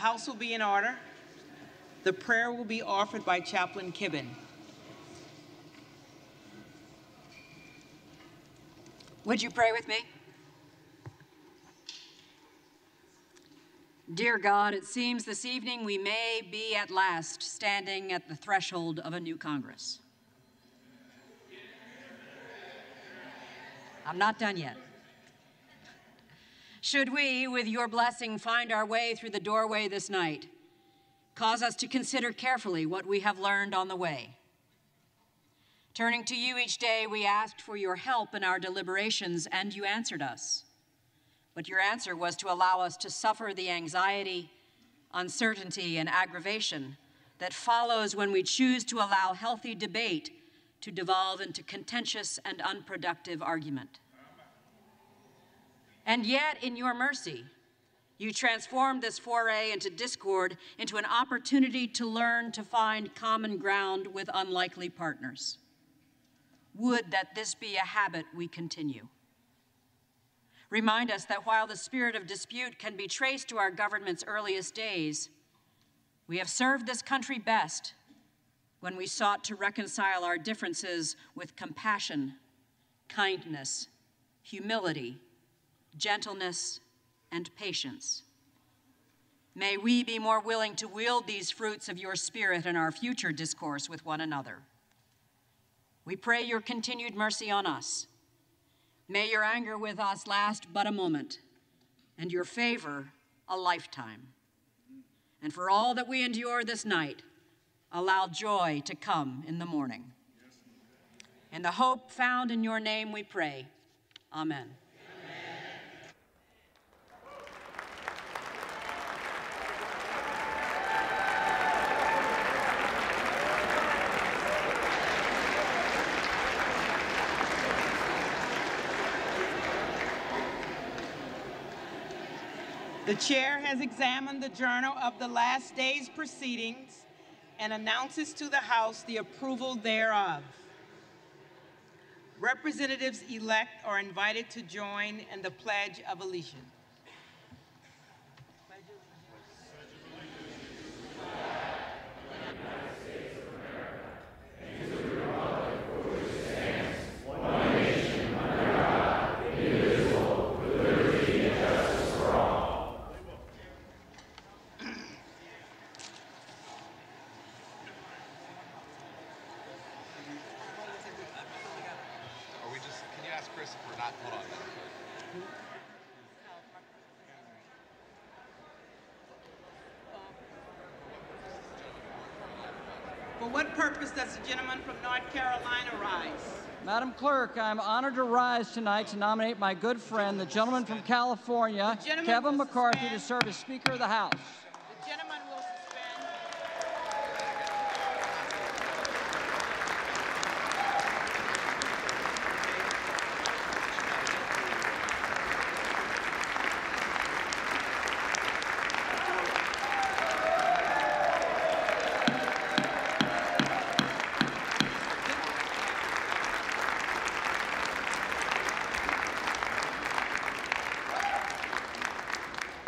House will be in order. The prayer will be offered by Chaplain Kibben. Would you pray with me? Dear God, it seems this evening we may be at last standing at the threshold of a new Congress. I'm not done yet. Should we, with your blessing, find our way through the doorway this night, cause us to consider carefully what we have learned on the way. Turning to you each day, we asked for your help in our deliberations, and you answered us. But your answer was to allow us to suffer the anxiety, uncertainty, and aggravation that follows when we choose to allow healthy debate to devolve into contentious and unproductive argument. And yet, in your mercy, you transformed this foray into discord into an opportunity to learn to find common ground with unlikely partners. Would that this be a habit we continue. Remind us that while the spirit of dispute can be traced to our government's earliest days, we have served this country best when we sought to reconcile our differences with compassion, kindness, humility, gentleness, and patience. May we be more willing to wield these fruits of your spirit in our future discourse with one another. We pray your continued mercy on us. May your anger with us last but a moment, and your favor a lifetime. And for all that we endure this night, allow joy to come in the morning. In the hope found in your name we pray. Amen. The chair has examined the journal of the last day's proceedings and announces to the House the approval thereof. Representatives-elect are invited to join in the Pledge of Allegiance. For what purpose does the gentleman from North Carolina rise? Madam Clerk, I'm honored to rise tonight to nominate my good friend, the gentleman from California, Kevin McCarthy, to serve as Speaker of the House.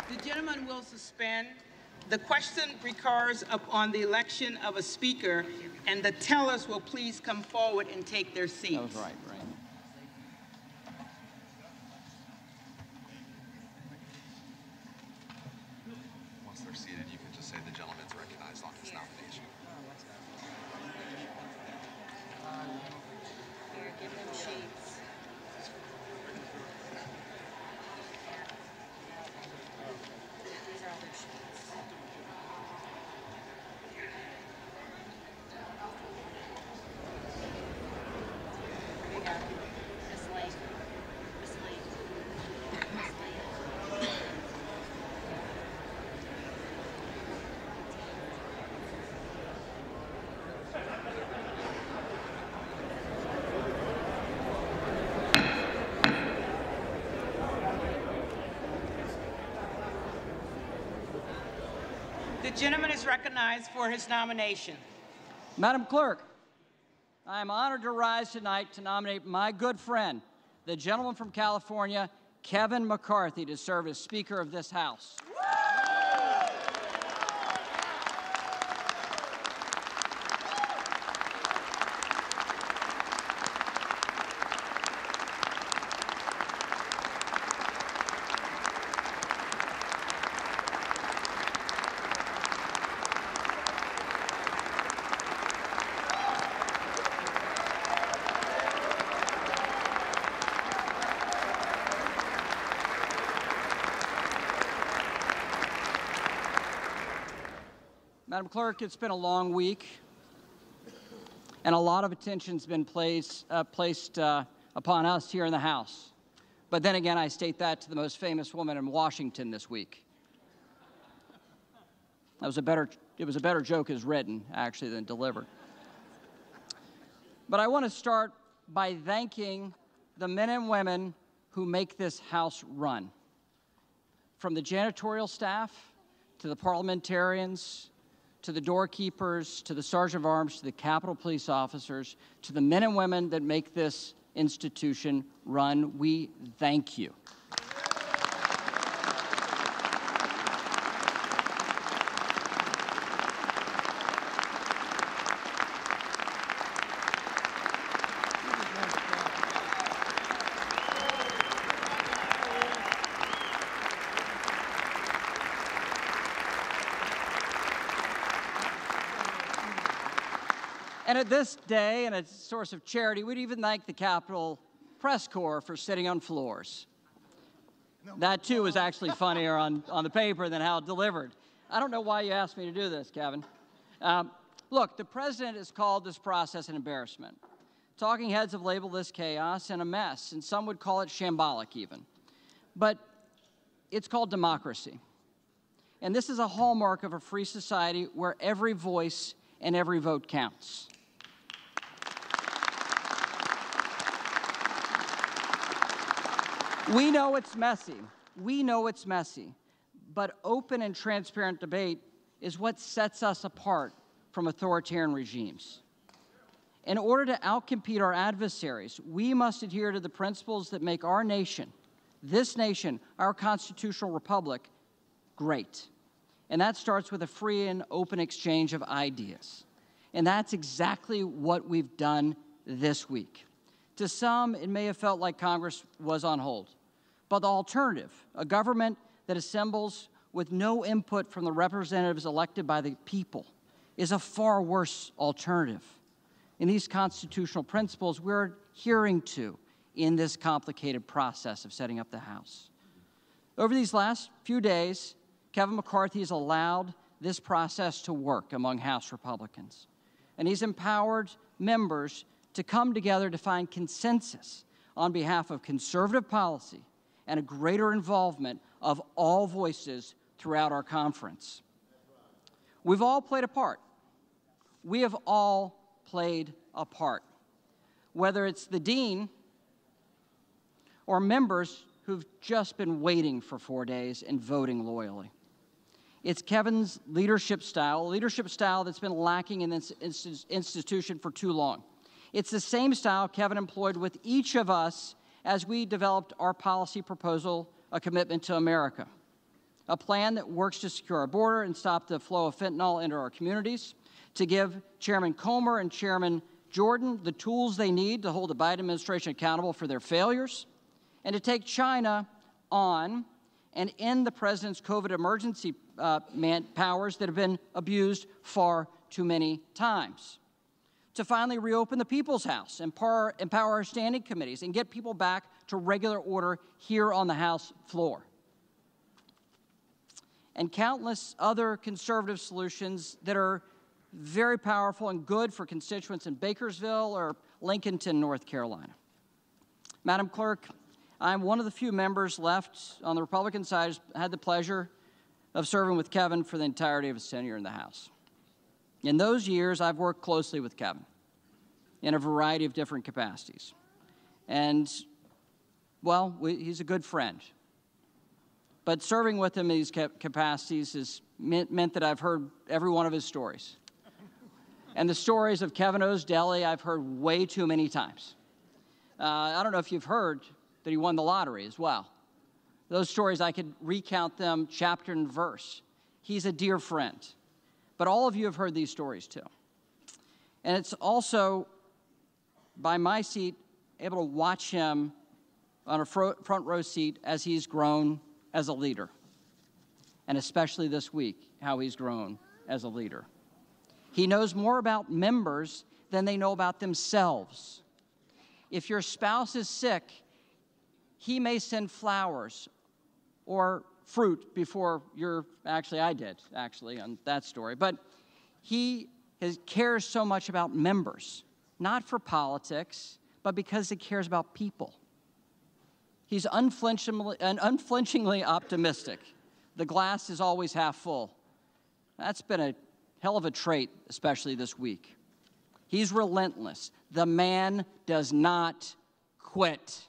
The gentleman will suspend. The question recurs upon the election of a speaker, and the tellers will please come forward and take their seats. That was right. Once they're seated, you can just say the gentleman's recognized on his nomination. Here, give them sheets. These are all their sheets. The gentleman is recognized for his nomination. Madam Clerk, I am honored to rise tonight to nominate my good friend, the gentleman from California, Kevin McCarthy, to serve as Speaker of this House. Madam Clerk, it's been a long week, and a lot of attention's been placed upon us here in the House. But then again, I state that to the most famous woman in Washington this week. It was a better joke as written, actually, than delivered. But I want to start by thanking the men and women who make this House run. From the janitorial staff, to the parliamentarians, to the doorkeepers, to the sergeant of arms, to the Capitol Police officers, to the men and women that make this institution run, we thank you. And at this day, and a source of charity, we'd even thank the Capitol Press Corps for sitting on floors. That, too, was actually funnier on the paper than how it delivered. I don't know why you asked me to do this, Kevin. Look, the president has called this process an embarrassment. Talking heads have labeled this chaos and a mess, and some would call it shambolic even. But it's called democracy. And this is a hallmark of a free society where every voice and every vote counts. We know it's messy. We know it's messy. But open and transparent debate is what sets us apart from authoritarian regimes. In order to outcompete our adversaries, we must adhere to the principles that make our nation, this nation, our constitutional republic, great. And that starts with a free and open exchange of ideas. And that's exactly what we've done this week. To some, it may have felt like Congress was on hold. But the alternative, a government that assembles with no input from the representatives elected by the people, is a far worse alternative. And these constitutional principles we're adhering to in this complicated process of setting up the House. Over these last few days, Kevin McCarthy has allowed this process to work among House Republicans. And he's empowered members to come together to find consensus on behalf of conservative policy and a greater involvement of all voices throughout our conference. We've all played a part. We have all played a part. Whether it's the dean or members who've just been waiting for 4 days and voting loyally. It's Kevin's leadership style that's been lacking in this institution for too long. It's the same style Kevin employed with each of us as we developed our policy proposal, A Commitment to America, a plan that works to secure our border and stop the flow of fentanyl into our communities, to give Chairman Comer and Chairman Jordan the tools they need to hold the Biden administration accountable for their failures, and to take China on and end the president's COVID emergency powers that have been abused far too many times. To finally reopen the People's House, empower our standing committees, and get people back to regular order here on the House floor. And countless other conservative solutions that are very powerful and good for constituents in Bakersville or Lincolnton, North Carolina. Madam Clerk, I'm one of the few members left on the Republican side who's had the pleasure of serving with Kevin for the entirety of his tenure in the House. In those years, I've worked closely with Kevin in a variety of different capacities. And, well, he's a good friend. But serving with him in these capacities has meant that I've heard every one of his stories. And the stories of Kevin O's Deli I've heard way too many times. I don't know if you've heard that he won the lottery as well. Those stories, I could recount them chapter and verse. He's a dear friend. But all of you have heard these stories too. And it's also, by my seat, able to watch him on a front row seat as he's grown as a leader. And especially this week, how he's grown as a leader. He knows more about members than they know about themselves. If your spouse is sick, he may send flowers or fruit before I did, on that story. But cares so much about members, not for politics, but because he cares about people. He's unflinchingly optimistic. The glass is always half full. That's been a hell of a trait, especially this week. He's relentless. The man does not quit.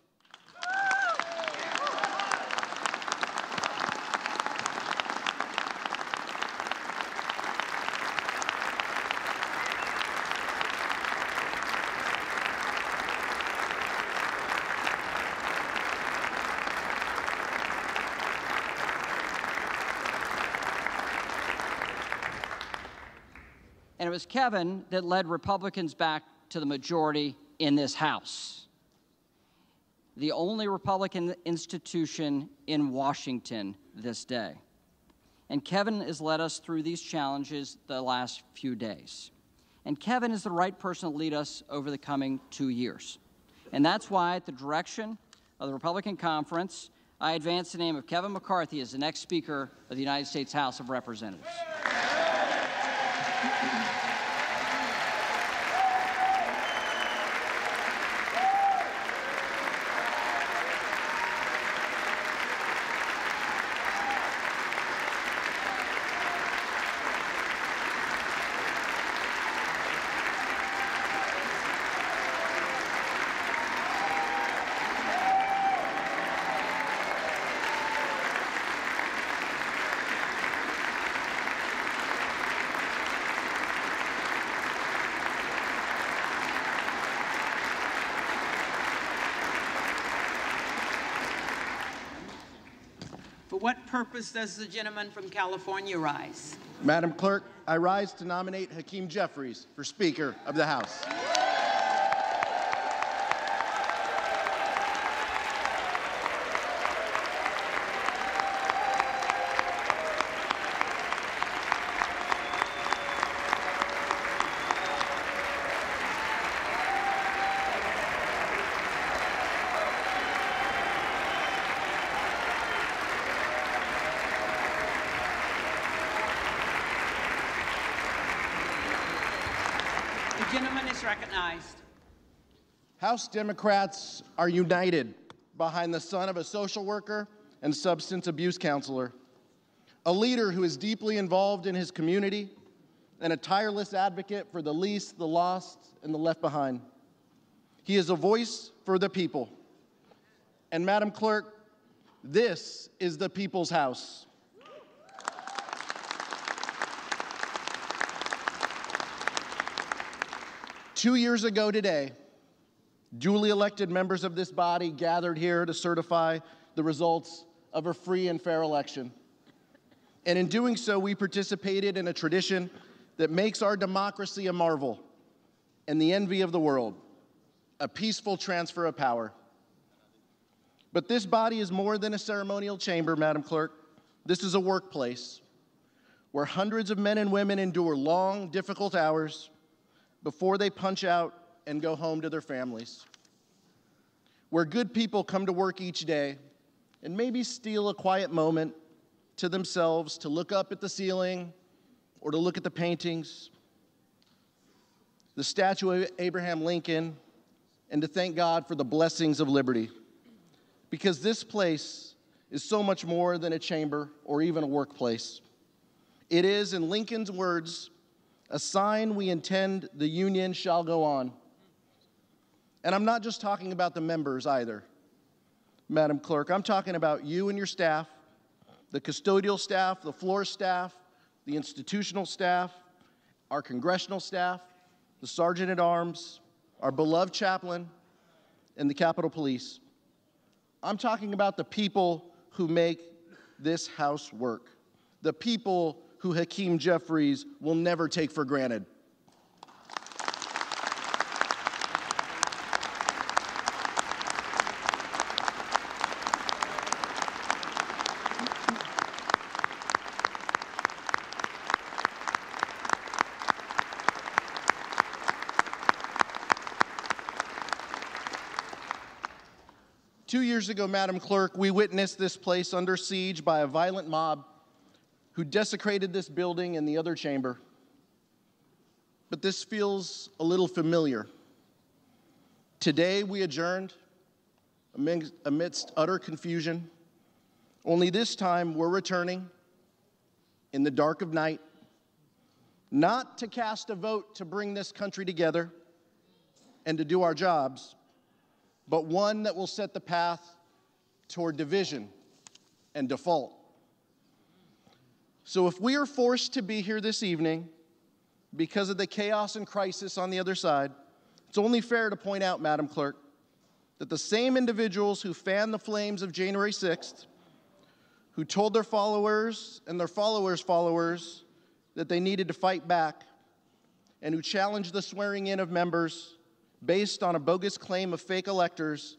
And it was Kevin that led Republicans back to the majority in this House, the only Republican institution in Washington this day. And Kevin has led us through these challenges the last few days. And Kevin is the right person to lead us over the coming 2 years. And that's why, at the direction of the Republican Conference, I advance the name of Kevin McCarthy as the next Speaker of the United States House of Representatives. For what purpose does the gentleman from California rise? Madam Clerk, I rise to nominate Hakeem Jeffries for Speaker of the House. The gentleman is recognized. House Democrats are united behind the son of a social worker and substance abuse counselor, a leader who is deeply involved in his community, and a tireless advocate for the least, the lost, and the left behind. He is a voice for the people. And Madam Clerk, this is the people's house. Two years ago today, duly elected members of this body gathered here to certify the results of a free and fair election. And in doing so, we participated in a tradition that makes our democracy a marvel and the envy of the world, a peaceful transfer of power. But this body is more than a ceremonial chamber, Madam Clerk. This is a workplace where hundreds of men and women endure long, difficult hours before they punch out and go home to their families. Where good people come to work each day and maybe steal a quiet moment to themselves to look up at the ceiling or to look at the paintings, the statue of Abraham Lincoln, and to thank God for the blessings of liberty. Because this place is so much more than a chamber or even a workplace. It is, in Lincoln's words, a sign we intend the union shall go on. And I'm not just talking about the members either, Madam Clerk. I'm talking about you and your staff, the custodial staff, the floor staff, the institutional staff, our congressional staff, the sergeant at arms, our beloved chaplain, and the Capitol Police. I'm talking about the people who make this house work, the people who Hakeem Jeffries will never take for granted. Two years ago, Madam Clerk, we witnessed this place under siege by a violent mob who desecrated this building and the other chamber. but this feels a little familiar. Today we adjourned amidst utter confusion, only this time we're returning in the dark of night, not to cast a vote to bring this country together and to do our jobs, but one that will set the path toward division and default. So if we are forced to be here this evening because of the chaos and crisis on the other side, it's only fair to point out, Madam Clerk, that the same individuals who fanned the flames of January 6th, who told their followers and their followers' followers that they needed to fight back, and who challenged the swearing in of members based on a bogus claim of fake electors,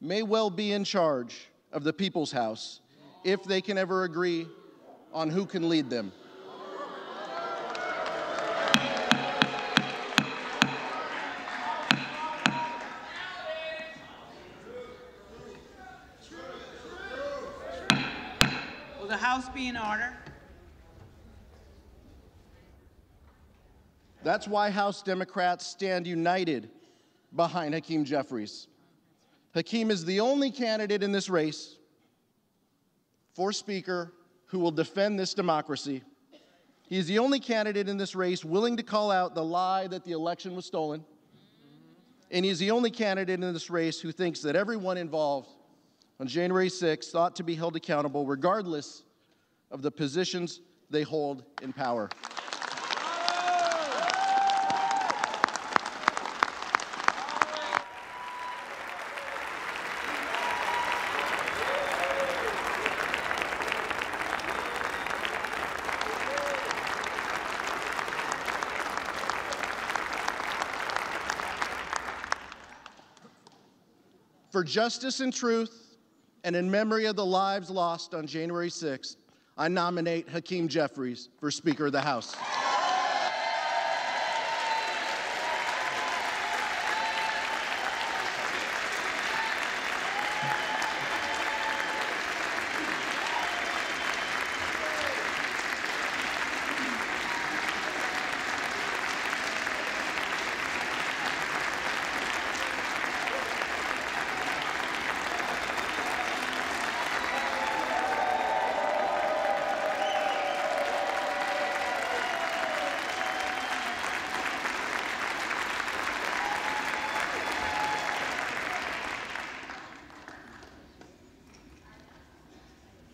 may well be in charge of the People's House if they can ever agree on who can lead them. Will the House be in order? That's why House Democrats stand united behind Hakeem Jeffries. Hakeem is the only candidate in this race for Speaker who will defend this democracy. He is the only candidate in this race willing to call out the lie that the election was stolen. And he is the only candidate in this race who thinks that everyone involved on January 6th ought to be held accountable regardless of the positions they hold in power. For justice and truth, and in memory of the lives lost on January 6th, I nominate Hakeem Jeffries for Speaker of the House.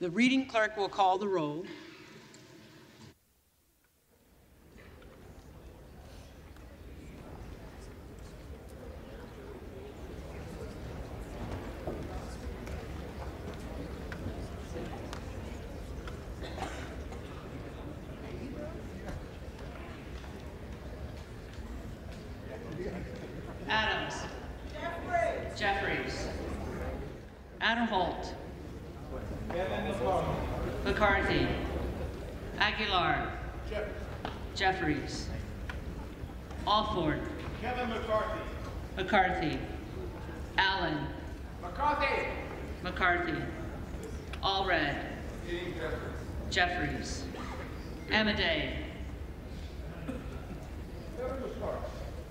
The reading clerk will call the roll. Adams. Jeffries. Aderholt. McCarthy. Aguilar. Jeffries. Alford. Kevin McCarthy. McCarthy. Allen. McCarthy. McCarthy. Allred. Jeffries. Amadei.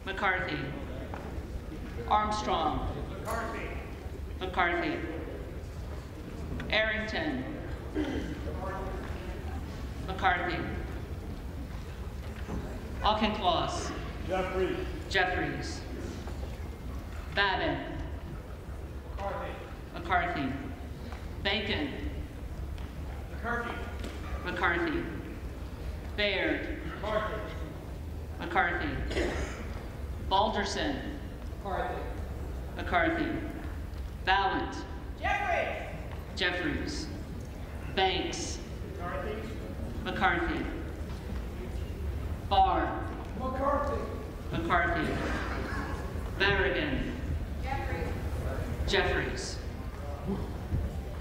McCarthy. Armstrong. McCarthy. McCarthy. Arrington. McCarthy. Auchincloss. Jeffries. Jeffries. Babin. McCarthy. McCarthy. Bacon. McCarthy. McCarthy. Baird. McCarthy. McCarthy. Balderson. McCarthy. McCarthy. Ballant. Jeffries. Jeffries. Banks. McCarthy. McCarthy. Barr. McCarthy. McCarthy. Varigan. Jeffries.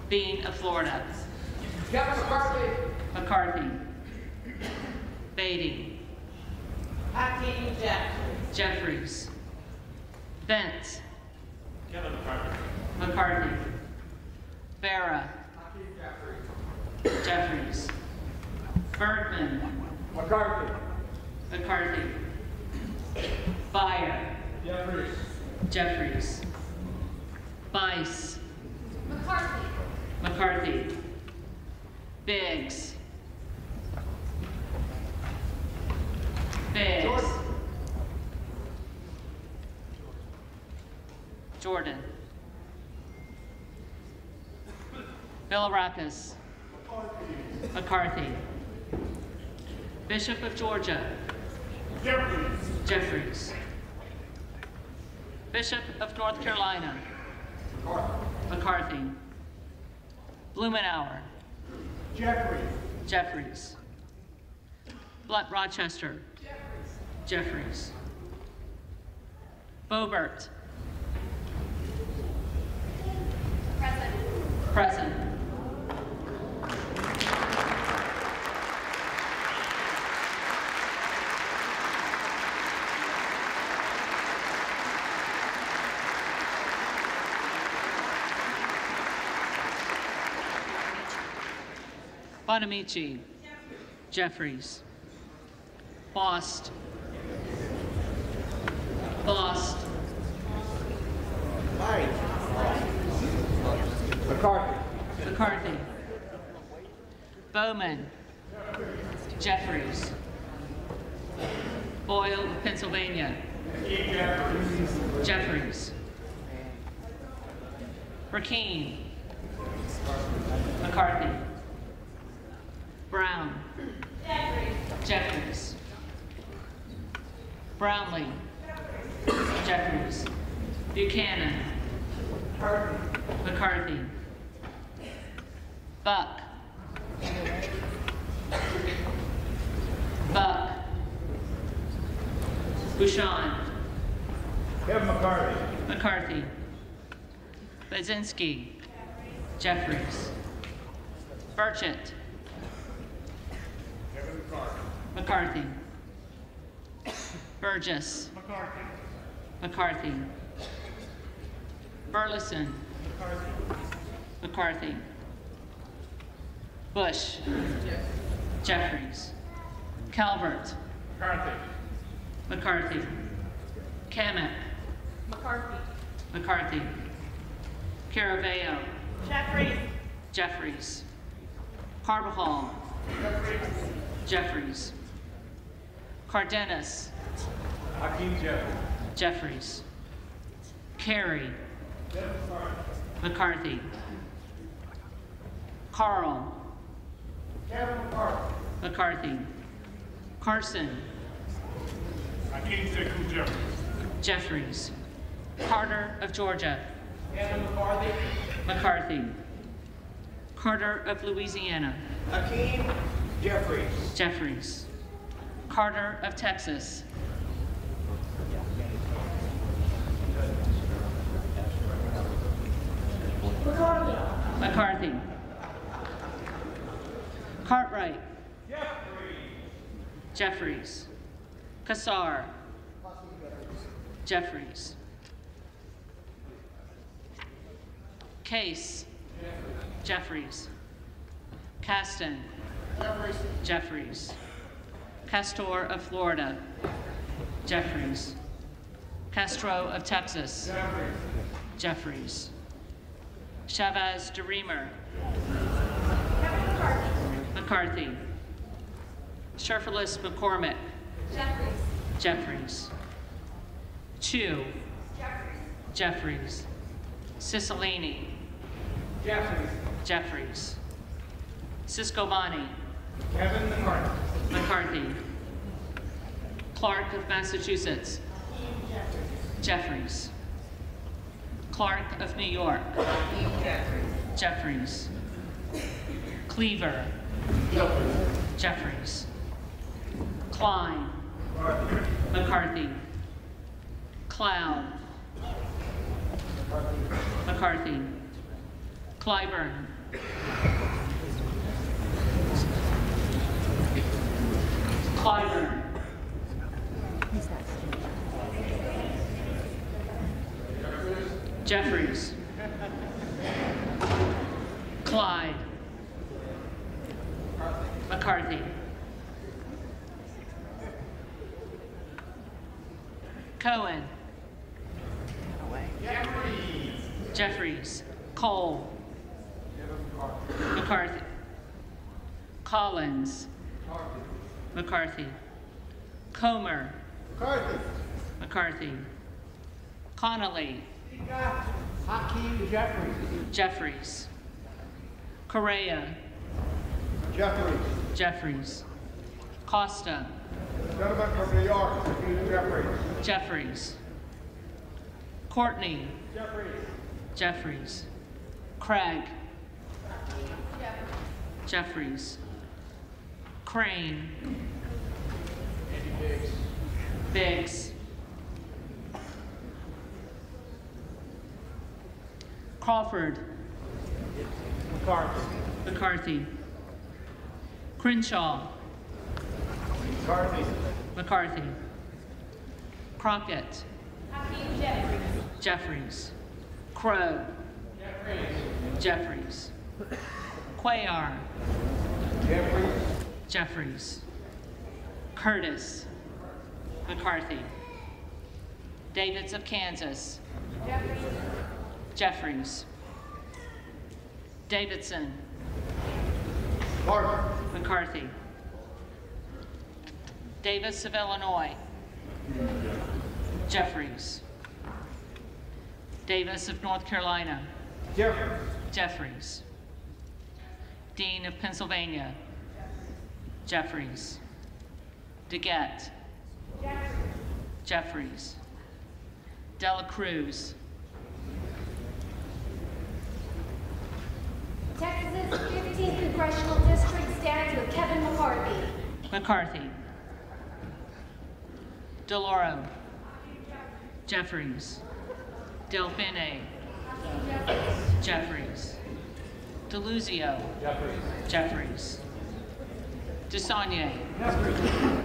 Bean of Florida. Kevin McCarthy. McCarthy. Beatty. Hakeem Jeffries. Jeffries. Bent. Kevin McCarthy. McCarthy. Vera. Hakeem Jeffries. Jeffries. Bergman. McCarthy. McCarthy. Byer. Jeffries. Jeffries. Bice. McCarthy. McCarthy. Biggs. Biggs. Jordan. Bilirakis. McCarthy. Bishop of Georgia. Jeffries. Jeffries. Bishop of North Carolina. McCarthy. Blumenauer. Jeffries. Jeffries. Blunt Rochester. Jeffries. Boebert. Present. Present. Bonamici. Jeffries. Bost. Bost. McCarthy. McCarthy. Bowman. Jeffries. Boyle, Pennsylvania. Jeffries. Rakeen. McCarthy. Brown. Jeffries. Brownlee. Jeffries. Buchanan. McCarthy. Buck. Buck. Bouchon. Kevin McCarthy. McCarthy. Bazinski. Jeffries. Burchett. McCarthy. Burgess. McCarthy. Burleson. McCarthy. Bush. Jeffries. Calvert. McCarthy. Kamek. McCarthy. McCarthy. Caraveo. Jeffries. Jeffries. Carbajal. Jeffries. Cardenas. Hakeem Jeffries. Jeffries. Carey. McCarthy. Carl. Kevin McCarthy. McCarthy. Carson. Hakeem Jeffries. Jeffries. Carter of Georgia. Kevin McCarthy. McCarthy. Carter of Louisiana. Hakeem Jeffries. Jeffries. Carter of Texas. McCarthy. Cartwright. Jeffries. Kassar. Jeffries. Case. Jeffries. Caston. Jeffries. Castor of Florida. Jeffries. Castro of Texas. Jeffries. Chavez DeReamer. McCarthy. Sherfilis McCormick. Jeffries. Chu. Jeffries. Cicilline. Jeffries. Ciscovani. Kevin McCarthy. McCarthy. Clark of Massachusetts. Jeffries. Clark of New York. Jeffries. Cleaver. Jeffries. Klein. McCarthy. Cloud. McCarthy. Clyburn. Clyburn. Jeffries. Clyde. McCarthy. Cohen. Jeffries. Cole. McCarthy. Collins. McCarthy. Comer. McCarthy. Connolly. Hakeem Jeffries. Jeffries. Correa. Jeffries. Jeffries. Costa. Gentleman from New York, Hakeem Jeffries. Jeffries. Courtney. Jeffries. Jeffries. Craig. Jeffries. Crane. Biggs. Crawford. McCarthy. McCarthy. Crenshaw. McCarthy. McCarthy. Crockett. Hakeem Jeffries. Jeffries. Crow. Jeffries. Cuellar. Jeffries. Jeffries. Curtis. McCarthy. Davids of Kansas. Jeffries. Jeffries. Davidson. Carter. McCarthy. Davis of Illinois. Jeffries. Davis of North Carolina. Jeffries. Jeffries. Dean of Pennsylvania. Jeffries. DeGette. Jeffries. Dela Cruz. Texas 15th Congressional District stands with Kevin McCarthy. McCarthy. DeLauro. Jeffries. Delphine. Jeffries. DeLuzio. Jeffries. DeSaulnier.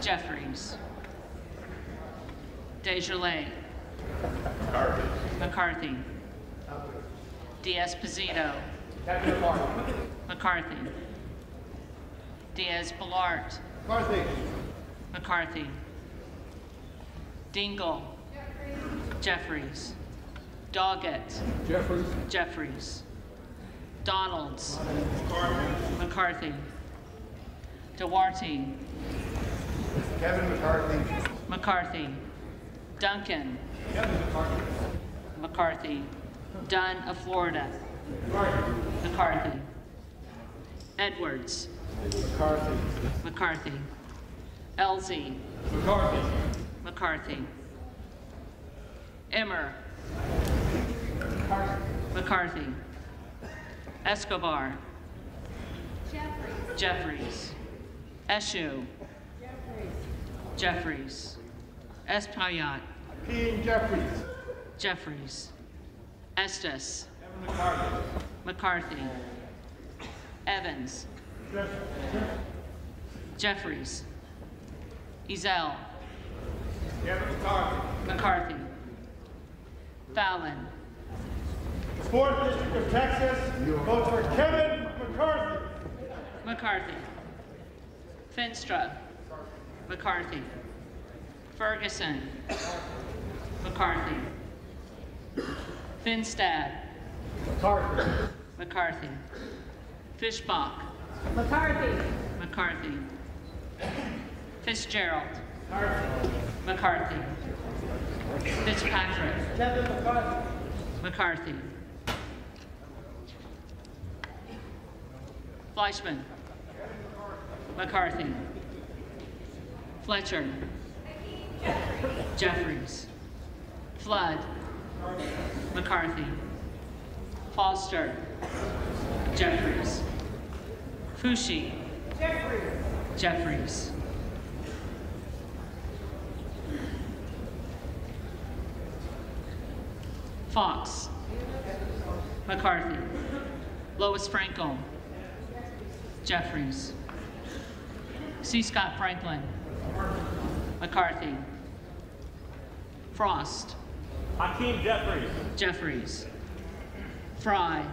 Jeffries. Desjardins. McCarthy. D'Esposito. McCarthy. Diaz-Balart. McCarthy. McCarthy. Dingle. Jeffries. Doggett. Jeffries. Jeffries. Donalds. McCarthy. Duarte. Kevin McCarthy. McCarthy. Duncan. McCarthy. Dunn of Florida. McCarthy. Edwards. McCarthy. McCarthy. Elsie. McCarthy. McCarthy. Emmer. McCarthy. Escobar. Jeffries. Eshu. Jeffries. Espaillat. Hakeem Jeffries. Jeffries. Estes. McCarthy. McCarthy. Evans. Jeffries. Ezell. Kevin McCarthy. McCarthy. Fallon. The 4th District of Texas votes for Kevin McCarthy. McCarthy. Finstra. McCarthy. Ferguson. McCarthy. Finstad. McCarthy. McCarthy. Fishbach. McCarthy. McCarthy. Fitzgerald. McCarthy. Fitzpatrick. Kevin McCarthy. McCarthy. Fleischman. McCarthy. Fletcher. Jeffries. Flood. McCarthy. Foster. Jeffries. Fushi. Jeffries. Fox. McCarthy. Lois Frankel. Jeffries. C. Scott Franklin. McCarthy. Frost. Hakeem Jeffries. Jeffries. Fry.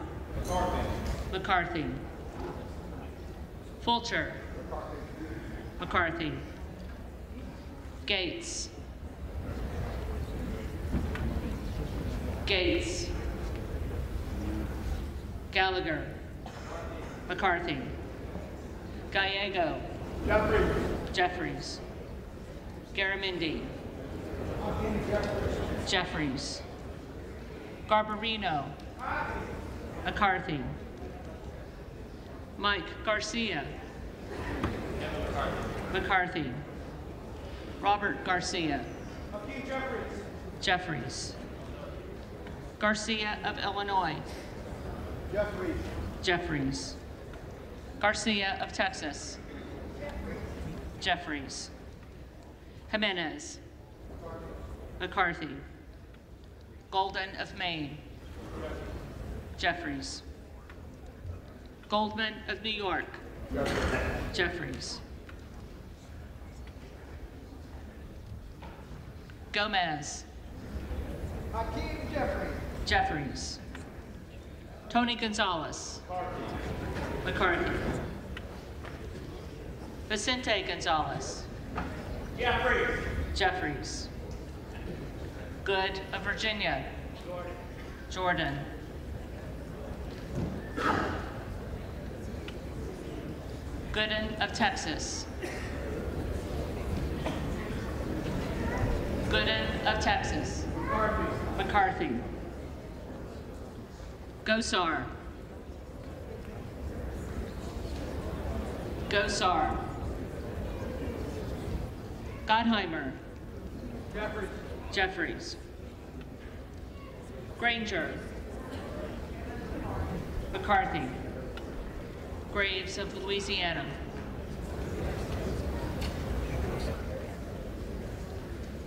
McCarthy. Fulcher. McCarthy. Gates. Gates. Gallagher. McCarthy. Gallego. Jeffries. Garamendi. Jeffries. Garbarino. McCarthy. Mike Garcia. McCarthy. Robert Garcia. Jeffries. Garcia of Illinois. Jeffries. Garcia of Texas. Jeffries. Jimenez. McCarthy. Golden of Maine. Jeffries. Goldman of New York. Jeffries. Gomez. Jeffries. Tony Gonzalez. McCarthy. Vicente Gonzalez. Jeffries. Good of Virginia. Jordan. Gooden of Texas. Gooden of Texas. McCarthy. Gosar. Gosar. Gottheimer. Jeffries. Granger. McCarthy. Graves of Louisiana.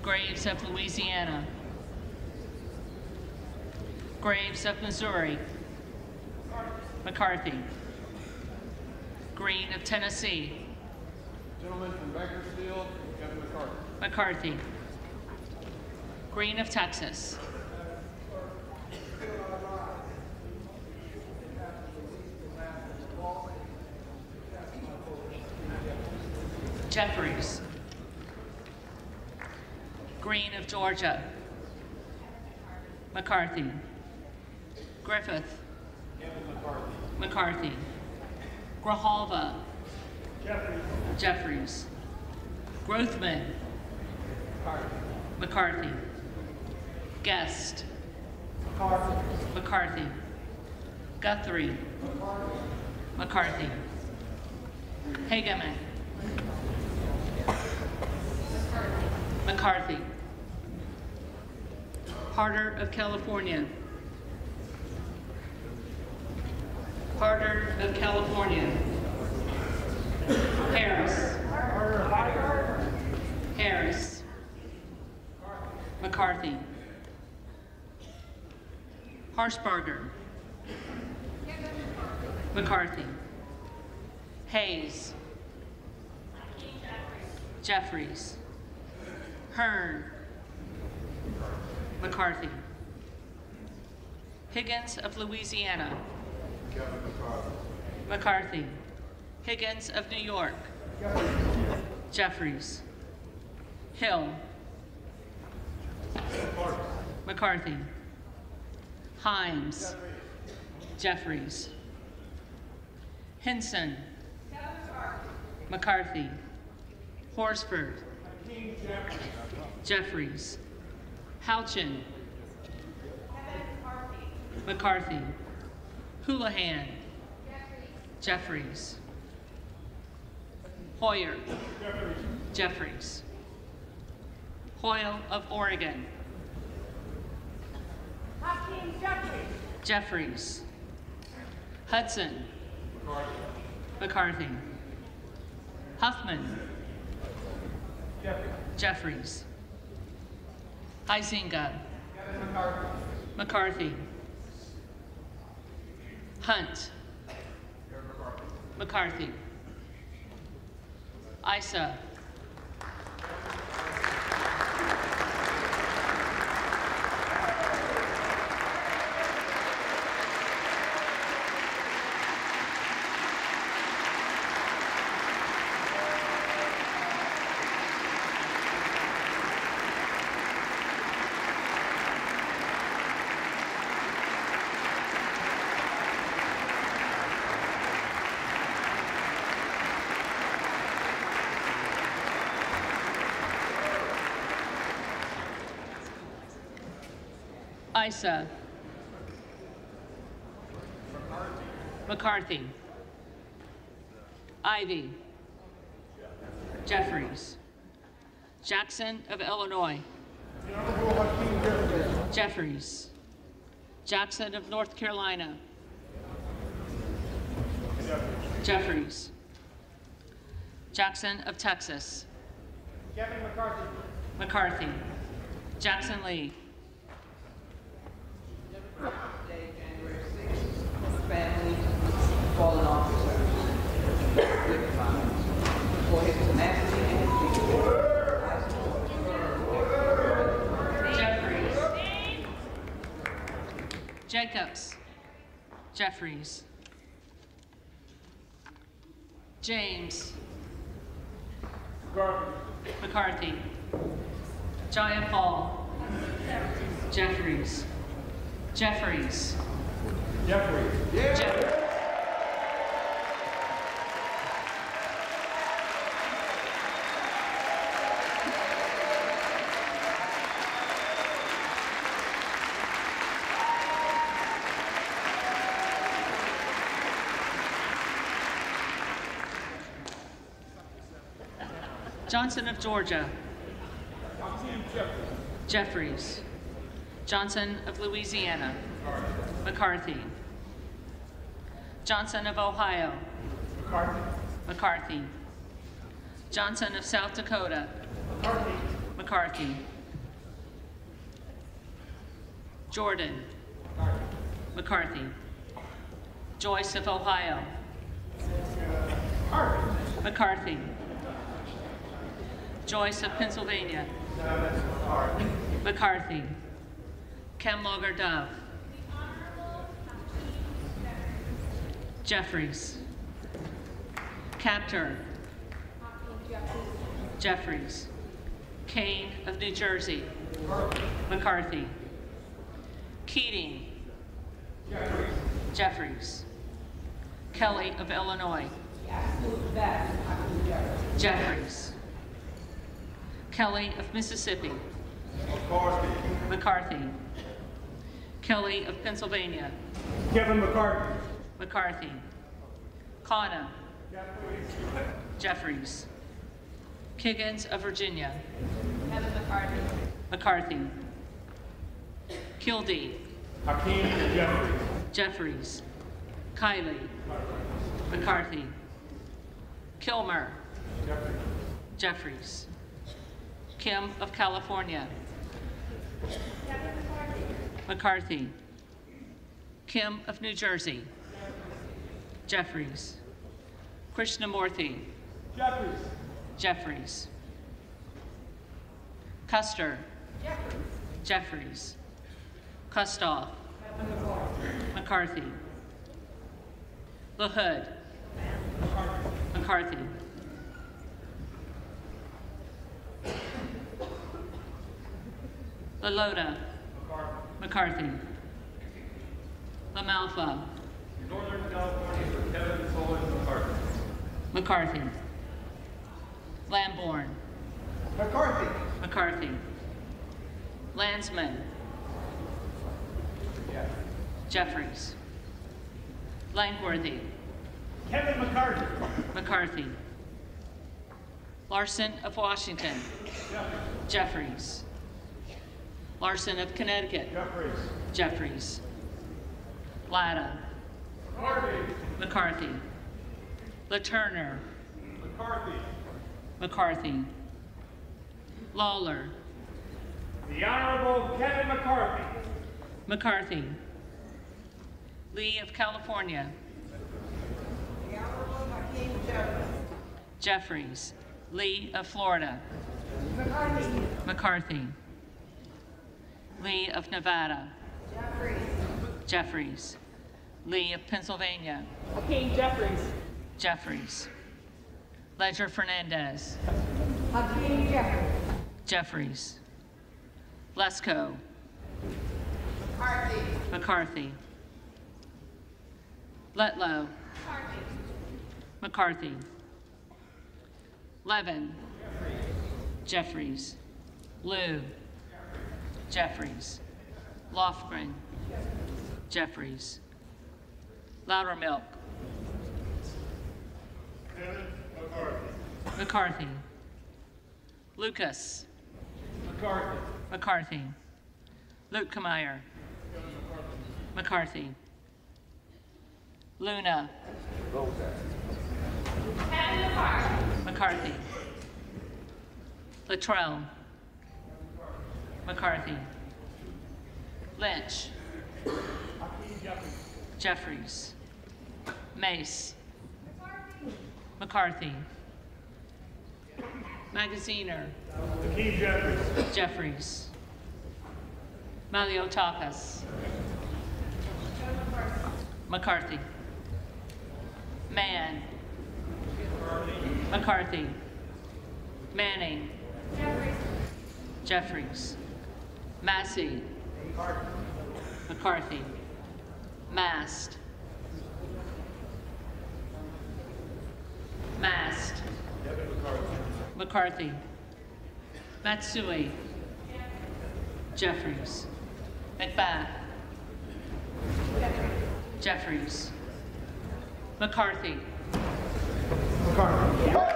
Graves of Louisiana. Graves of Missouri. McCarthy. Green of Tennessee. Gentleman from Bakersfield, Kevin McCarthy. McCarthy. Green of Texas. Jeffries. Green of Georgia. McCarthy. Griffith. McCarthy. Grijalva. Jeffries. Grothman. McCarthy. Guest. McCarthy. Guthrie. McCarthy. Hageman. McCarthy. Harder of California. Harder of California. Harris. Harris. McCarthy. Harshbarger. McCarthy. Hayes. Jeffries. Hearn. McCarthy. Higgins of Louisiana. McCarthy. Higgins of New York. Jeffries. Hill. McCarthy. Himes. Jeffries. Henson. McCarthy. Horsford. Jeffries. Houchin. McCarthy. Houlihan. Jeffries. Hoyer. Jeffries. Hoyle of Oregon. Jeffries. Hudson. McCarthy. Huffman. Jeffries. Huizinga. McCarthy. Hunt. McCarthy. Issa. Isa. McCarthy. Ivy. Jeffries. Jackson of Illinois. Jeffries. Jackson of North Carolina. Jeffries. Jackson of Texas. Kevin McCarthy. McCarthy. Jackson Lee. Day, January 6th, family, fallen officers. For his tenacity and his Jeffries. Jacobs. Jeffries. James. McCarthy. Jayapal. Jeffries. Jeffries. Jeffries. Johnson of Georgia. Jeffries. Johnson of Louisiana. McCarthy. Johnson of Ohio. McCarthy. Johnson of South Dakota. McCarthy. Jordan. McCarthy. Joyce of Ohio. McCarthy. Joyce of Pennsylvania. McCarthy. Kemlogar Dove. Jeffries. Capter. Jeffries. Kane of New Jersey. McCarthy. Keating. Jeffries. Kelly of Illinois. Jeffries. Kelly of Mississippi. McCarthy. Kelly of Pennsylvania. Kevin McCarthy. McCarthy. Connor. Jeffries. Kiggins of Virginia. McCarthy. Kildee. Hakeem Jeffries. Jeffries. Kiley. McCarthy. Kilmer. Jeffries. Kim of California. McCarthy. Kim of New Jersey. Jeffries. Krishnamurthy. Jeffries. Custer. Jeffries. Kustoff. McCarthy. LaHood. McCarthy. LaLota. McCarthy. LaMalfa. Northern California for Kevin Solon McCarthy. McCarthy. Lamborn. McCarthy. McCarthy. Landsman. Jeffries. Langworthy. Kevin McCarthy. McCarthy. Larson of Washington. Jeffries. Larson of Connecticut. Jeffries. Latta. McCarthy. LaTurner. McCarthy. Lawler. The Honorable Kevin McCarthy. McCarthy. Lee of California. The Honorable Hakeem Jeffries. Jeffries. Lee of Florida. McCarthy. McCarthy. Lee of Nevada. Jeffries. Jeffries. Lee of Pennsylvania. Hakeem Jeffries. Jeffries. Ledger Fernandez. Hakeem Jeffries. Jeffries. Lesko. McCarthy. McCarthy. Letlow. McCarthy. Levin. Jeffries. Liu. Jeffries. Lofgren. Jeffries. Loudermilk. Kevin McCarthy. McCarthy. Lucas. McCarthy. McCarthy. Lukemeyer. McCarthy. Luna. Kevin McCarthy. McCarthy. Luttrell. McCarthy. Lynch. Jeffries. Mace. McCarthy. Magaziner. Hakeem Jeffries. Jeffries. Maliotakis. McCarthy. Mann. McCarthy. Manning. Jeffries. Massey. McCarthy. Mast. Mast. McCarthy. Matsui. Jeffries. McBath. Jeffries. McCarthy. McCarthy.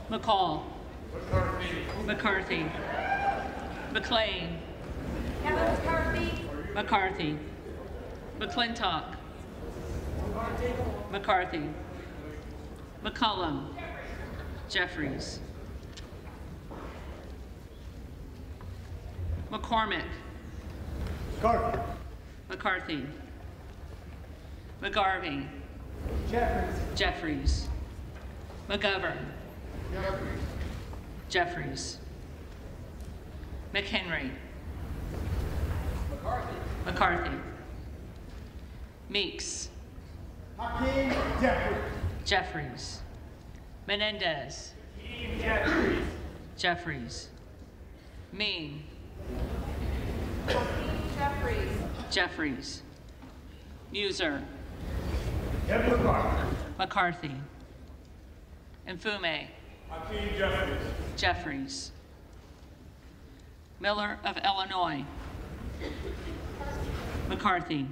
McCall. McCarthy. McLean. Kevin McCarthy. McCarthy. McClintock. McCarthy. McCullum. Jeffries. McCormick. McCarthy. McCarthy. McGarvey. Jeffries. McGovern. Jeffries. McHenry. McCarthy. Meeks. Hakeem Jeffries. Jeffries. Menendez. Hakeem Jeffries. Jeffries. Mean. Jeffries. Jeffries. Muser. Kevin McCarthy. McCarthy. Mfume. Hakeem Jeffries. Jeffries. Miller of Illinois. McCarthy.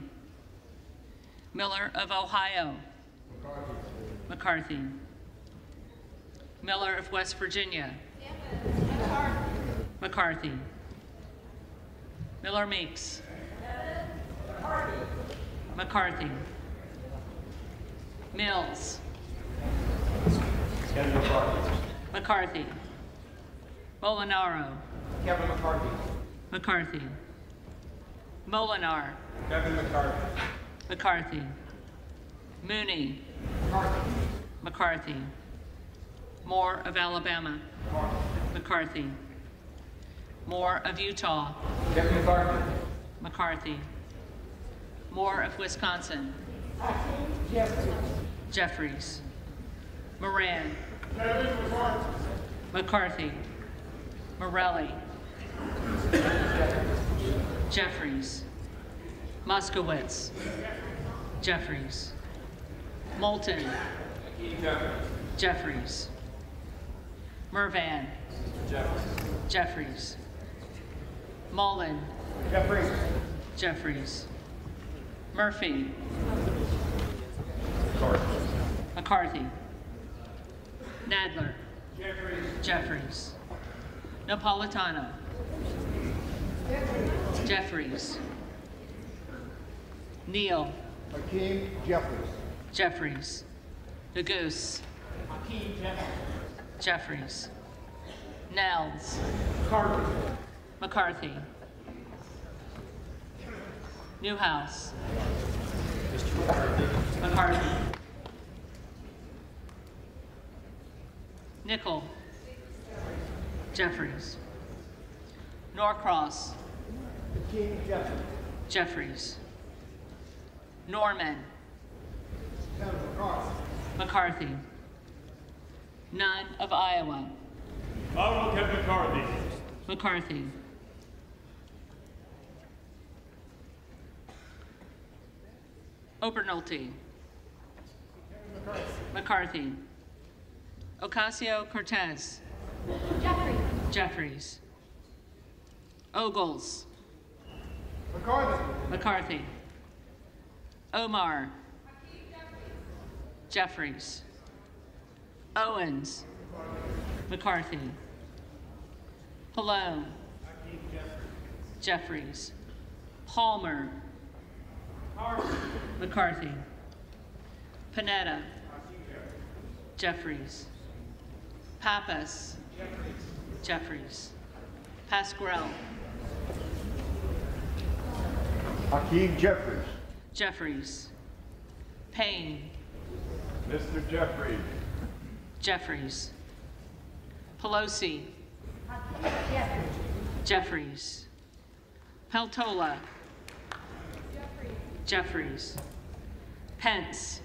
Miller of Ohio. McCarthy. Miller of West Virginia. McCarthy. Miller Meeks. McCarthy. Mills. Kevin McCarthy. McCarthy. Molinaro. Kevin McCarthy. McCarthy. Molinar. Kevin McCarthy. McCarthy. Mooney. McCarthy. Moore of Alabama. McCarthy. Moore of Utah. Kevin McCarthy. McCarthy. Moore of Wisconsin. Jeffries. Moran. Kevin McCarthy. McCarthy. Morelli. Jeffries. Moskowitz. Jeffries. Moulton. Jeffries. Mervan. Jeffries. Mullen. Jeffries. Jeffries. Murphy. McCarthy. Nadler. Jeffries. Napolitano. Jeffries. Neal. Hakeem Jeffries. Jeffries. Nagoose. Hakeem Jeffries. Jeffries. Nels. McCarthy. McCarthy. Newhouse. McCarthy. Nickel. Jeffries. Norcross. Hakeem Jeffries. Jeffries. Norman. Kevin McCarthy. McCarthy. Nunn of Iowa. Honorable Kevin McCarthy. McCarthy. Obernolte. McCarthy. Ocasio-Cortez. Jeffries. Jeffries. Ogles. McCarthy. McCarthy. Omar. Jeffries. Owens. McCarthy. Pallone. Jeffries. Palmer. McCarthy. Panetta. Jeffries. Pappas. Jeffries. Pasquarel. Hakeem Jeffries. Jeffries. Payne. Mr. Jeffries. Jeffries. Pelosi. Jeffries. Jeffries. Peltola. Jeffries. Pence.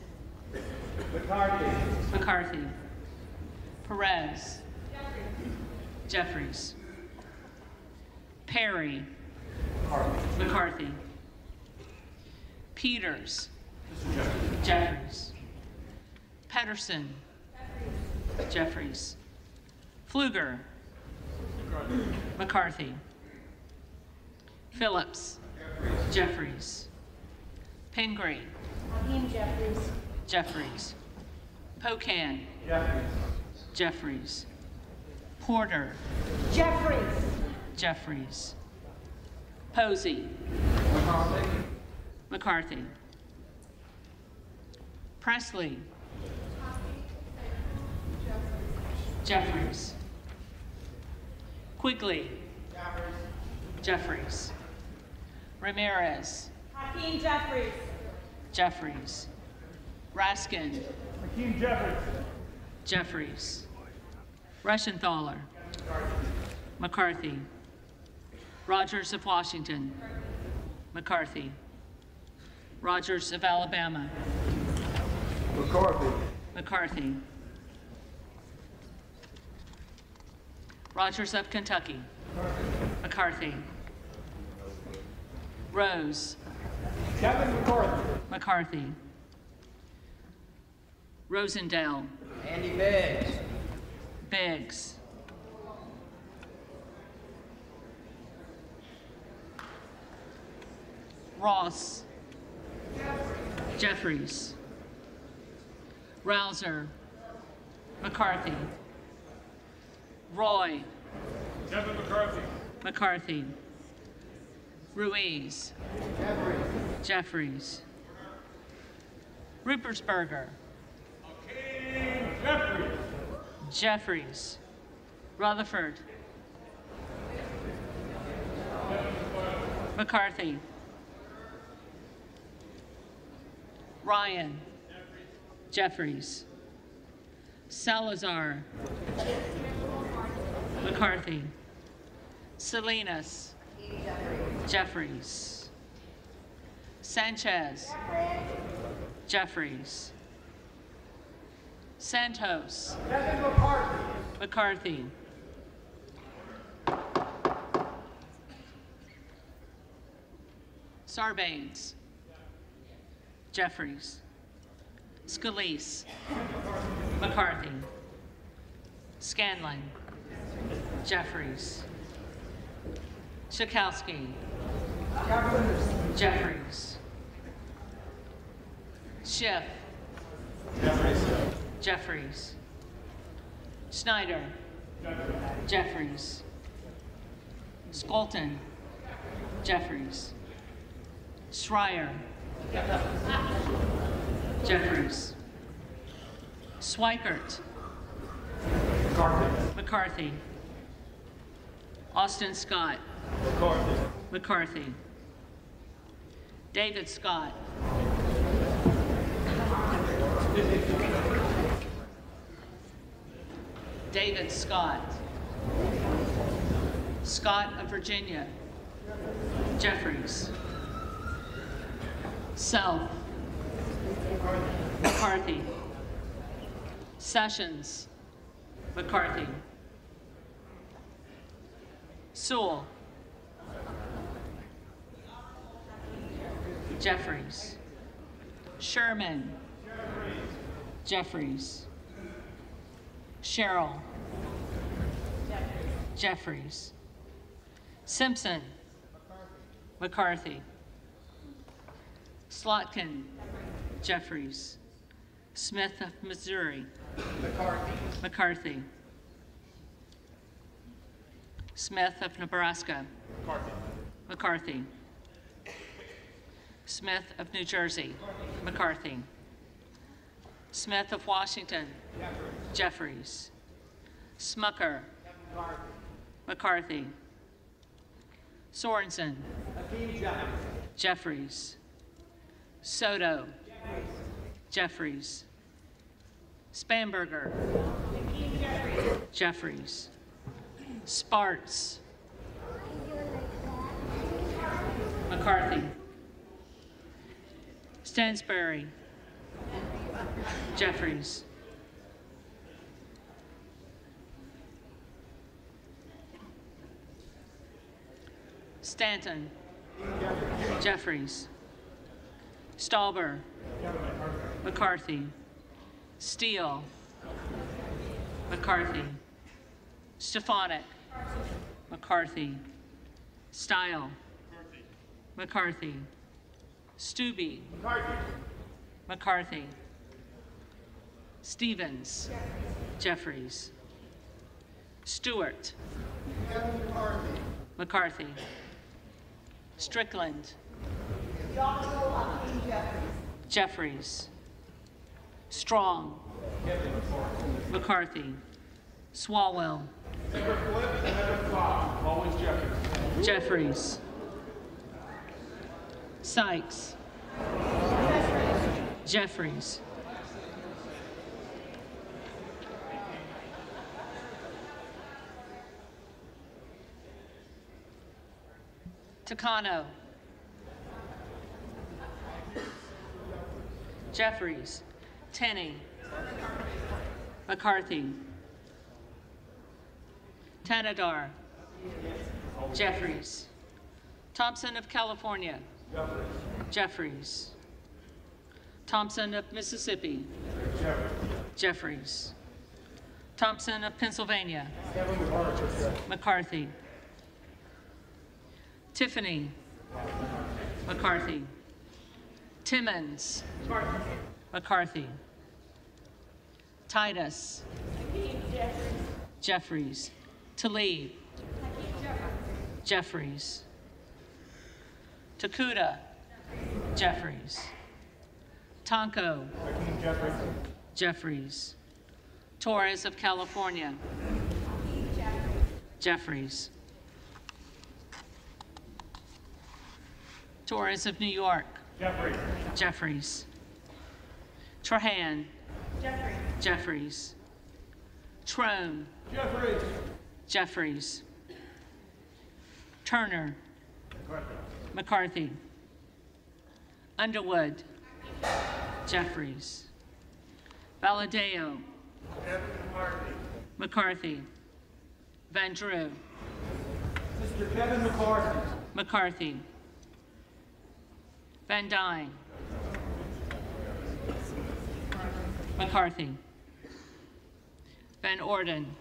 McCarthy. McCarthy. Perez. Jeffries. Perry. McCarthy. Peters. Jeffries. Pedersen. Jeffries. Pfluger. McCarthy. Phillips. Jeffries. Pingree. Hakeem Jeffries. Jeffries. Pocan. Jeffries. Jeffries. Porter. Jeffries. Jeffries. Posey. McCarthy. McCarthy. Presley. Jeffries. Quigley. Jeffries. Ramirez. Hakeem Jeffries. Jeffries. Raskin. Hakeem Jeffries. Jeffries. Reschenthaler. McCarthy. Rogers of Washington. McCarthy. Rogers of Alabama. McCarthy. McCarthy. Rogers of Kentucky. McCarthy. Rose. Kevin McCarthy. McCarthy. Rosendale. Andy Biggs. Biggs. Ross. Jeffries. Rouser. McCarthy. Roy. Kevin McCarthy. McCarthy. Ruiz. Jeffries. Rupersberger. Hakeem Jeffries. Jeffries. Rutherford. McCarthy. Ryan. Jeffries. Salazar. McCarthy. Salinas. Jeffries. Sanchez. Jeffries. Santos. Kevin McCarthy. McCarthy. Sarbanes. Jeffries. Scalise. McCarthy. Scanlon. Jeffries. Schakowsky. Jeffries. Schiff. Jeffries. Schneider. Jeffries. Skolton. Jeffries. Schreier. Jeffries. Swikert. McCarthy. Austin Scott. McCarthy. David Scott. David Scott. Scott of Virginia. Jeffries. Self. McCarthy. Sessions. McCarthy. Sewell. Jeffries. Sherman. Jeffries. Sherrill. Jeffries. Simpson. McCarthy. Slotkin. Jeffries. Smith of Missouri. McCarthy. Smith of Nebraska. McCarthy. Smith of New Jersey. McCarthy. Smith of Washington. Jeffries. Smucker. McCarthy. Sorensen. Jeffries. Soto. Jeffries. Spanberger. Jeffries. Sparts. McCarthy. Stansberry. Jeffries. Stanton. Jeffries. Stauber. McCarthy. Steele. McCarthy. Stefanik. McCarthy. Stile. McCarthy. Stubbe. McCarthy. Stevens. Jeffries. Stewart. McCarthy. Strickland. Jeffries. Strong. McCarthy. Swalwell. Jeffries. Sykes. Jeffries. Takano. Jeffries. Tenney. McCarthy. Tanadar. Jeffries. Thompson of California. Jeffries. Thompson of Mississippi. Jeffries. Thompson of Pennsylvania. McCarthy. Tiffany. McCarthy. Timmons. McCarthy. Titus. Jeffries. Tlaib. Jeffries. Takuda. Jeffries. Tonko. Jeffries. Torres of California. Jeffries. Torres of New York. Jeffries. Trahan. Jeffries. Trone. Jeffries. Turner. McCarthy. Underwood. Jeffries. Valadeo. McCarthy. Van Drew. Mr. Kevin McCarthy. McCarthy. Van Dyne. McCarthy. Van Orden.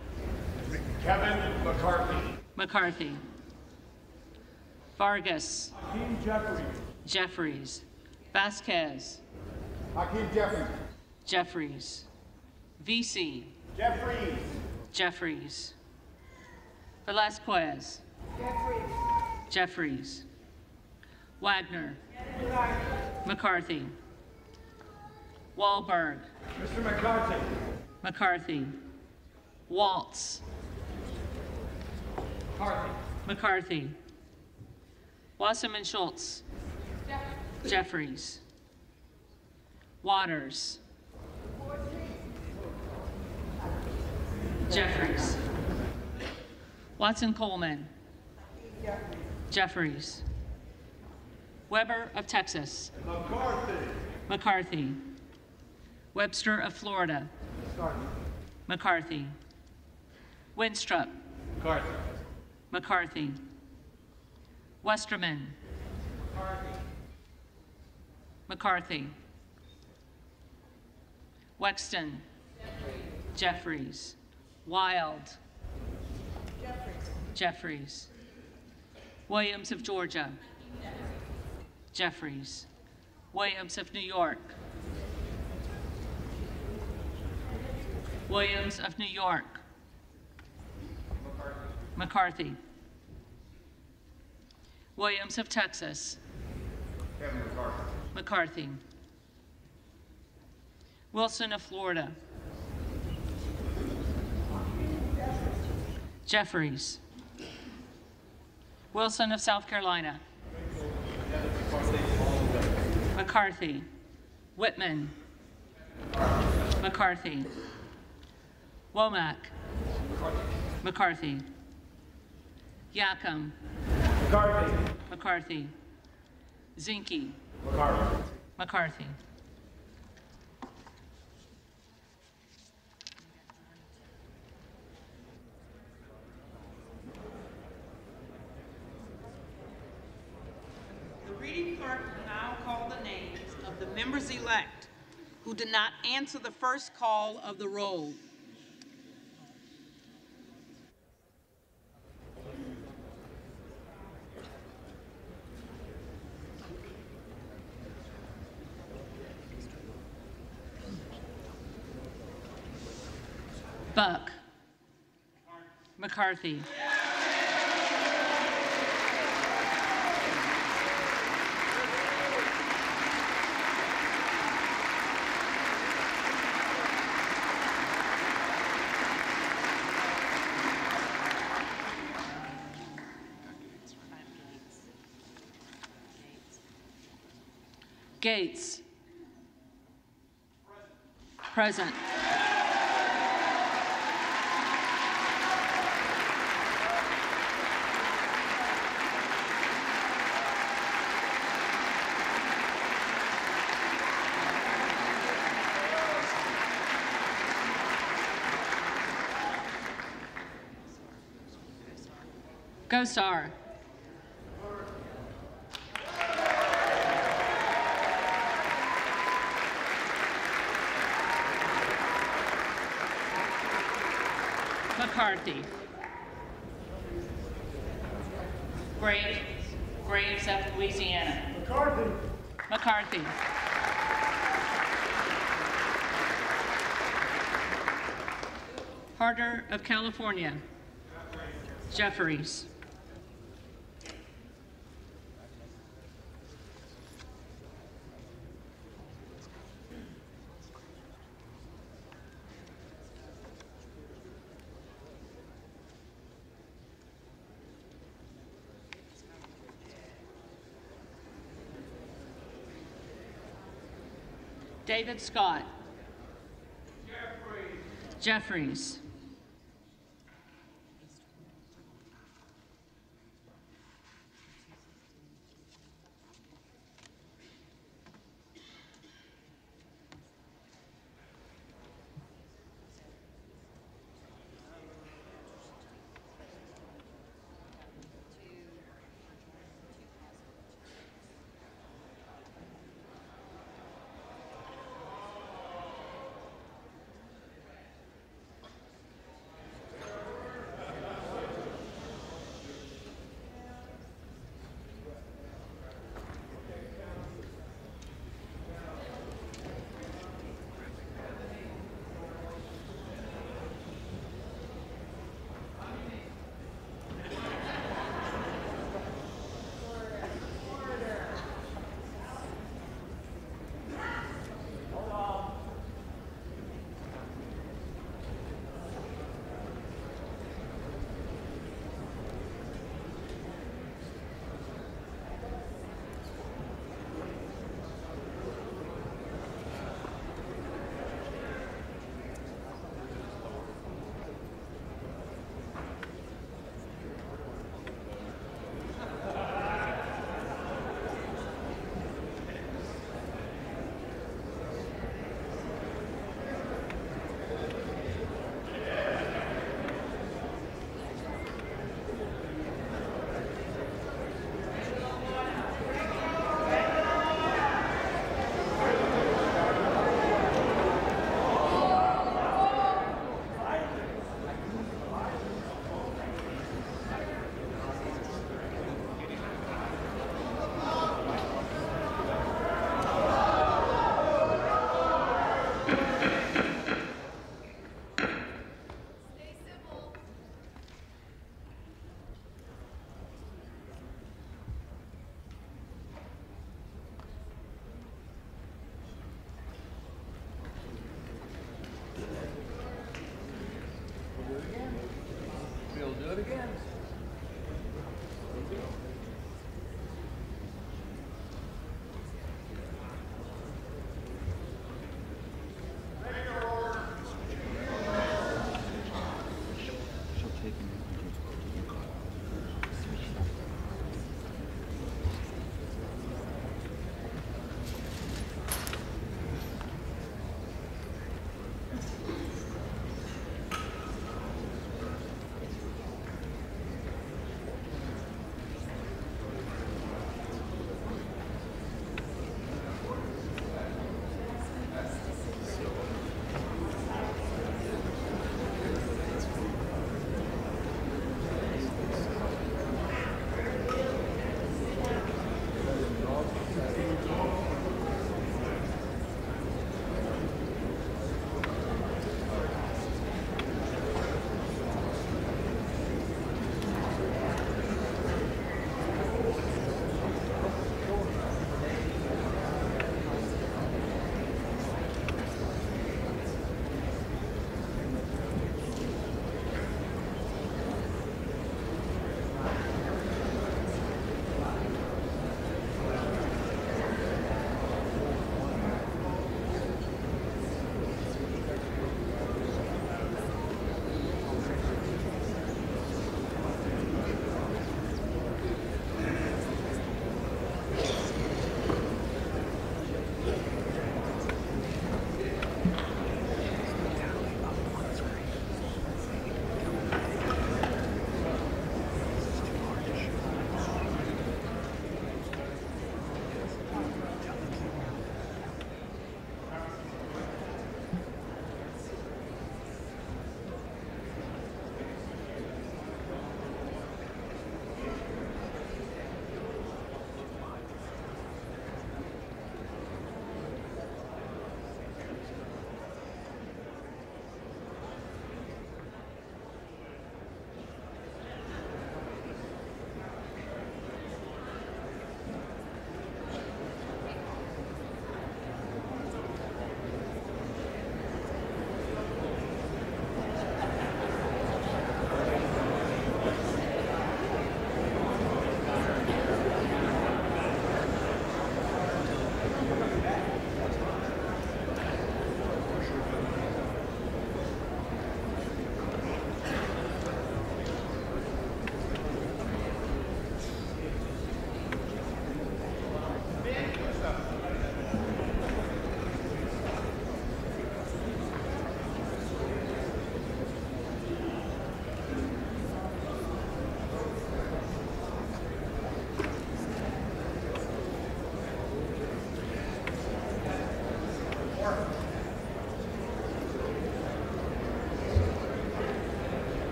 Kevin McCarthy. McCarthy. Vargas. Hakeem Jeffries. Jeffries. Vasquez. Hakeem Jeffries. Jeffries. VC. Jeffries. Jeffries. Velasquez. Jeffries. Wagner. McCarthy. Wahlberg. Mr. McCarthy. McCarthy. Waltz. McCarthy. McCarthy. Wasserman Schultz. Jeffries. Waters. Jeffries. Watson Coleman. Jeffries. Weber of Texas. McCarthy. McCarthy. Webster of Florida. McCarthy. Winstrup. McCarthy. McCarthy. Westerman. McCarthy. Wexton. Jeffries. Wild. Jeffries. Williams of Georgia. Jeffries. Williams of New York. Williams of New York. McCarthy. Williams of Texas. McCarthy. Wilson of Florida. Jeffries. Wilson of South Carolina. McCarthy. Whitman. McCarthy. Womack. McCarthy. Yackham. McCarthy. McCarthy. Zinke. McCarthy. McCarthy. The reading clerk will now call the names of the members-elect who did not answer the first call of the roll. Buck. McCarthy. Gates. Present. Gosar. McCarthy. Graves of Louisiana. McCarthy. McCarthy. Harder of California. Jeffries. David Scott. Jeffries.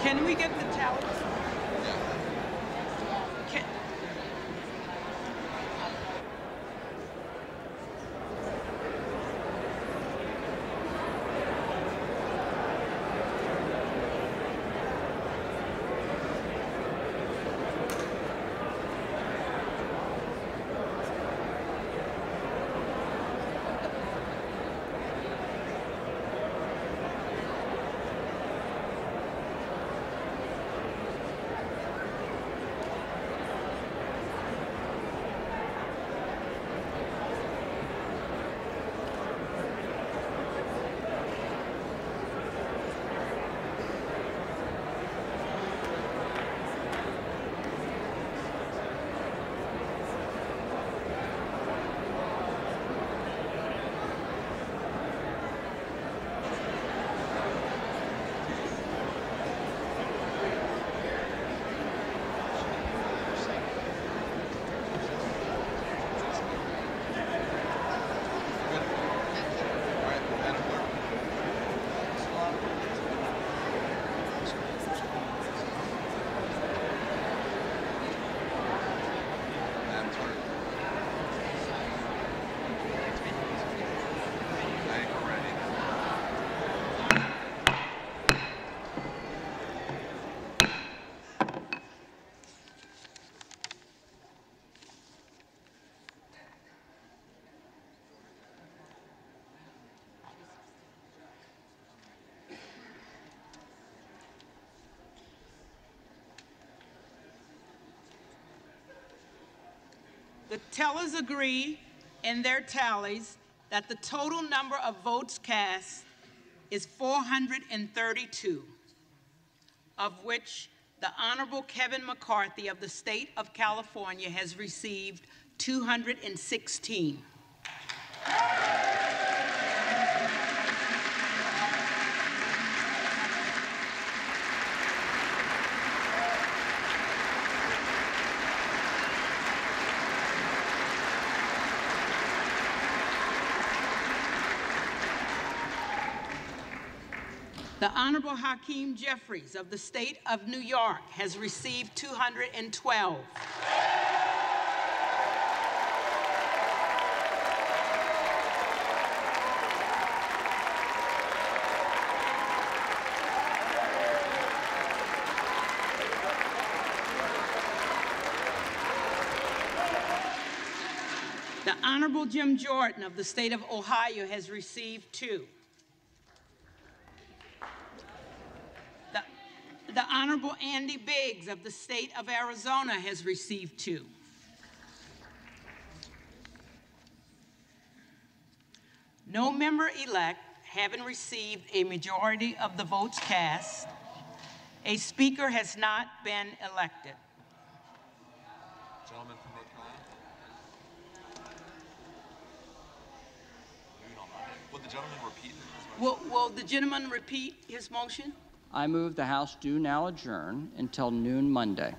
Can we get the tally? Can, the tellers agree in their tallies that the total number of votes cast is 432, of which the Honorable Kevin McCarthy of the state of California has received 216. The Honorable Hakeem Jeffries of the state of New York has received 212. The Honorable Jim Jordan of the state of Ohio has received 2. The Honorable Andy Biggs of the state of Arizona has received 2. No member-elect having received a majority of the votes cast, a speaker has not been elected. Gentleman from North Carolina. Will the gentleman repeat his motion? Will the gentleman repeat his motion? I move the House do now adjourn until noon Monday.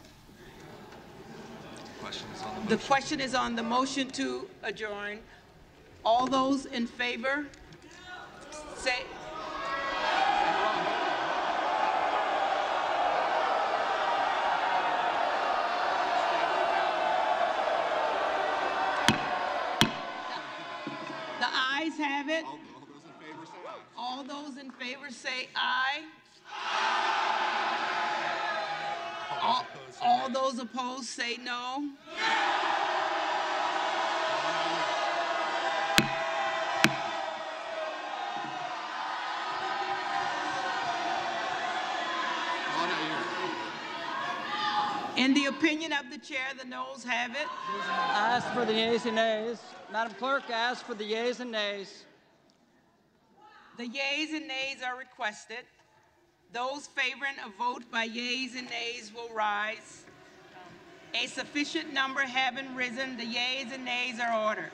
The question is on the motion to adjourn. All those in favor, say. The ayes have it. All those in favor say aye. All those opposed say no. In the opinion of the chair, the noes have it. Ask for the yeas and nays. Madam Clerk, ask for the yeas and nays. The yeas and nays are requested. Those favoring a vote by yeas and nays will rise. A sufficient number having risen, the yeas and nays are ordered.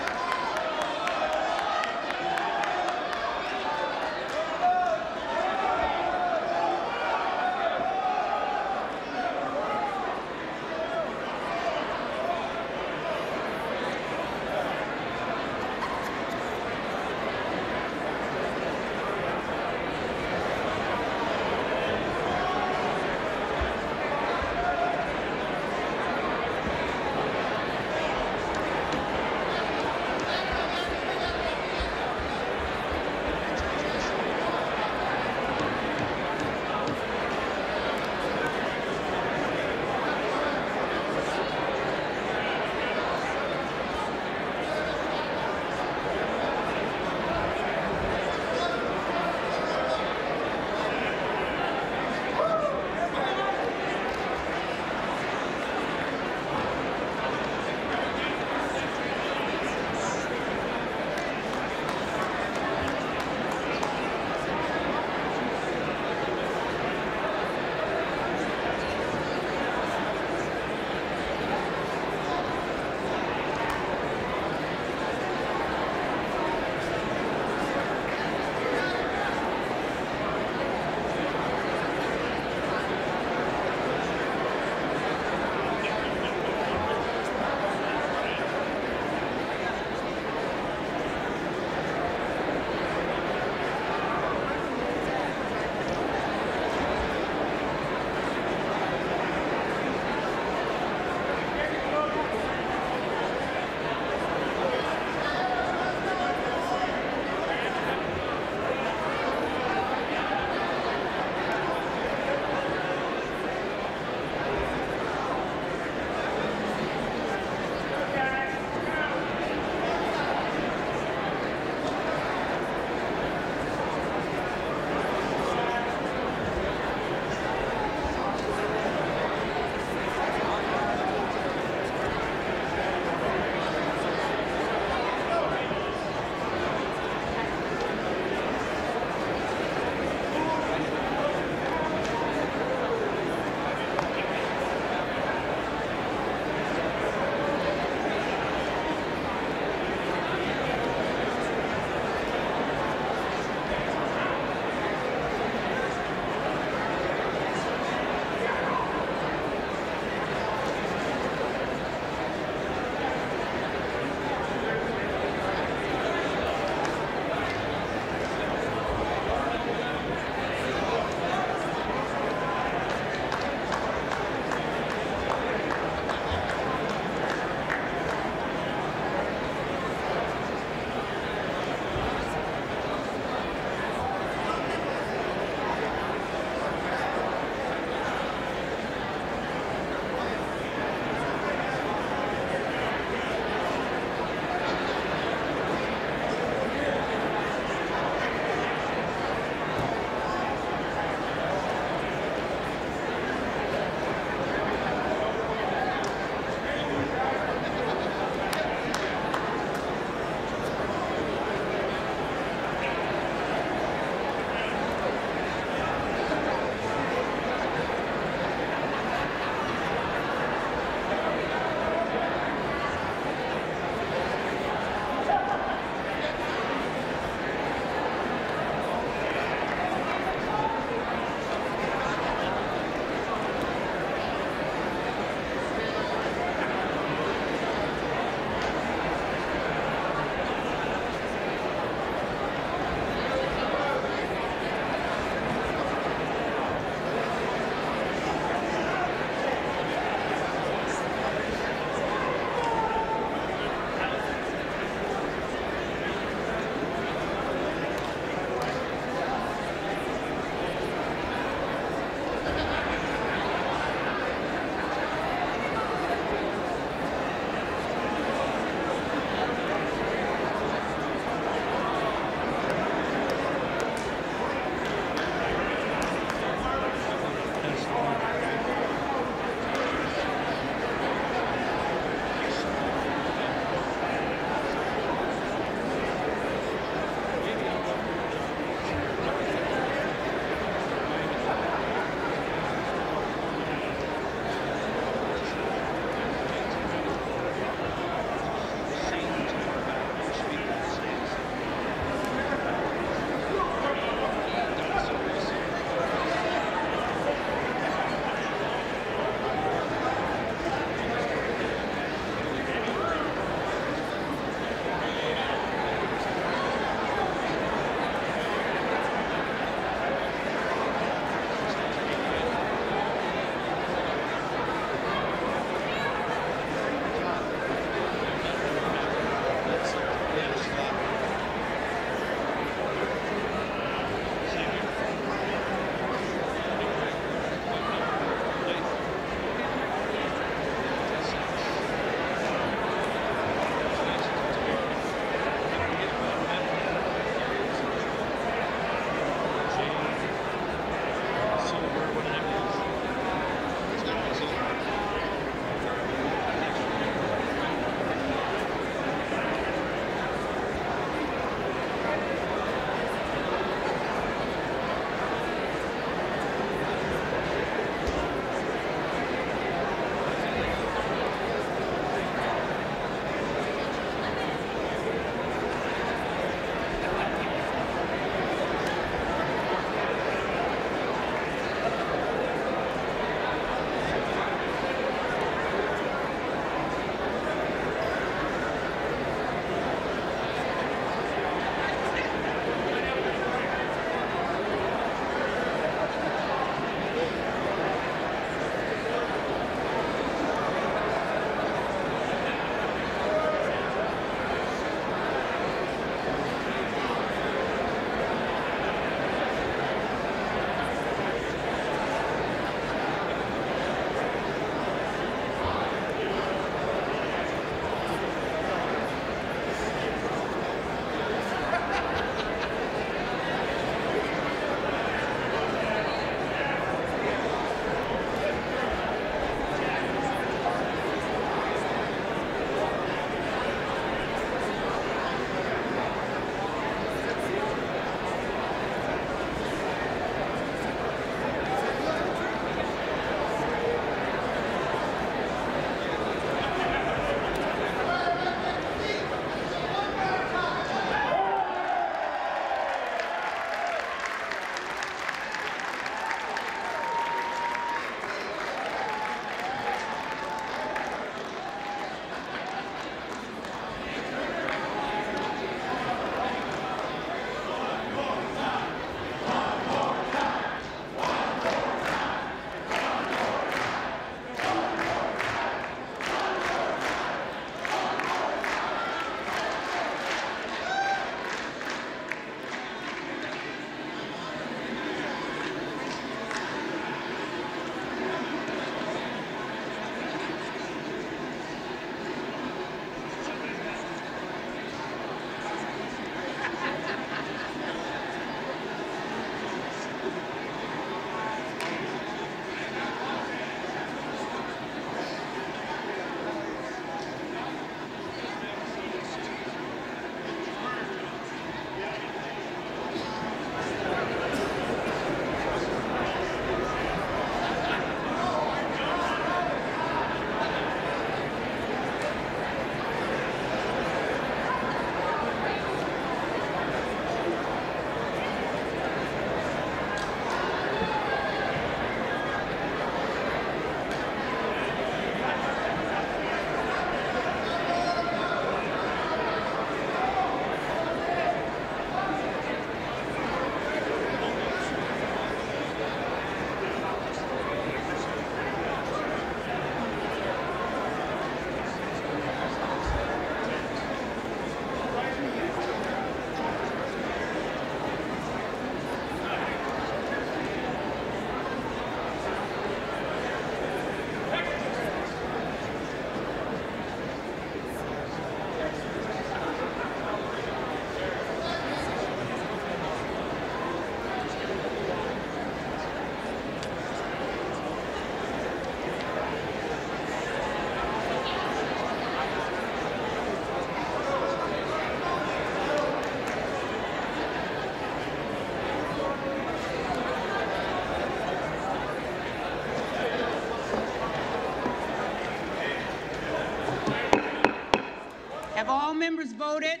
all members voted?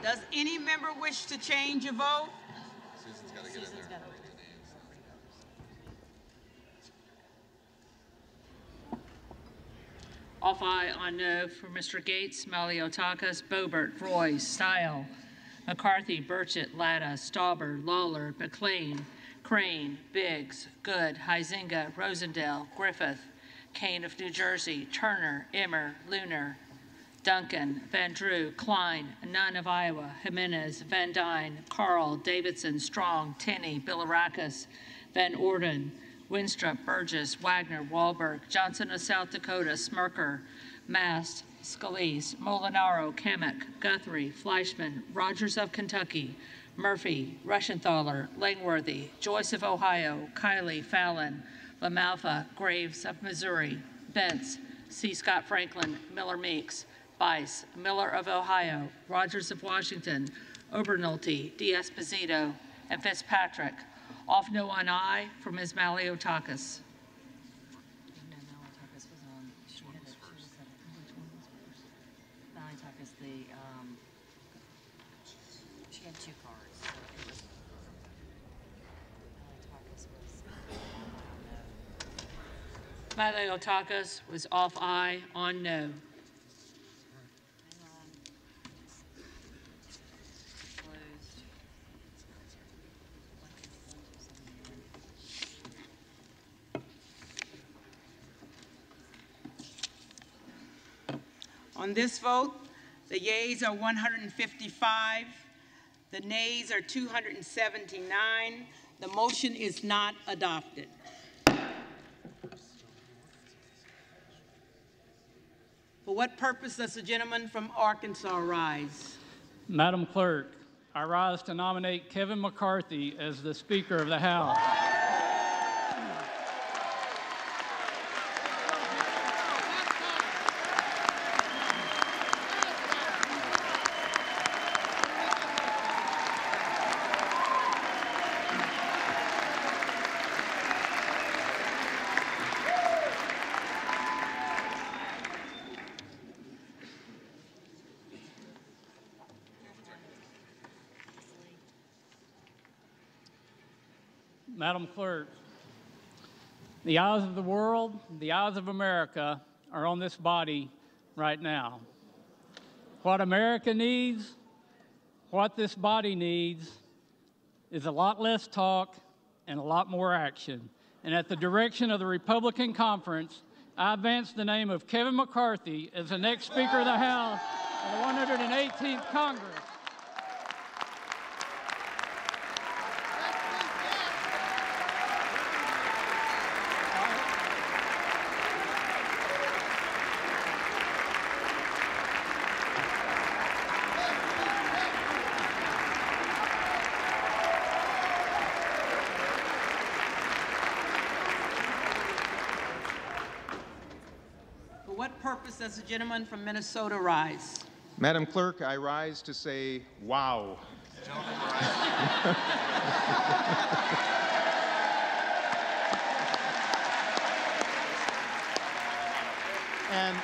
Does any member wish to change a vote? Susan's got to get in there. Off aye on no for Mr. Gates, Maliotakis, Boebert, Roy, Stile, McCarthy, Burchett, Latta, Stauber, Lawler, McLean, Crane, Biggs, Good, Huizinga, Rosendale, Griffith, Kane of New Jersey, Turner, Emmer, Lunar, Duncan, Van Drew, Klein, Nunn of Iowa, Jimenez, Van Dyne, Carl, Davidson, Strong, Tenney, Bilirakis, Van Orden, Winstrup, Burgess, Wagner, Wahlberg, Johnson of South Dakota, Smirker, Mast, Scalise, Molinaro, Kamek, Guthrie, Fleischman, Rogers of Kentucky, Murphy, Rushenthaler, Langworthy, Joyce of Ohio, Kiley, Fallon, LaMalfa, Graves of Missouri, Bentz, C. Scott Franklin, Miller Meeks, Bice, Miller of Ohio, Rogers of Washington, Obernolte, D'Esposito, and Fitzpatrick. Off no on aye for Ms. Maliotakis. Maliotakis, she had two cards. Maliotakis was off aye on no. On this vote, the yeas are 155, the nays are 279. The motion is not adopted. For what purpose does the gentleman from Arkansas rise? Madam Clerk, I rise to nominate Kevin McCarthy as the Speaker of the House. Madam Clerk, the eyes of the world, the eyes of America are on this body right now. What America needs, what this body needs, is a lot less talk and a lot more action. And at the direction of the Republican Conference, I advance the name of Kevin McCarthy as the next Speaker of the House of the 118th Congress. For what purpose does the gentleman from Minnesota rise? Madam Clerk, I rise to say, wow. And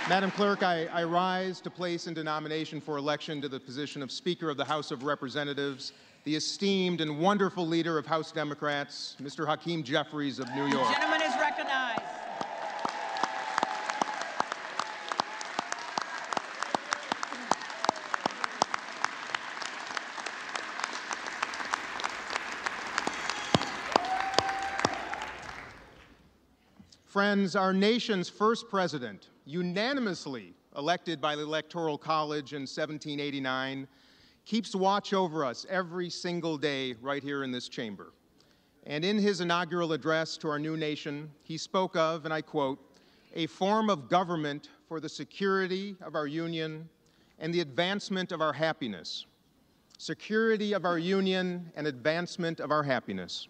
Madam Clerk, I rise to place into nomination for election to the position of Speaker of the House of Representatives the esteemed and wonderful leader of House Democrats, Mr. Hakeem Jeffries of New York. The gentleman is recognized. Friends, our nation's first president, unanimously elected by the Electoral College in 1789, keeps watch over us every single day right here in this chamber. And in his inaugural address to our new nation, he spoke of, and I quote, a form of government for the security of our union and the advancement of our happiness. Security of our union and advancement of our happiness.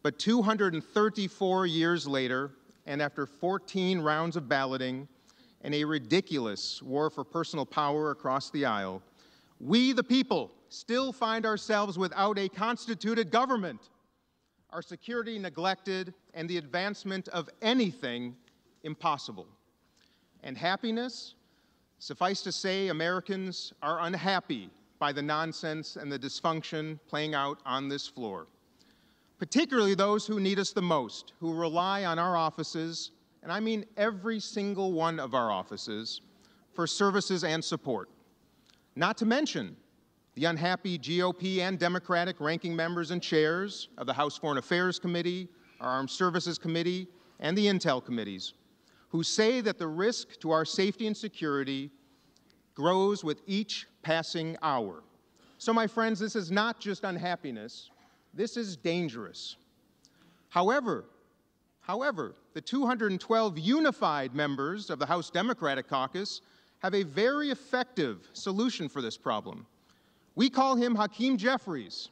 But 234 years later, and after 14 rounds of balloting and a ridiculous war for personal power across the aisle, we, the people, still find ourselves without a constituted government, our security neglected, and the advancement of anything impossible. And happiness? Suffice to say, Americans are unhappy by the nonsense and the dysfunction playing out on this floor, particularly those who need us the most, who rely on our offices, and I mean every single one of our offices, for services and support. Not to mention the unhappy GOP and Democratic ranking members and chairs of the House Foreign Affairs Committee, our Armed Services Committee, and the Intel Committees, who say that the risk to our safety and security grows with each passing hour. So, my friends, this is not just unhappiness, this is dangerous. However, the 212 unified members of the House Democratic Caucus have a very effective solution for this problem. We call him Hakeem Jeffries.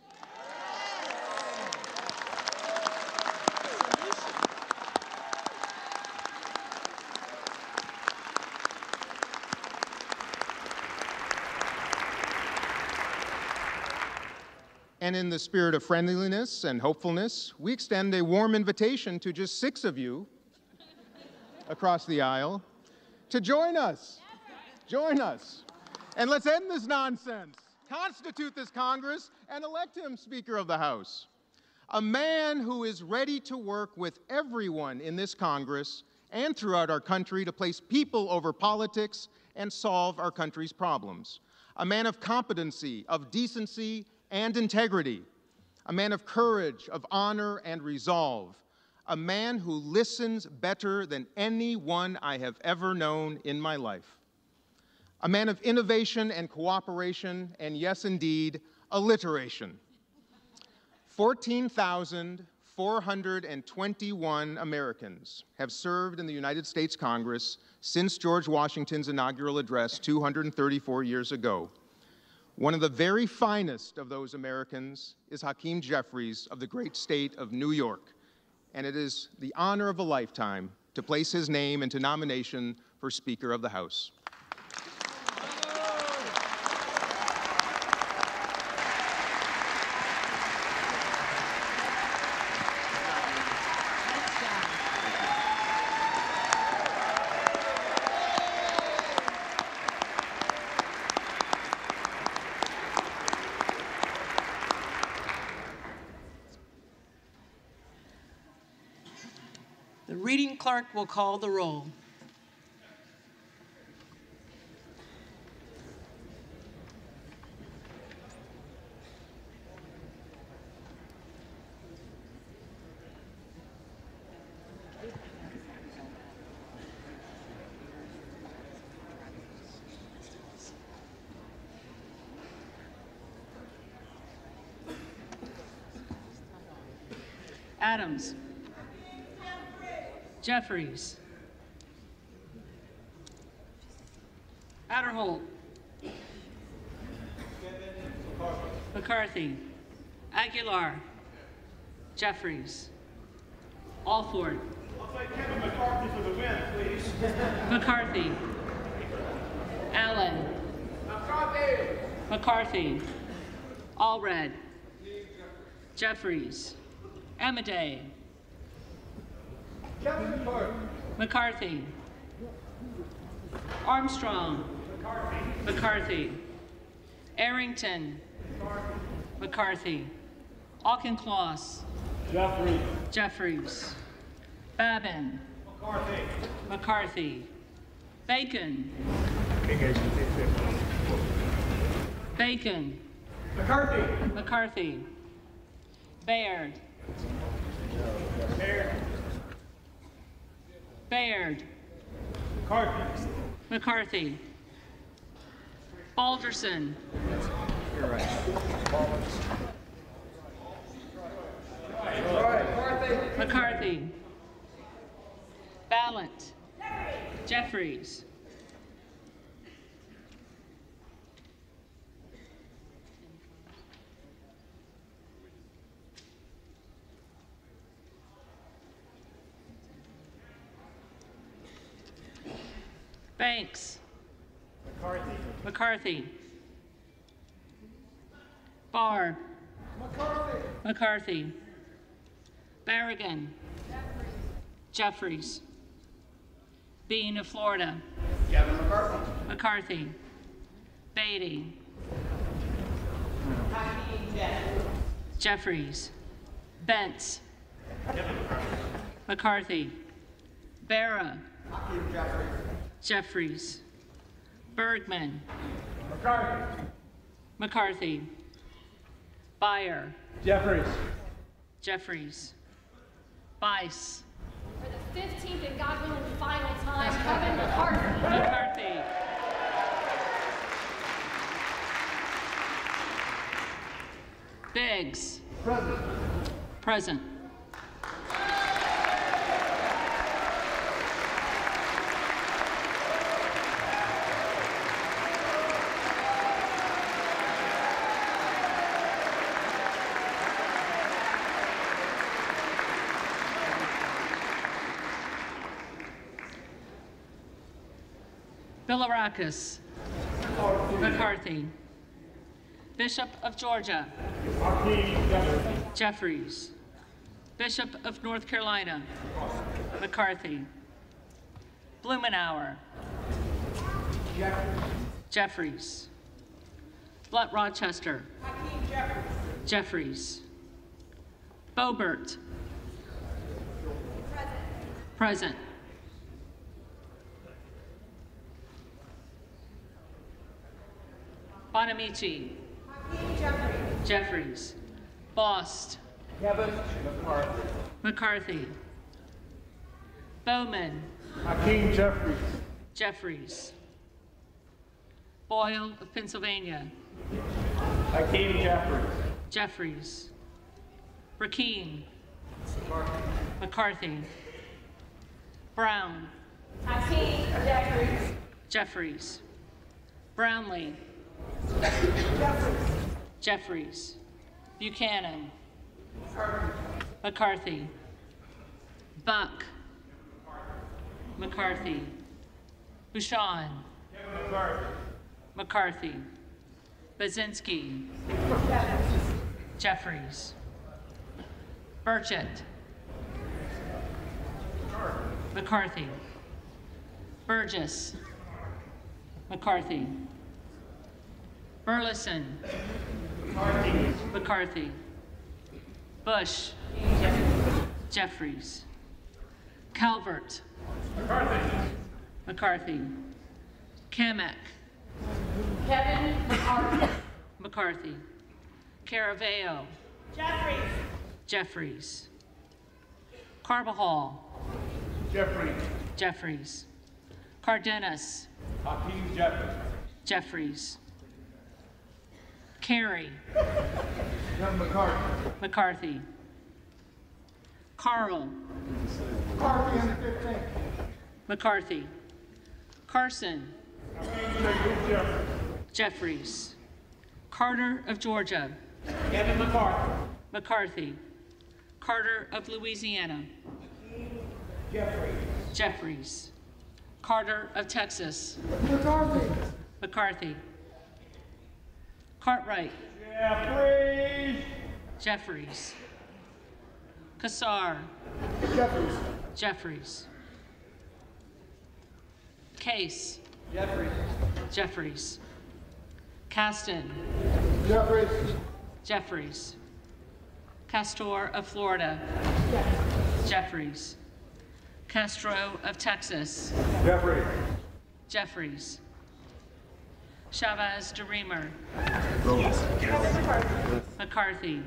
And in the spirit of friendliness and hopefulness, we extend a warm invitation to just 6 of you across the aisle to join us. Join us. And let's end this nonsense, constitute this Congress, and elect him Speaker of the House. A man who is ready to work with everyone in this Congress and throughout our country to place people over politics and solve our country's problems. A man of competency, of decency, and integrity, a man of courage, of honor, and resolve, a man who listens better than anyone I have ever known in my life, a man of innovation and cooperation, and yes, indeed, alliteration. 14,421 Americans have served in the United States Congress since George Washington's inaugural address 234 years ago. One of the very finest of those Americans is Hakeem Jeffries of the great state of New York, and it is the honor of a lifetime to place his name into nomination for Speaker of the House. The reading clerk will call the roll. Adams. Jeffries. Adderholt. McCarthy. Aguilar. Jeffries. Alford. I'll take Kevin McCarthy for the win, please. McCarthy. Allen. McCarthy. Allred. Jeffries. Amadei. Kevin McCarthy. McCarthy. Armstrong. McCarthy. Arrington. McCarthy. Auchincloss. Jeffries. Babin. McCarthy. Bacon. Bacon. McCarthy. Baird. Baird. McCarthy. Balderson. McCarthy. Ballant. Jeffries. Banks. McCarthy. Barr. McCarthy. Barragan. Jeffries. Bean of Florida. Kevin McCarthy. McCarthy. Beatty. Jeffries. Bentz. McCarthy. Barra. Jeffries. Bergman. McCarthy. Beyer. Jeffries. Bice. For the 15th and God willing final time, Kevin McCarthy. McCarthy. Biggs. Present. Bilirakis. McCarthy. Bishop of Georgia. Jeffries. Bishop of North Carolina. McCarthy. Blumenauer. Jeffries. Blunt Rochester. Jeffries. Boebert. Present. Bonamici. Jeffries. Bost. McCarthy. Bowman. Jeffries. Boyle of Pennsylvania. Jeffries. Rakeen. McCarthy. Brown. Jeffries. Brownlee. Jeffries. Buchanan. McCarthy. Buck. McCarthy. Bouchon. McCarthy. Bazinski. Jeffries. Burchett. McCarthy. Burgess. McCarthy. Burleson. McCarthy. Bush. Jeffries. Calvert. McCarthy. Kamek. Kevin McCarthy. McCarthy. Caraveo. Jeffries. Carbajal. Jeffries. Cardenas. Jeffries. Carey. McCarthy. Carl. McCarthy. Carson. Jeffries. Carter of Georgia. McCarthy. Carter of Louisiana. Jeffries. Carter of Texas. McCarthy. Cartwright. Jeffries. Kassar. Jeffries. Case. Jeffries. Caston. Jeffries. Castor of Florida. Jeffries. Castro of Texas. Jeffries. Chavez de Reamer. McCarthy.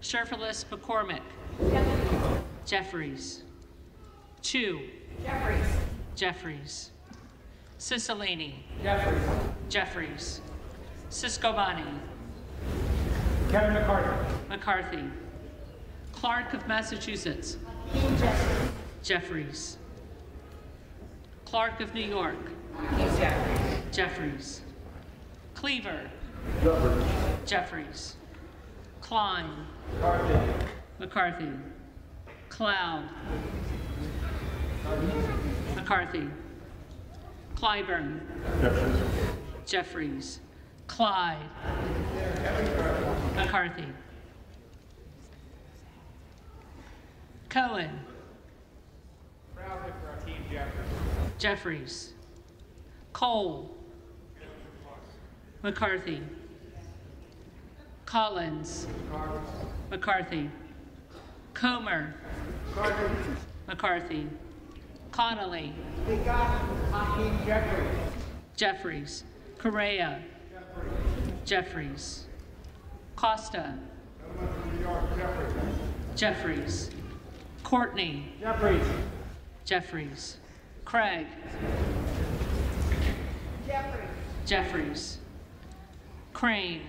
Sherfilis McCormick. Jeffries. Chu. Jeffries. Cicilline. Jeffries. Siscobani. McCarthy. Clark of Massachusetts. Jeffries. Clark of New York. Jeffries. Cleaver. Jeffries. Klein. McCarthy. Cloud. McCarthy. Clyburn. Jeffries. Clyde. McCarthy. Cohen. Jeffries. Cole. McCarthy. Collins. McCarthy. Comer. McCarthy. Connolly. Jeffries. Correa. Jeffries. Costa. Jeffries. Courtney. Jeffries. Craig. Jeffries. Crane.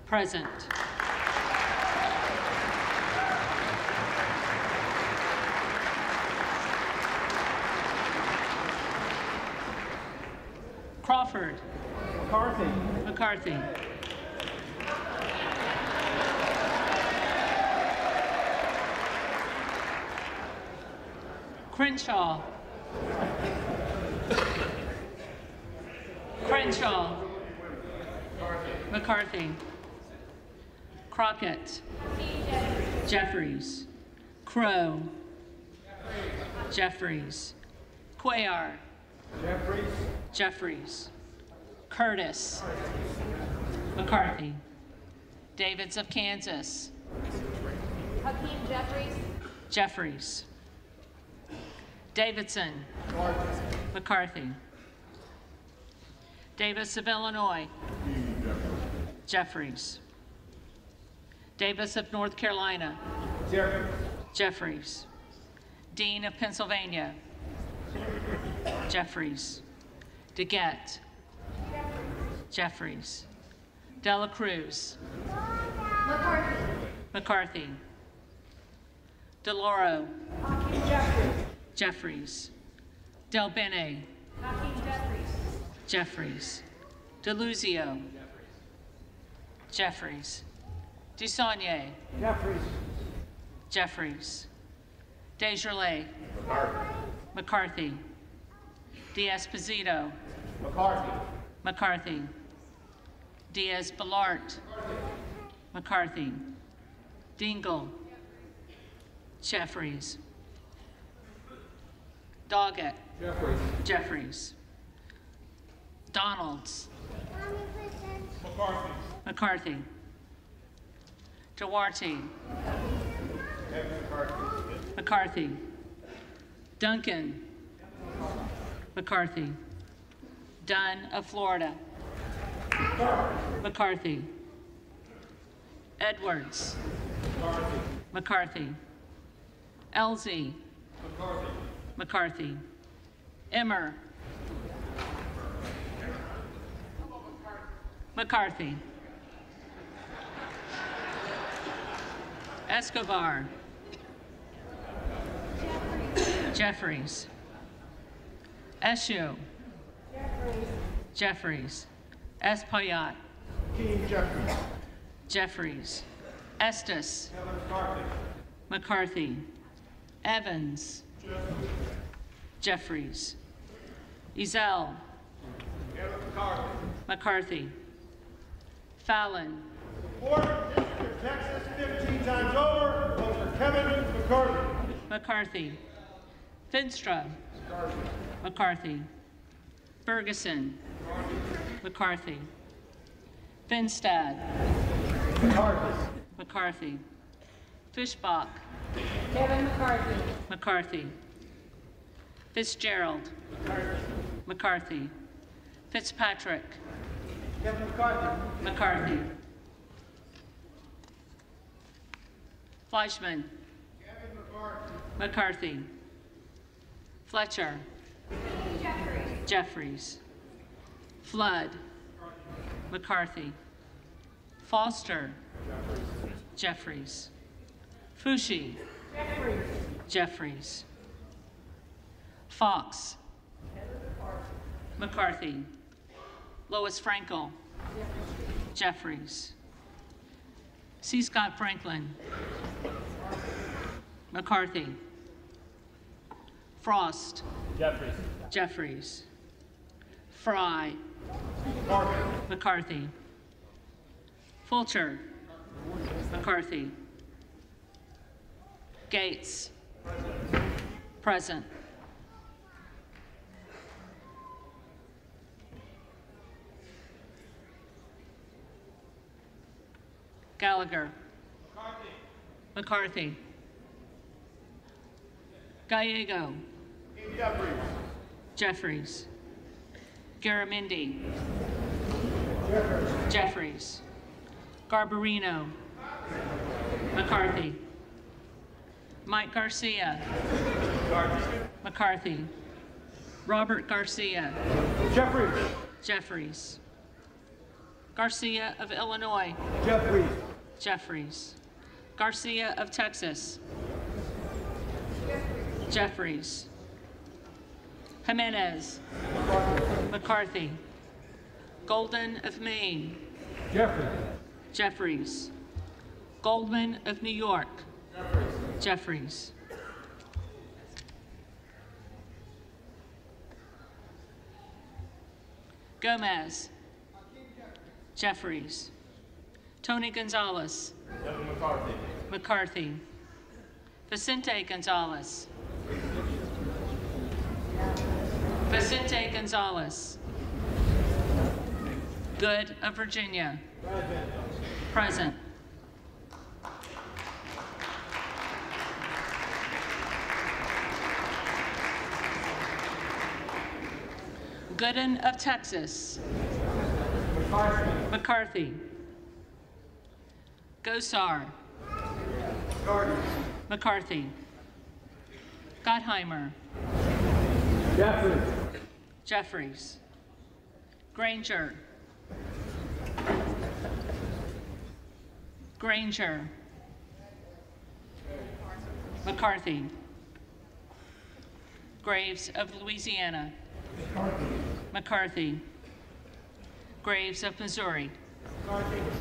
Present. Crawford. McCarthy. Crenshaw. McCarthy. Crockett. Jeffries. Crow. Jeffries. Cuellar. Jeffries. Curtis. McCarthy. Davids of Kansas. Hakeem Jeffries. Jeffries. Davidson. McCarthy. Davis of Illinois. Jeffries. Davis of North Carolina. Jeffries. Dean of Pennsylvania. Jeffries. DeGette. Jeffries. Dela Cruz. McCarthy. DeLauro. Jeffries. Del Bene. Jeffries. DeLuzio. Jeffries. Dusaunier. Jeffries. Desjardins. McCarthy. D'Esposito. McCarthy. Diaz-Balart. McCarthy. Dingle. Jeffries. Doggett. Jeffries. Donalds. McCarthy. Duarte. McCarthy. Duncan. McCarthy. Dunn of Florida. McCarthy. Edwards. McCarthy. Elsie. McCarthy. Emmer. McCarthy. Escobar. Jeffries. Eshu. Jeffries. Espaillat. Jeffries. Estes. McCarthy. Evans. Jeffries. Ezell. McCarthy. Fallon. Fourth District of Texas, 15 times over. Vote for Kevin McCarthy. McCarthy. Finstra. McCarthy. Ferguson. McCarthy. Finstad. McCarthy. Fischbach. Kevin McCarthy. McCarthy. Fitzgerald. McCarthy. Fitzpatrick. Kevin McCarthy. McCarthy. Fleischman. Kevin McCarthy. McCarthy. Fletcher. Jeffries. Flood. McCarthy. Foster. Jeffries. Fushi. Jeffries. Fox. McCarthy. Lois Frankel. Jeffries. C. Scott Franklin. McCarthy. Frost. Jeffries. Fry. McCarthy. Fulcher. McCarthy. Gates. Present. Gallagher. McCarthy. Gallego. Jeffries. Garamendi. Jeffries. Garbarino. McCarthy. Mike Garcia. McCarthy. Robert Garcia. Jeffries. Garcia of Illinois. Jeffries. Garcia of Texas. Jeffries. Jimenez. McCarthy. Golden of Maine. Jeffries. Goldman of New York. Jeffries. Gomez. Jeffries. Tony Gonzalez. McCarthy. Vicente Gonzalez. Vicente Gonzalez. Good of Virginia. Present. Gooden of Texas. McCarthy. Gosar. McCarthy. Gottheimer. Jeffries. Granger. Granger. McCarthy. Graves of Louisiana. McCarthy. Graves of Missouri.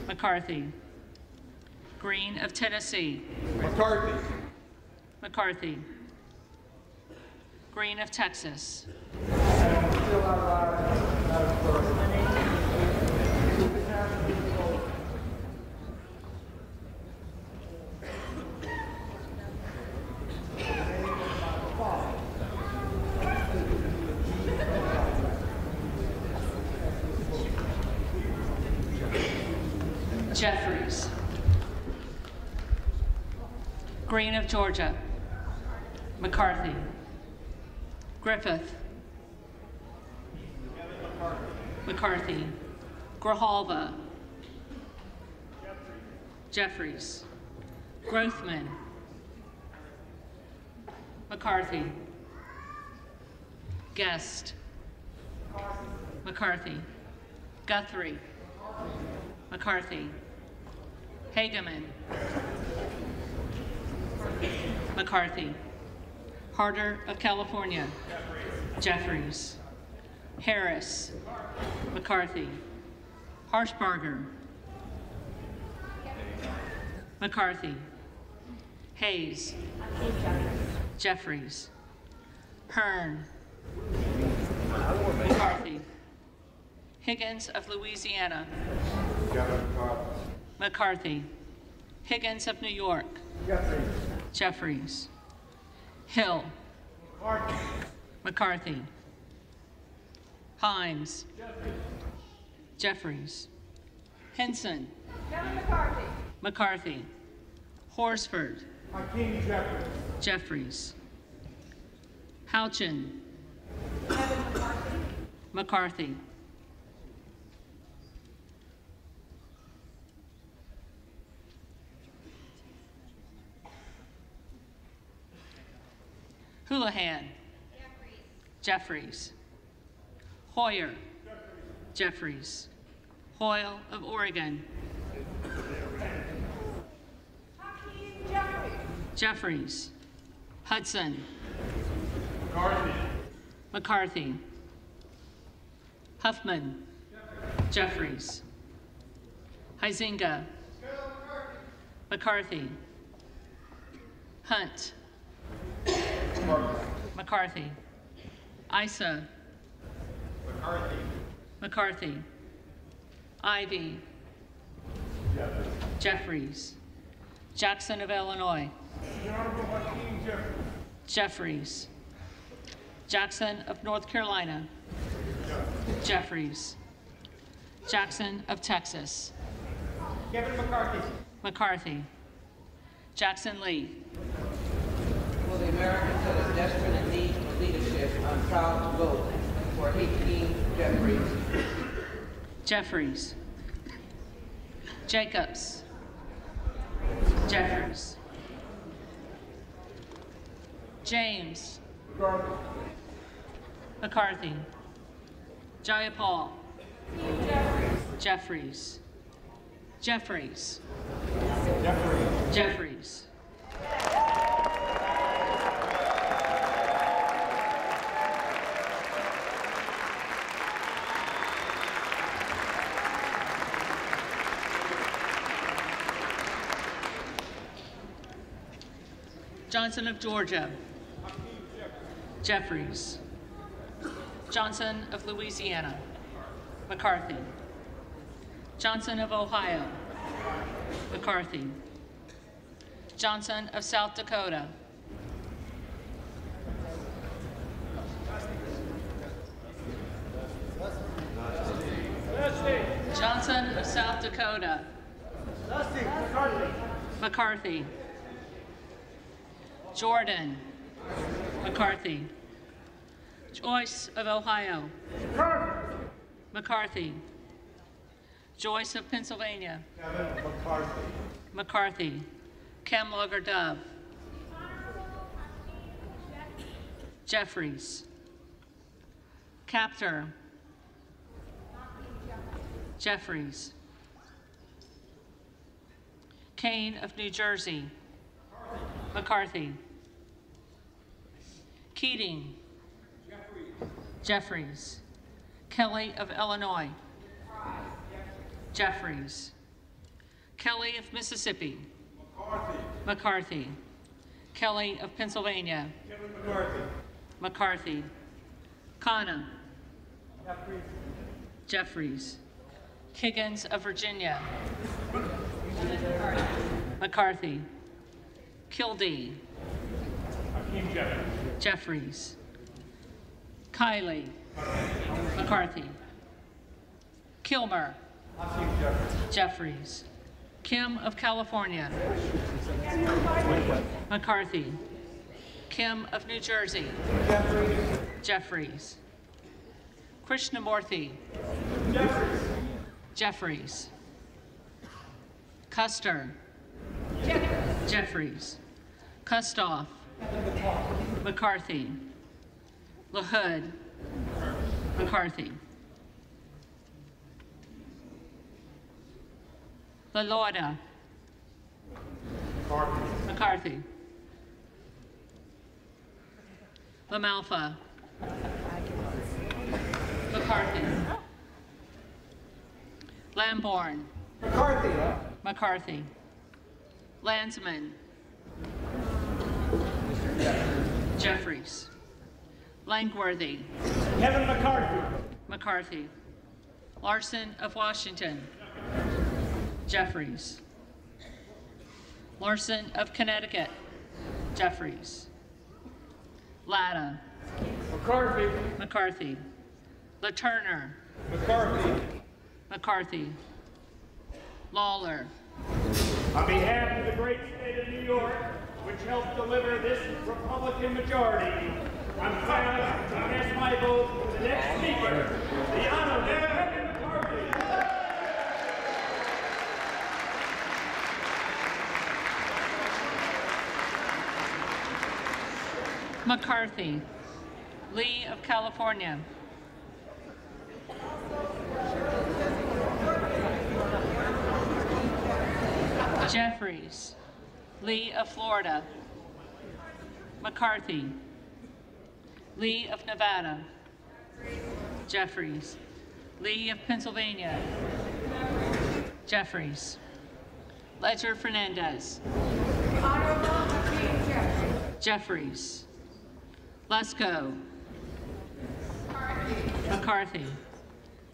McCarthy. Green of Tennessee. McCarthy. Green of Texas. Jeffries. Green of Georgia. McCarthy. Griffith. McCarthy. Grijalva. Jeffries. Grothman. McCarthy. Guest. McCarthy. Guthrie. McCarthy. Hageman. McCarthy. Harder of California. Jeffries. Harris. McCarthy. Harshbarger. McCarthy. Hayes. Jeffries. Hearn. McCarthy. Higgins of Louisiana. McCarthy. Higgins of New York. Jeffries. Hill. McCarthy. Himes. Jeffries. Henson. McCarthy. Horsford. Jeffries. Houchin. McCarthy. Houlihan. Jeffries. Hoyer. Jeffries. Hoyle of Oregon. Jeffries. Hudson. McCarthy. Huffman. Jeffries. Huizinga. McCarthy. Hunt. McCarthy. Issa. McCarthy. Ivy. Jeffries. Jackson of Illinois. Jeffries. Jackson of North Carolina. Jeffries. Jackson of Texas. Kevin McCarthy. McCarthy. Jackson Lee. For the Americans that are desperate in need of leadership, I'm proud to vote for Hakeem Jeffries. Jeffries. Jacobs. Jeffries. James. McCarthy. Jayapal. Jeffries. Jeffries. Jeffries. Johnson of Georgia. Jeffries. Johnson of Louisiana. McCarthy. Johnson of Ohio. McCarthy. Johnson of South Dakota. Johnson of South Dakota. McCarthy. Jordan. McCarthy. Joyce of Ohio. McCarthy. Joyce of Pennsylvania. McCarthy. McCarthy. Camlogger Dove. Jeffries. Captor. Jeffries. Kane of New Jersey. McCarthy. Keating. Jeffries. Kelly of Illinois. Jeffries. Kelly of Mississippi. McCarthy. Kelly of Pennsylvania. McCarthy. Khanna. Jeffries. Higgins of Virginia. McCarthy. Kildee. Jeffries. Kiley. McCarthy. Kilmer. Jeffries. Kim of California. McCarthy. Kim of New Jersey. Jeffries. Krishnamurthy. Jeffries. Custer. Jeffries. Kustoff. McCarthy. LaHood. McCarthy. LaLauda. McCarthy. LaMalfa. McCarthy. Lamborn. McCarthy. Landsman. Jeffries. Langworthy. Kevin McCarthy. McCarthy. Larson of Washington. Jeffries. Larson of Connecticut. Jeffries. Latta. McCarthy. McCarthy. LaTurner. McCarthy. McCarthy. Lawler. On behalf of the great state of New York, which helped deliver this Republican majority, I'm proud to cast my vote for the next speaker, the Honorable Kevin McCarthy. McCarthy. Lee of California. Jeffries. Lee of Florida. McCarthy. Lee of Nevada. Jeffries. Lee of Pennsylvania. Jeffries. Ledger Fernandez. Jeffries. Lesko. McCarthy.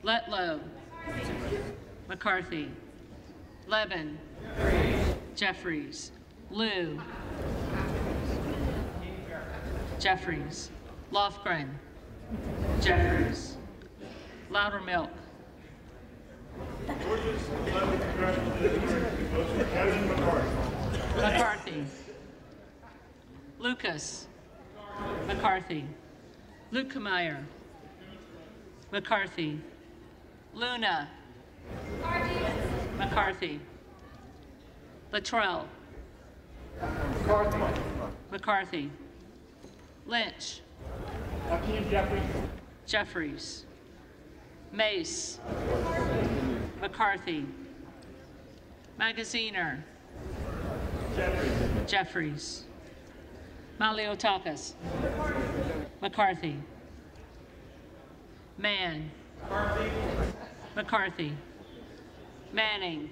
Letlow. McCarthy. Levin. Jeffries. Liu. Jeffries. Lofgren. Jeffries. Loudermilk. Georgia's 11th congressional district. Votes for Kevin McCarthy. McCarthy. Lucas. McCarthy. Lukemeyer. McCarthy. Luna. McCarthy. Luttrell. McCarthy. Lynch. Jeffries. Mace. McCarthy. Magaziner. Jeffries. Maliotakis. McCarthy. Mann. McCarthy. Manning.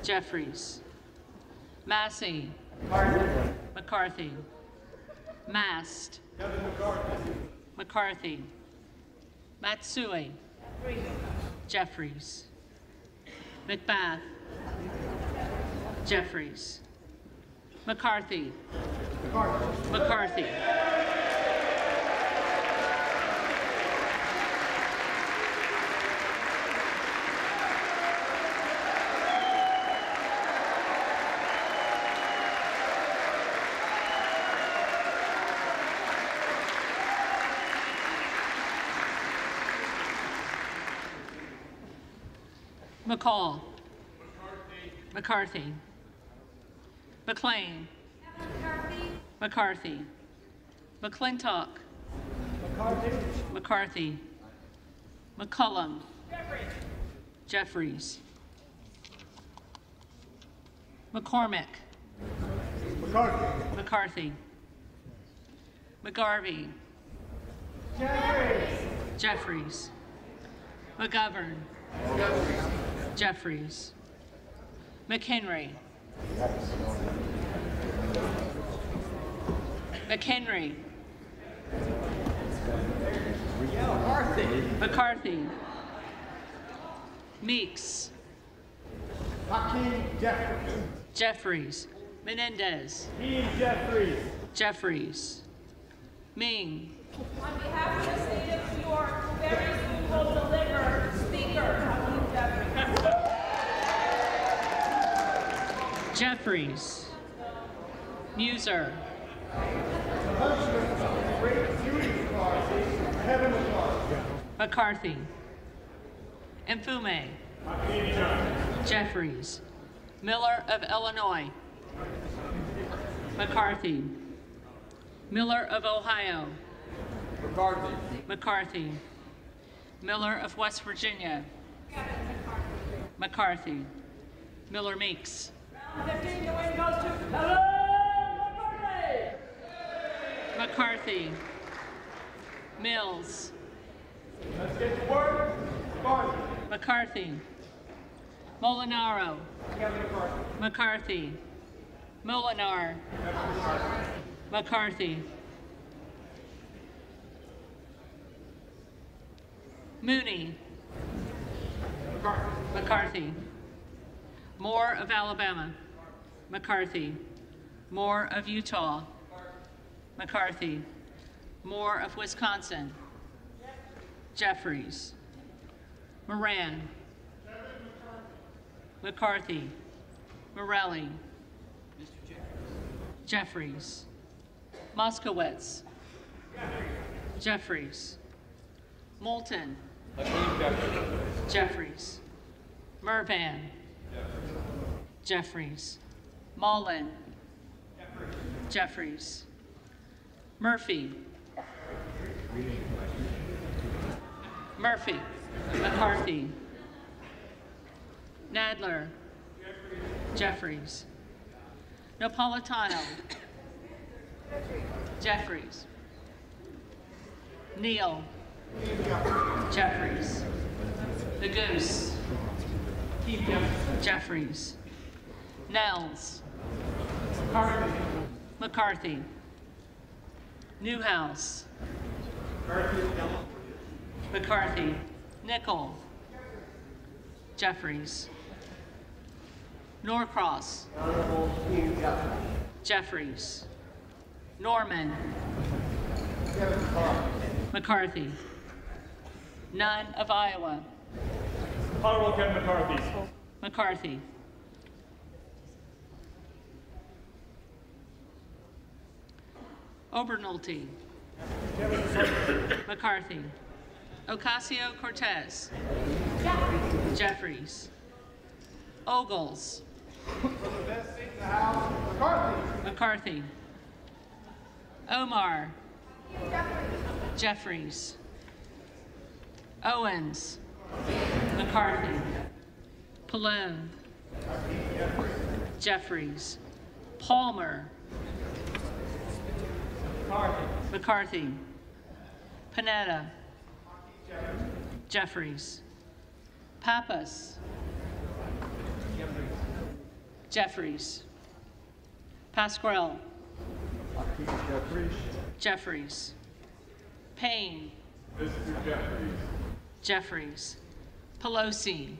Jeffries. Massey. McCarthy. Mast. McCarthy. Matsui. Jeffries. McBath. Jeffries. McCarthy. McCarthy. McCall. McCarthy. McLean. McCarthy. McClintock. McCarthy. McCullum. Jeffries. McCormick. McCarthy. McGarvey. Jeffries. McGovern. Jeffries. McHenry. McHenry. McCarthy. Meeks. Jeffries. Menendez. Jeffries. Jeffries. Ming. On behalf of the state of New York, very soon will deliver Speaker Hakeem Jeffries. Jeffries. Muser. McCarthy. Mfume. Jeffries. Miller of Illinois. McCarthy. Miller of Ohio. McCarthy. Miller of West Virginia. McCarthy. Miller Meeks. 15, the win goes to Hello, McCarthy. Mills. Let's get to work. McCarthy. Molinaro. McCarthy. Molinar. McCarthy. Mooney. McCarthy. Moore of Alabama. McCarthy. Moore of Utah. McCarthy. Moore of Wisconsin. Jeffries. Moran. McCarthy. Morelli. Jeffries. Moskowitz. Jeffries. Moulton. Jeffries. Mervan. Jeffries. Mullen. Jeffries. Murphy. Murphy. McCarthy. Nadler. Jeffries. Napolitano. Jeffries. Neal. Jeffries. The Goose. Jeffries. Nels. McCarthy. Newhouse. McCarthy. Nickel. Jeffries. Norcross. Jeffries. Norman. McCarthy. Nunn of Iowa. Honorable Kevin McCarthy. McCarthy. Obernolte, McCarthy, Ocasio-Cortez, Jeffries, Ogles, McCarthy, Omar, Jeffries, Owens, McCarthy, Pallone, Jeffries, Palmer, McCarthy, Panetta, Jeffries, Pappas, Jeffries, Pasquale, Jeffries, Payne, Jeffries, Pelosi,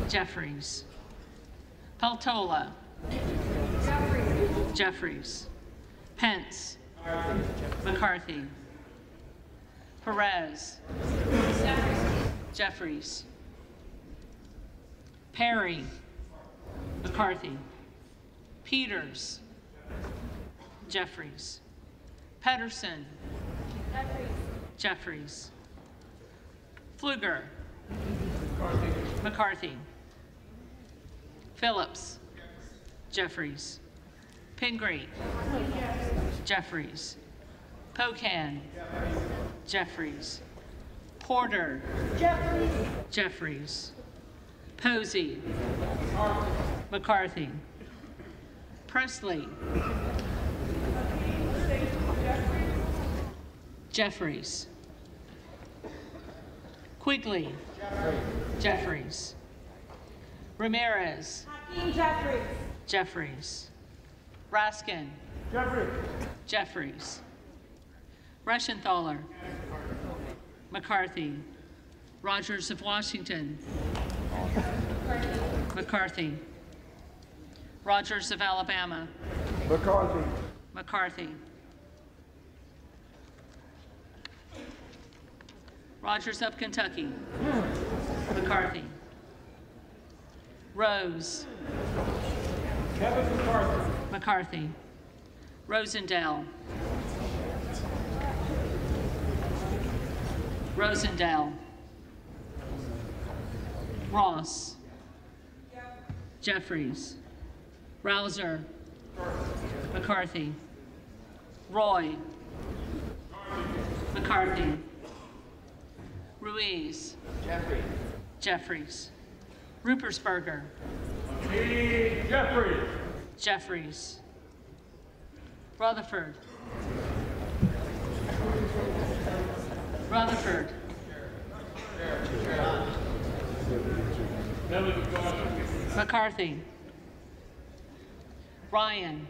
Jeffries, Peltola, Jeffries, Pence, McCarthy, Perez, Jeffries, Perry, McCarthy, Peters, Jeffries, Pedersen, Jeffries, Pfluger, McCarthy, Phillips, Jeffries, Pingree, Jeffries, Pocan, Jeffries, Porter, Jeffries, Posey, McCarthy, Presley, Jeffries, Quigley, Jeffries, Ramirez, Jeffries, Raskin, Jeffries, Reschenthaler, McCarthy, Rogers of Washington, McCarthy, Rogers of Alabama, McCarthy, Rogers of Kentucky, McCarthy, Rose, McCarthy, Rosendale, Ross, Jeffries, Rouser, McCarthy, Roy, McCarthy, Ruiz, Jeffries, Rupersberger, Jeffries, Rutherford, McCarthy, Ryan,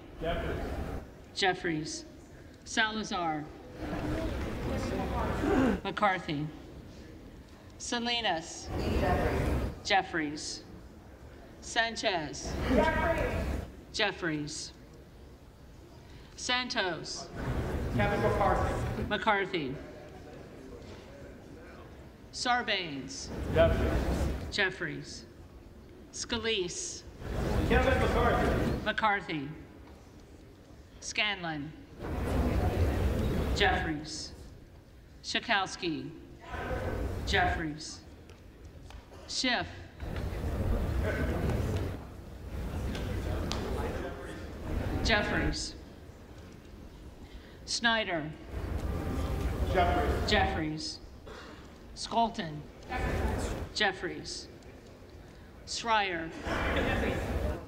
Jeffries, Salazar, McCarthy, Salinas, Jeffries, Sanchez, Jeffries, Santos, McCarthy, Sarbanes, Jeffries, Scalise, McCarthy, Scanlon, Jeffries, Schakowsky, Jeffries, Schiff, Jeffries, Snyder, Jeffries, Skolton, Jeffries, Schreier,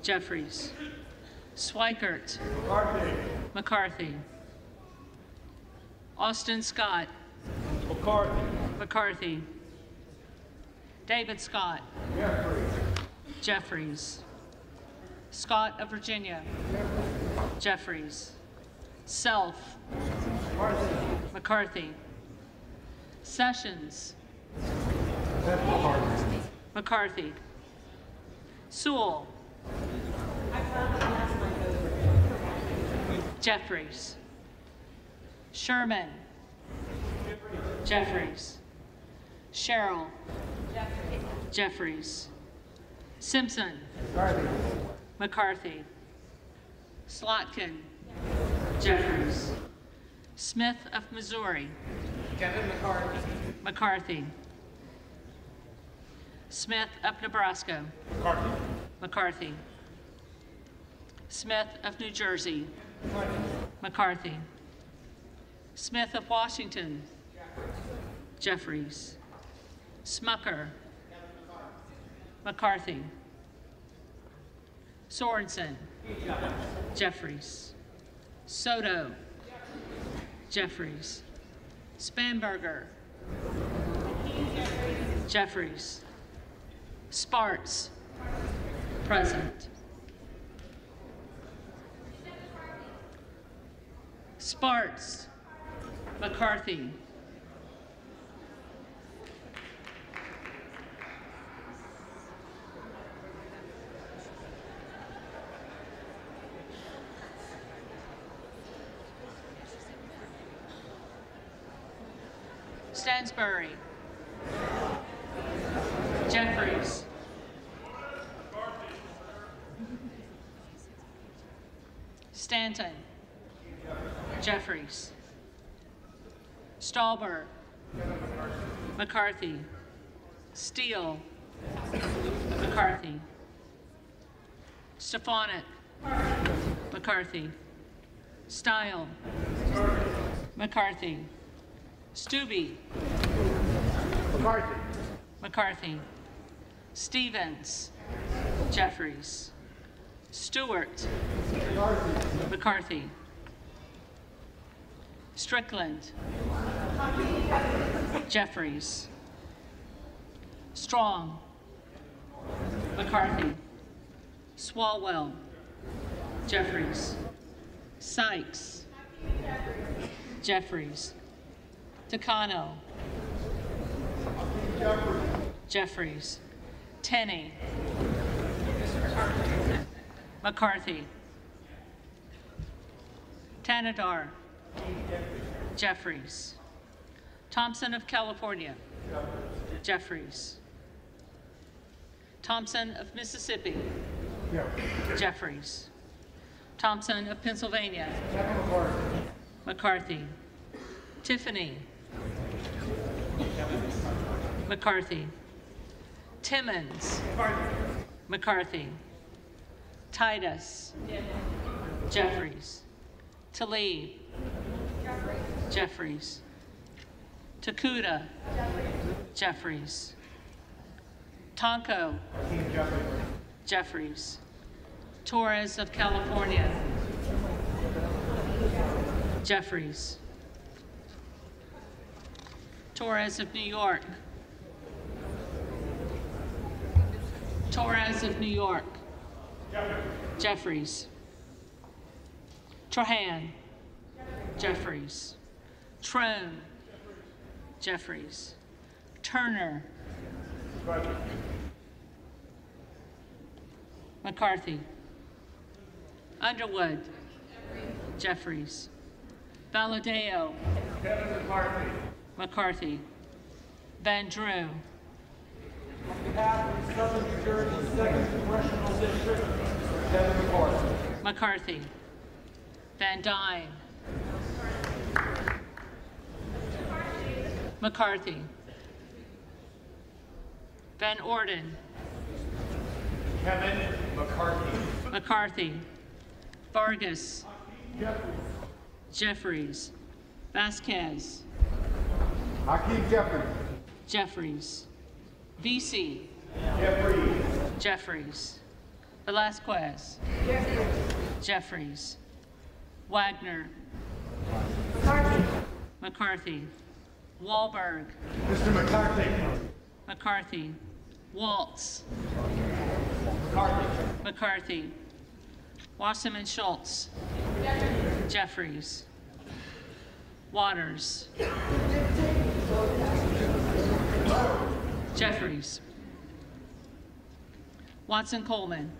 Jeffries, Swikert, McCarthy, Austin Scott, McCarthy, David Scott, Jeffries, Scott of Virginia, Jeffries, Self, McCarthy, Sessions, McCarthy, Sewell, Jeffries, Sherman, Jeffries, Sherrill, Jeffries, Simpson, McCarthy, Slotkin, Jeffries. Smith of Missouri. Kevin McCarthy. McCarthy. Smith of Nebraska. McCarthy. McCarthy. Smith of New Jersey. McCarthy. Smith of Washington. Jeffries. Smucker. McCarthy. Sorensen. Jeffries. Soto. Jeffries. Spanberger. Jeffries. Sparts. Present. Sparts. McCarthy. Stansbury. Jeffries. Stanton. Jeffries. Stallberg. McCarthy. Steele. McCarthy. Stefanik. McCarthy. Stile. McCarthy. Stubbe. McCarthy. McCarthy. Stevens. Jeffries. Stewart. McCarthy. Strickland. Jeffries. Strong. McCarthy. Swalwell. Jeffries. Sykes. Jeffries. Takano. Jeffries. Tenney. McCarthy. Tanadar. Jeffries. Thompson of California. Jeffries. Thompson of Mississippi. Jeffries. Thompson of Pennsylvania. McCarthy. Tiffany. McCarthy. Timmons. McCarthy. Titus. Jeffries. Tlaib. Jeffries. Takuda. Jeffries. Tonko. Jeffries. Torres of California. Jeffries. Torres of New York. Torres of New York. Jeffries. Trahan. Jeffries. Trone. Jeffries. Turner. McCarthy. Underwood. Jeffries. Valadeo. Kevin McCarthy. McCarthy. Van Drew. On behalf of the Southern New Jersey 2nd Congressional District, Kevin McCarthy. McCarthy. Van Dyne. McCarthy. Van Orden. Kevin McCarthy. McCarthy. Vargas. Jeffries. Vasquez. Hakeem Jeffries. Jeffries. VC. Jeffries. Jeffries. Velasquez. Jeffries. Wagner. McCarthy. McCarthy. Wahlberg. Mr. McCarthy. McCarthy. Waltz. McCarthy. McCarthy. Wasserman Schultz. Jeffries. Waters. Jeffries. Watson Coleman.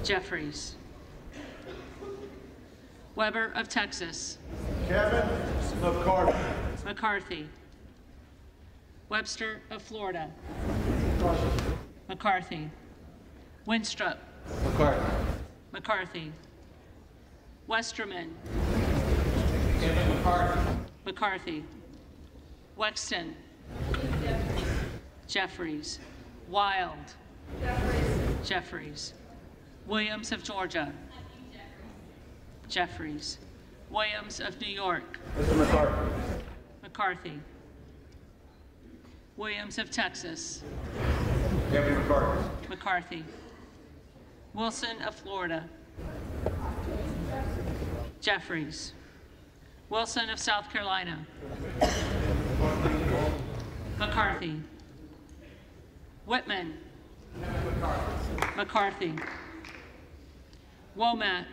Jeffries. Weber of Texas. Kevin McCarthy. McCarthy. Webster of Florida. McCarthy. Winstrup. McCarthy. McCarthy. Westerman. Kevin McCarthy. McCarthy. Wexton. Jeffries. Wild. Jeffries. Williams of Georgia. Jeffries. Williams of New York. Mr. McCarthy. McCarthy. Williams of Texas. Kevin McCarthy. McCarthy. Wilson of Florida. Jeffries. Wilson of South Carolina. McCarthy. Whitman. McCarthy. Womack.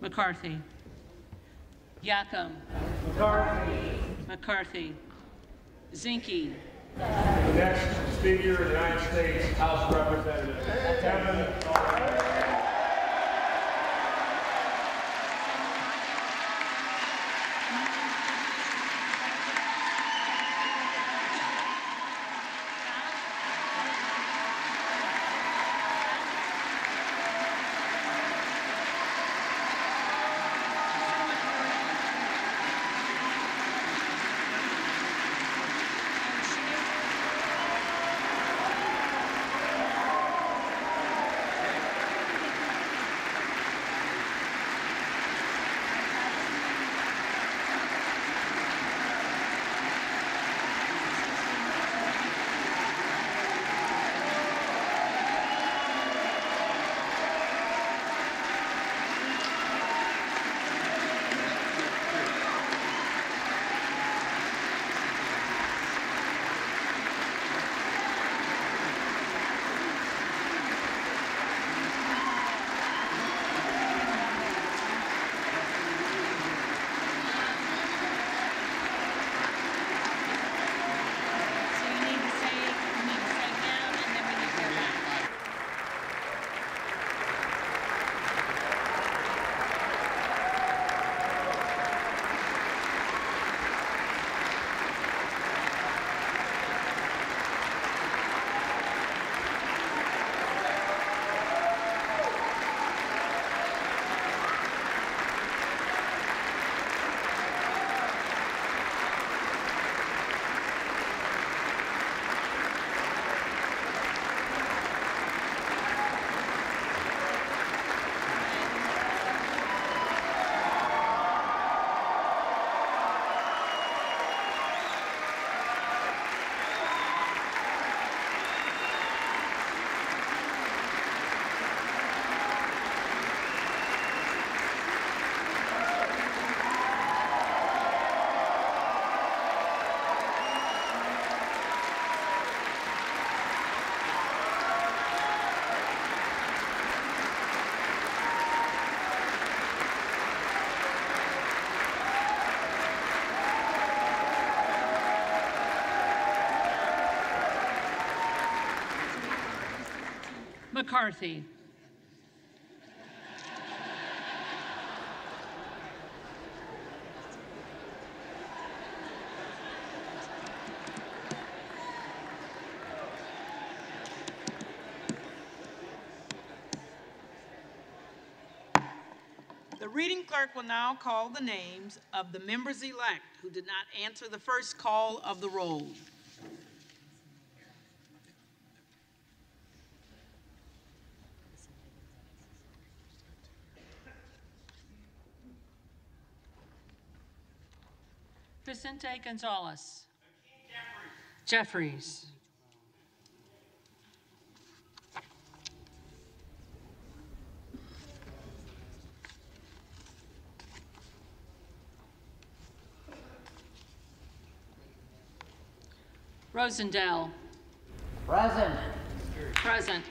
McCarthy. Yackham. McCarthy. McCarthy. Zinke. The next speaker of the United States House of Representatives, Kevin McCarthy. McCarthy. The reading clerk will now call the names of the members-elect who did not answer the first call of the roll. Vicente Gonzalez. Jeffries. Rosendale. Present. Present.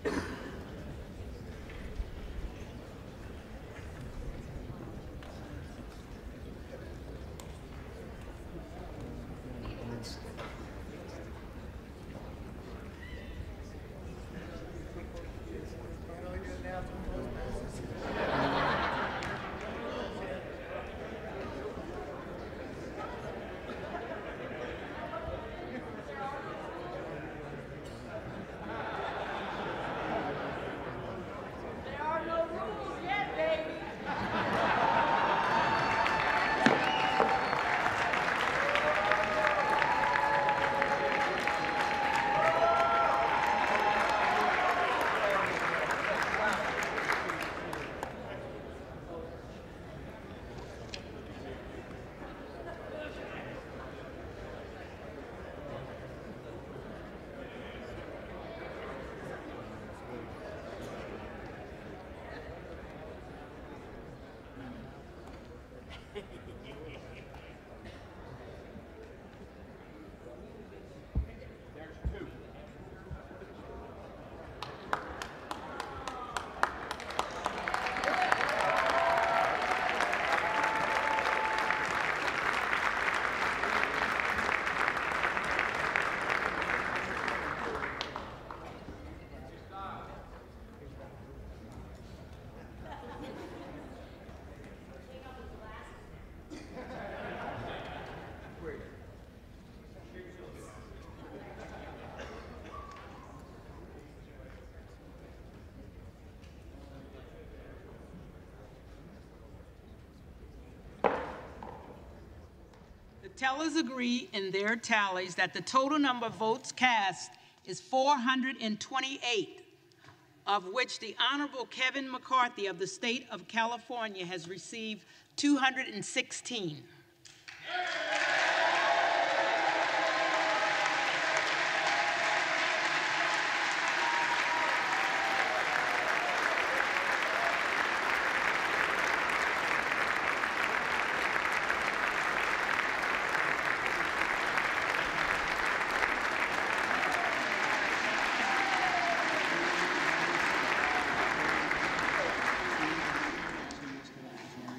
There are no rules yet, baby. The tellers agree in their tallies that the total number of votes cast is 428, of which the Honorable Kevin McCarthy of the state of California has received 216.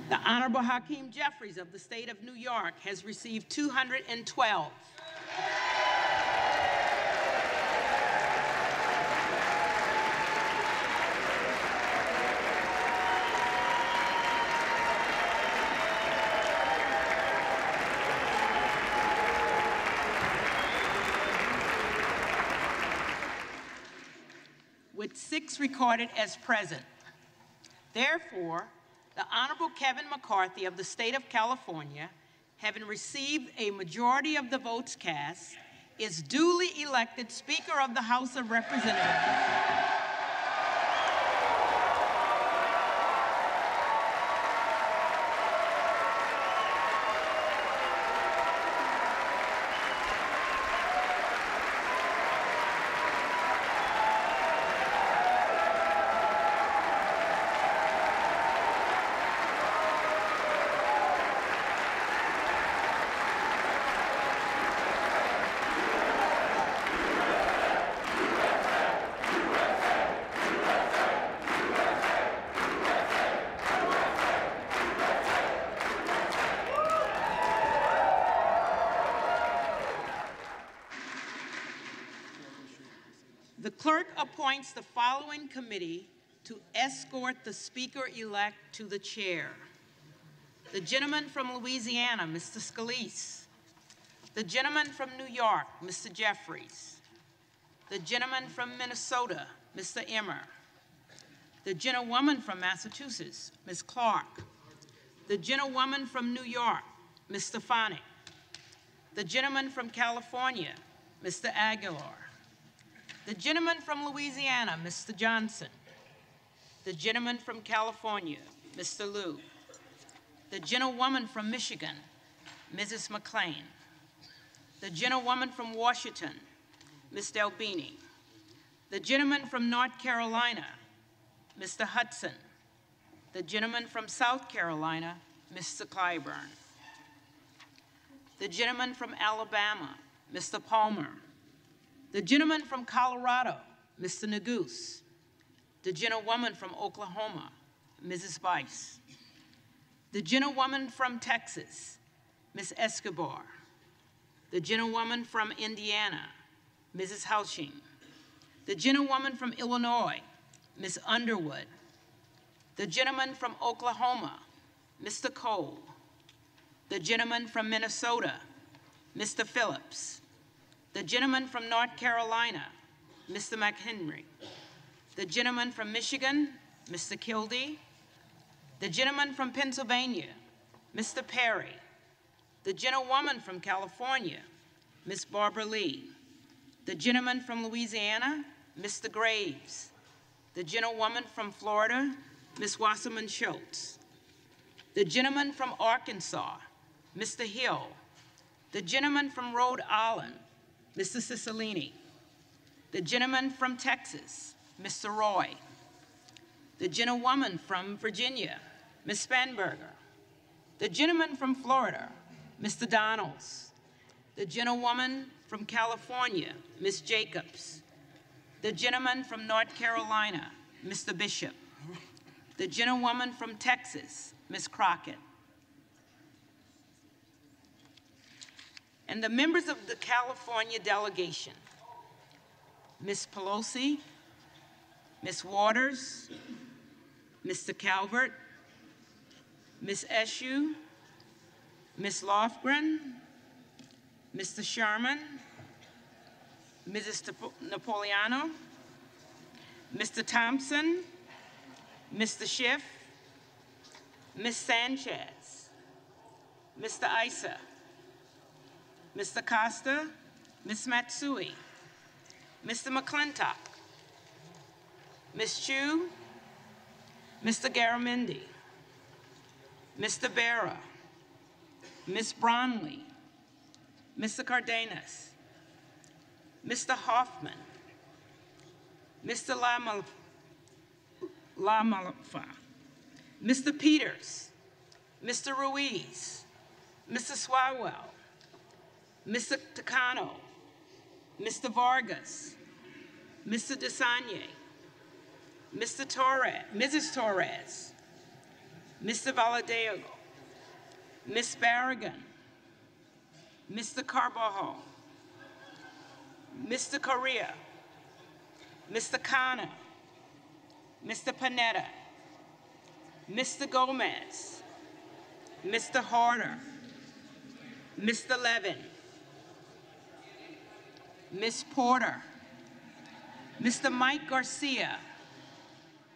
The Honorable Hakeem Jeffries of the state of New York has received 212. With 6 recorded as present. Therefore, the Honorable Kevin McCarthy of the state of California, having received a majority of the votes cast, is duly elected Speaker of the House of Representatives. The clerk appoints the following committee to escort the Speaker-elect to the chair. The gentleman from Louisiana, Mr. Scalise. The gentleman from New York, Mr. Jeffries. The gentleman from Minnesota, Mr. Emmer. The gentlewoman from Massachusetts, Ms. Clark. The gentlewoman from New York, Ms. Stefanik. The gentleman from California, Mr. Aguilar. The gentleman from Louisiana, Mr. Johnson. The gentleman from California, Mr. Liu. The gentlewoman from Michigan, Mrs. McClain. The gentlewoman from Washington, Ms. Delbini. The gentleman from North Carolina, Mr. Hudson. The gentleman from South Carolina, Mr. Clyburn. The gentleman from Alabama, Mr. Palmer. The gentleman from Colorado, Mr. Neguse. the gentlewoman from Oklahoma, Mrs. Bice. The gentlewoman from Texas, Ms. Escobar. The gentlewoman from Indiana, Mrs. Houshing. The gentlewoman from Illinois, Ms. Underwood. The gentleman from Oklahoma, Mr. Cole. The gentleman from Minnesota, Mr. Phillips. The gentleman from North Carolina, Mr. McHenry. The gentleman from Michigan, Mr. Kildee. The gentleman from Pennsylvania, Mr. Perry. The gentlewoman from California, Ms. Barbara Lee. The gentleman from Louisiana, Mr. Graves. The gentlewoman from Florida, Ms. Wasserman Schultz. The gentleman from Arkansas, Mr. Hill. The gentleman from Rhode Island, Mr. Cicilline. The gentleman from Texas, Mr. Roy. The gentlewoman from Virginia, Ms. Spanberger. The gentleman from Florida, Mr. Donalds. The gentlewoman from California, Ms. Jacobs. The gentleman from North Carolina, Mr. Bishop. The gentlewoman from Texas, Ms. Crockett. And the members of the California delegation, Ms. Pelosi, Ms. Waters, Mr. Calvert, Ms. Eshoo, Ms. Lofgren, Mr. Sherman, Mrs. Napolitano, Mr. Thompson, Mr. Schiff, Ms. Sanchez, Mr. Issa, Mr. Costa, Ms. Matsui, Mr. McClintock, Ms. Chu, Mr. Garamendi, Mr. Berra, Ms. Bromley, Mr. Cardenas, Mr. Hoffman, Mr. Lamalfa, Mr. Peters, Mr. Ruiz, Mr. Swalwell, Mr. Takano, Mr. Vargas, Mr. DeSagne, Mr. Torres, Mrs. Torres, Mr. Valadeo, Ms. Barragan, Mr. Carvajal, Mr. Correa, Mr. Khanna, Mr. Panetta, Mr. Gomez, Mr. Harder, Mr. Levin, Ms. Porter, Mr. Mike Garcia,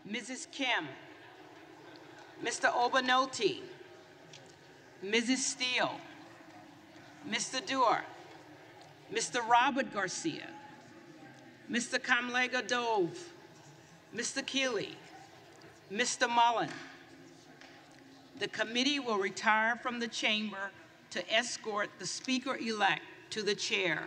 Mrs. Kim, Mr. Obanoti, Mrs. Steele, Mr. Dewar, Mr. Robert Garcia, Mr. Kamlega Dove, Mr. Keeley, Mr. Mullen. The committee will retire from the chamber to escort the speaker-elect to the chair.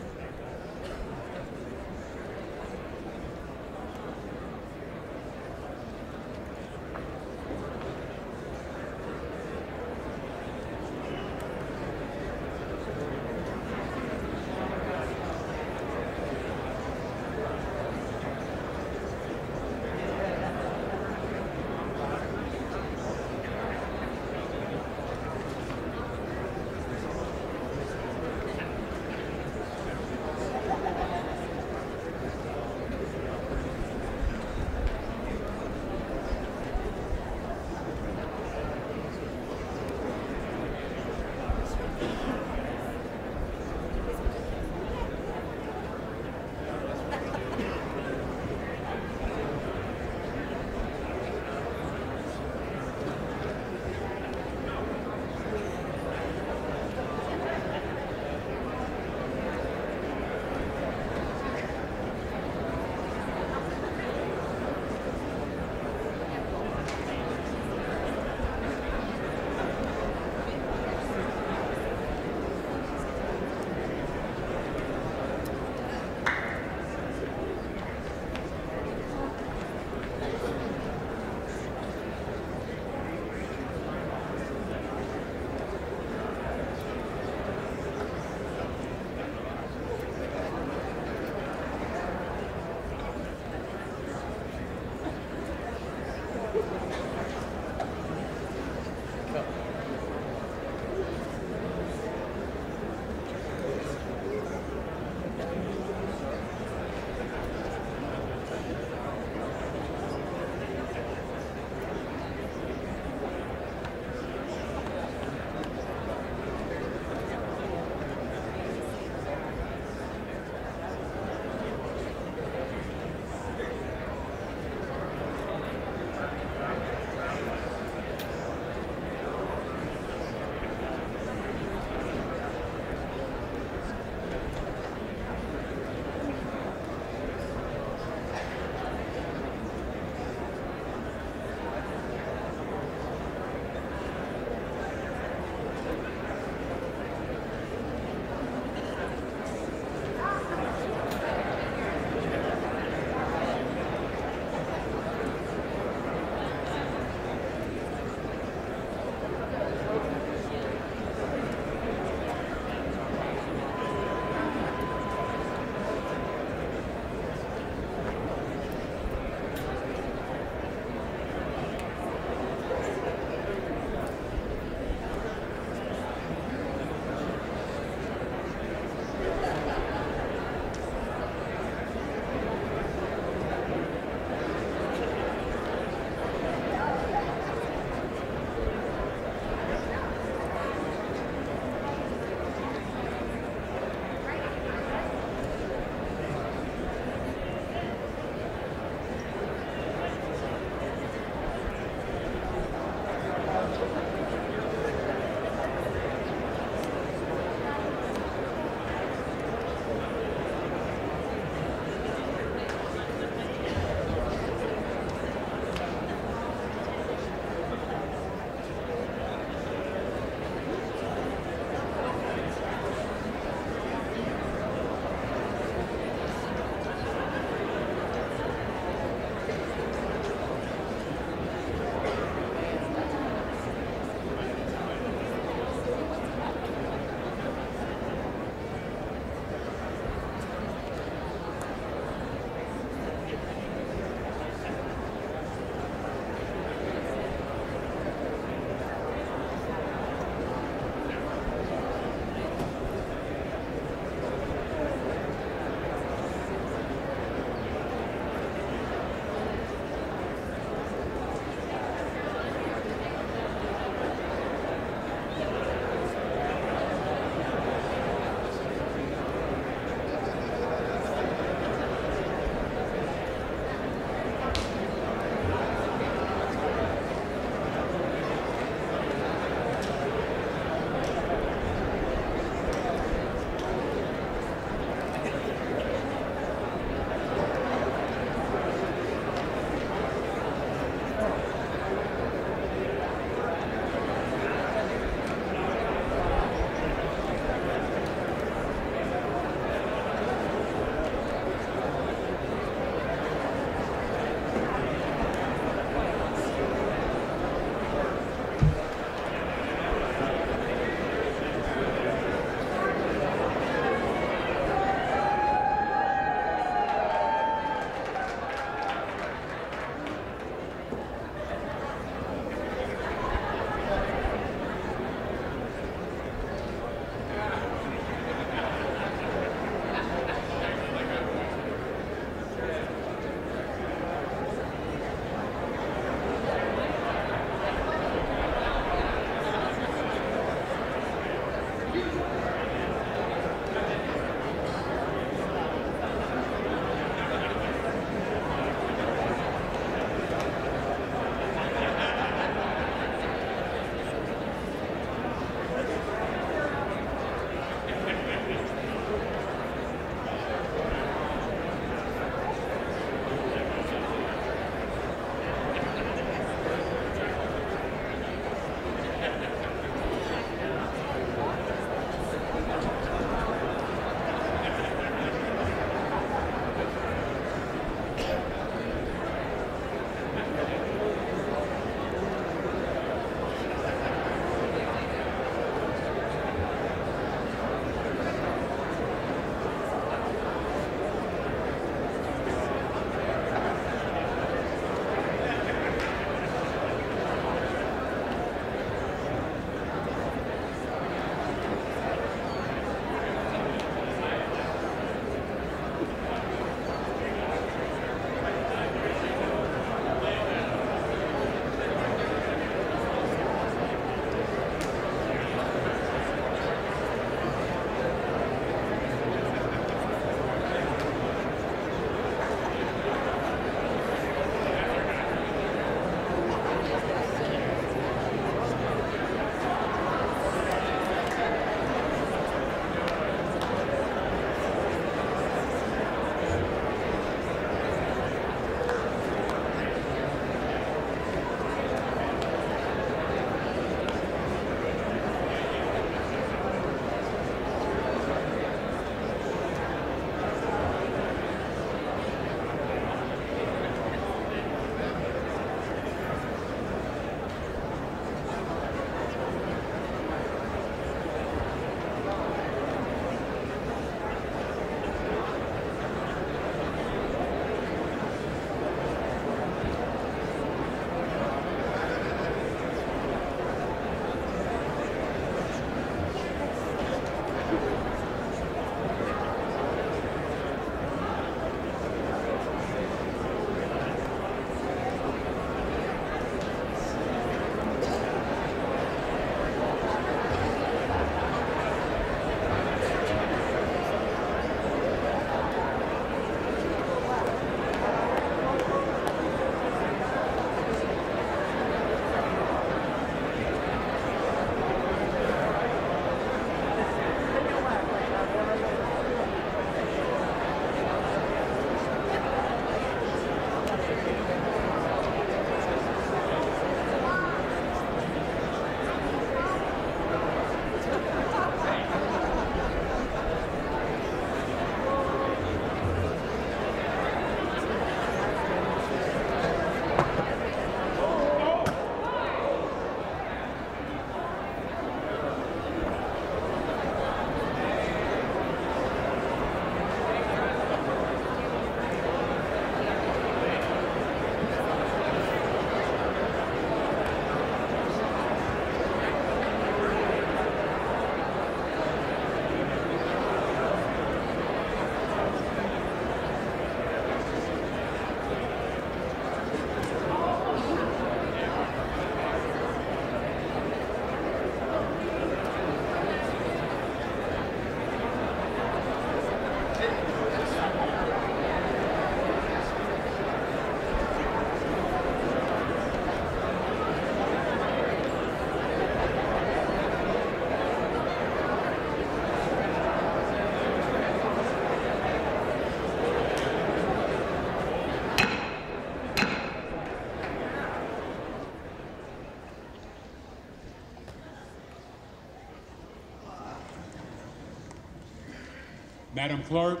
Madam Clerk,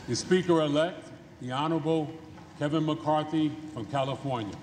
the Speaker-elect, the Honorable Kevin McCarthy from California.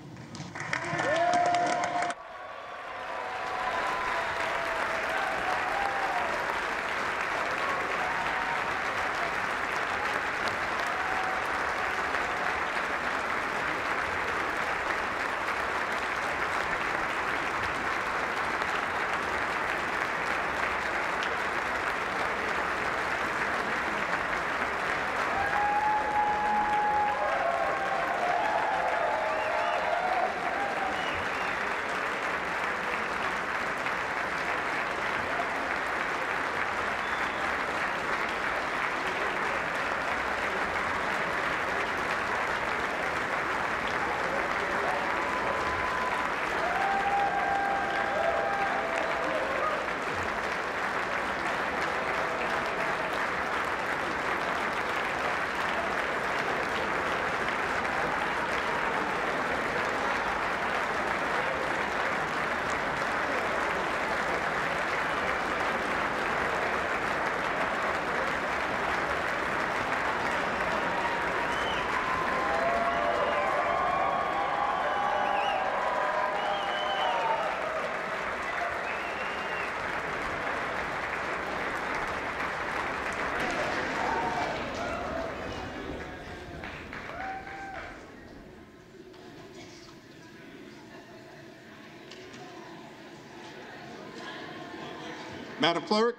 Madam Clerk,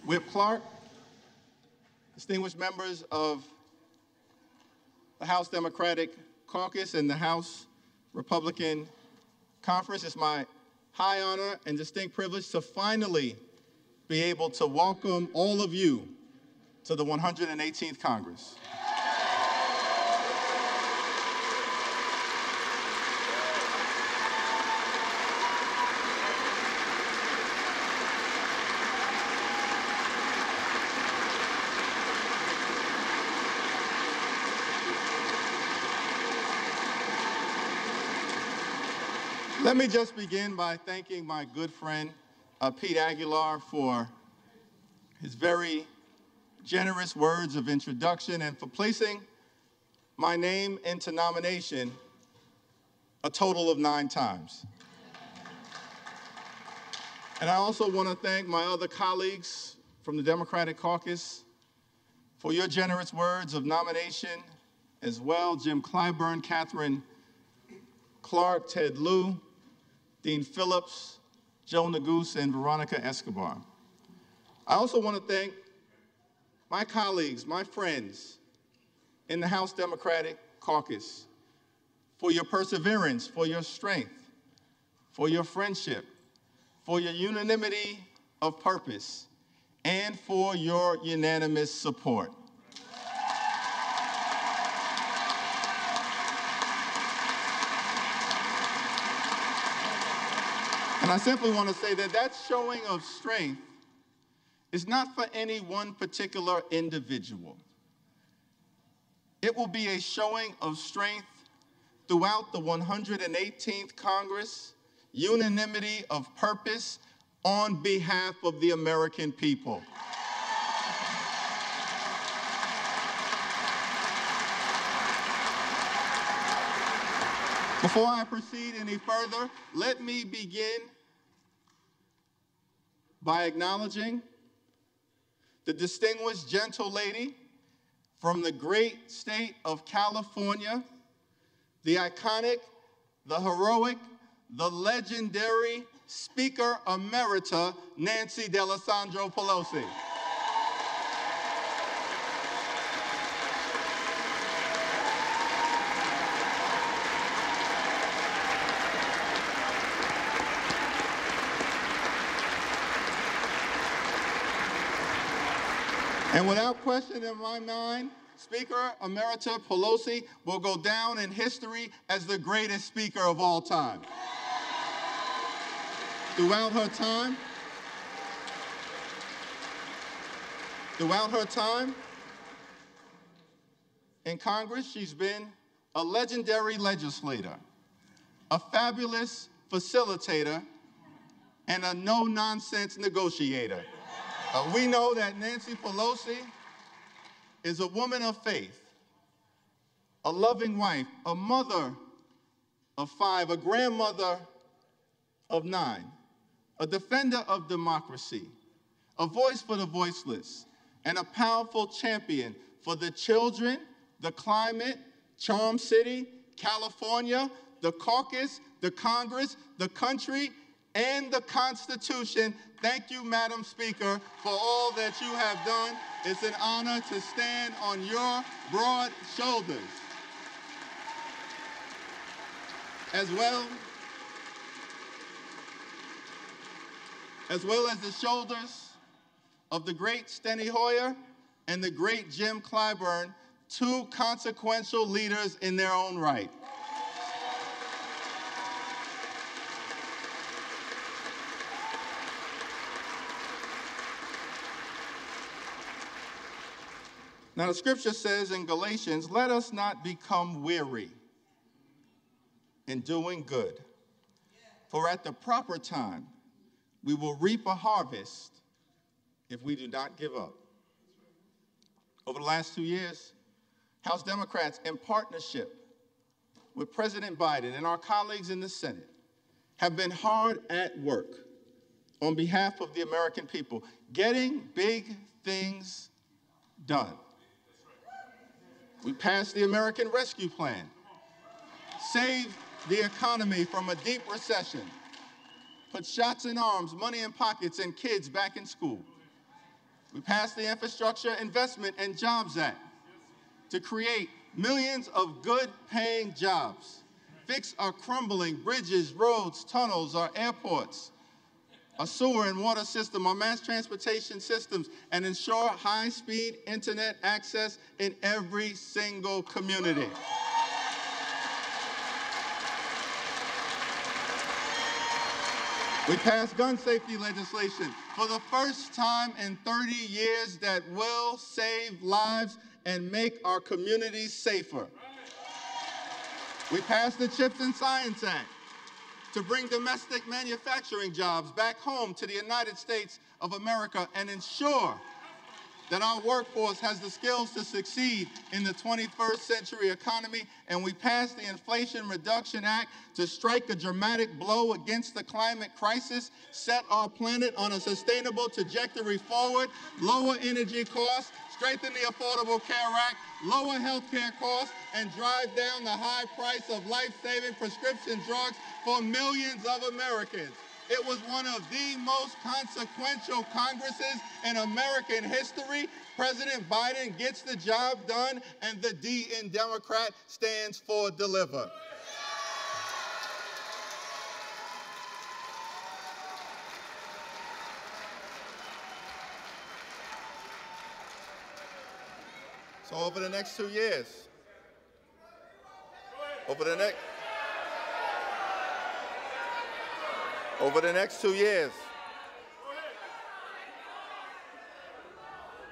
Whip Clark, distinguished members of the House Democratic Caucus and the House Republican Conference, it's my high honor and distinct privilege to finally be able to welcome all of you to the 118th Congress. Let me just begin by thanking my good friend, Pete Aguilar, for his very generous words of introduction and for placing my name into nomination a total of 9 times. And I also want to thank my other colleagues from the Democratic Caucus for your generous words of nomination as well. Jim Clyburn, Catherine Clark, Ted Lieu, Dean Phillips, Joe Neguse, and Veronica Escobar. I also want to thank my colleagues, my friends in the House Democratic Caucus for your perseverance, for your strength, for your friendship, for your unanimity of purpose, and for your unanimous support. And I simply want to say that that showing of strength is not for any one particular individual. It will be a showing of strength throughout the 118th Congress, unanimity of purpose on behalf of the American people. Before I proceed any further, let me begin by acknowledging the distinguished gentle lady from the great state of California, the iconic, the heroic, the legendary Speaker Emerita, Nancy D'Alessandro Pelosi. And without question in my mind, Speaker Emerita Pelosi will go down in history as the greatest speaker of all time. Throughout her time in Congress, she's been a legendary legislator, a fabulous facilitator, and a no-nonsense negotiator. We know that Nancy Pelosi is a woman of faith, a loving wife, a mother of 5, a grandmother of 9, a defender of democracy, a voice for the voiceless, and a powerful champion for the children, the climate, Charm City, California, the caucus, the Congress, the country, and the Constitution. Thank you, Madam Speaker, for all that you have done. It's an honor to stand on your broad shoulders. As well as the shoulders of the great Steny Hoyer and the great Jim Clyburn, 2 consequential leaders in their own right. Now, the scripture says in Galatians, let us not become weary in doing good, for at the proper time we will reap a harvest if we do not give up. Over the last 2 years, House Democrats, in partnership with President Biden and our colleagues in the Senate, have been hard at work on behalf of the American people, getting big things done. We passed the American Rescue Plan, saved the economy from a deep recession, put shots in arms, money in pockets, and kids back in school. We passed the Infrastructure Investment and Jobs Act to create millions of good-paying jobs, fix our crumbling bridges, roads, tunnels, our airports, our sewer and water system, our mass transportation systems, and ensure high-speed internet access in every single community. We passed gun safety legislation for the first time in 30 years that will save lives and make our communities safer. We passed the CHIPS and Science Act to bring domestic manufacturing jobs back home to the United States of America and ensure that our workforce has the skills to succeed in the 21st century economy. And we passed the Inflation Reduction Act to strike a dramatic blow against the climate crisis, set our planet on a sustainable trajectory forward, lower energy costs, strengthen the Affordable Care Act, lower health care costs, and drive down the high price of life-saving prescription drugs for millions of Americans. It was one of the most consequential Congresses in American history. President Biden gets the job done, and the D in Democrat stands for deliver. So over the next 2 years, over the next 2 years,